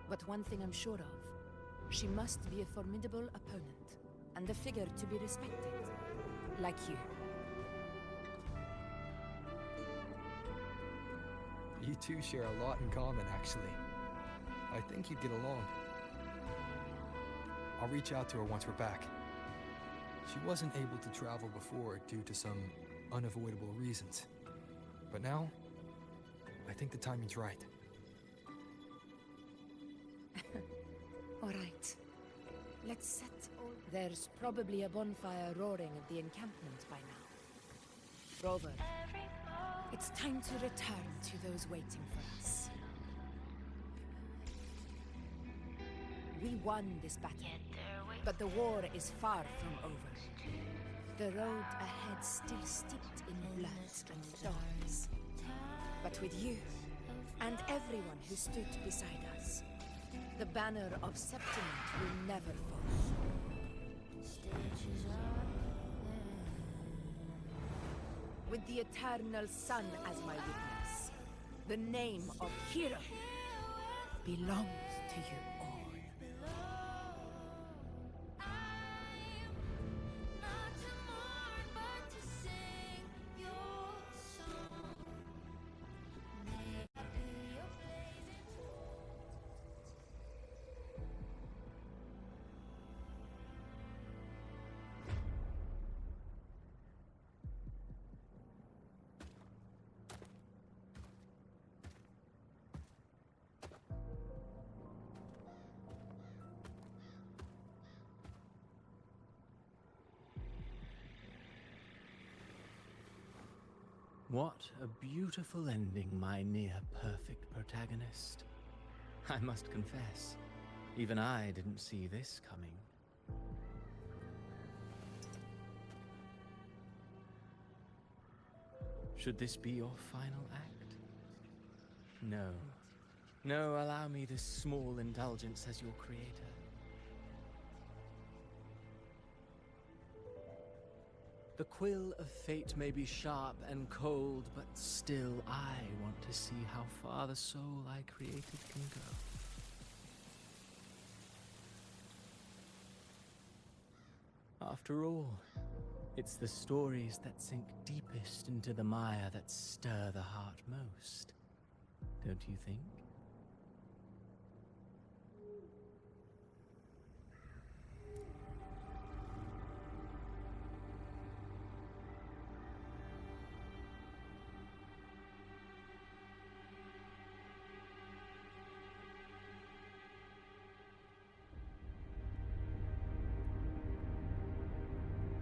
But one thing I'm sure of, she must be a formidable opponent, and a figure to be respected. Like you. You two share a lot in common, actually. I think you'd get along. I'll reach out to her once we're back. She wasn't able to travel before due to some unavoidable reasons. But now, I think the timing's right. All right. Let's set all... There's probably a bonfire roaring at the encampment by now. Rover, it's time to return to those waiting for us. We won this battle, but the war is far from over. The road ahead still steeped in blood and thorns. But with you, and everyone who stood beside us, the banner of Septimont will never fall. With the eternal sun as my witness, the name of hero belongs to you all. What a beautiful ending, my near-perfect protagonist. I must confess, even I didn't see this coming. Should this be your final act? No. No, allow me this small indulgence as your creator. The quill of fate may be sharp and cold, but still I want to see how far the soul I created can go. After all, it's the stories that sink deepest into the mire that stir the heart most. Don't you think?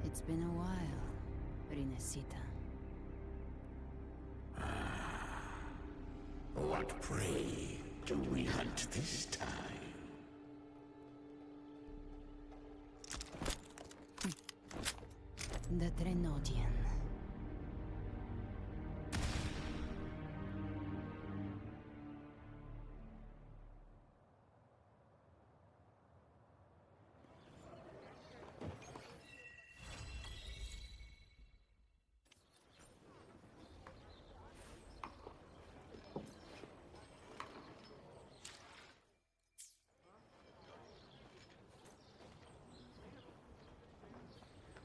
It's been a while, Rinesita. What prey do we hunt this time? The Trenodian.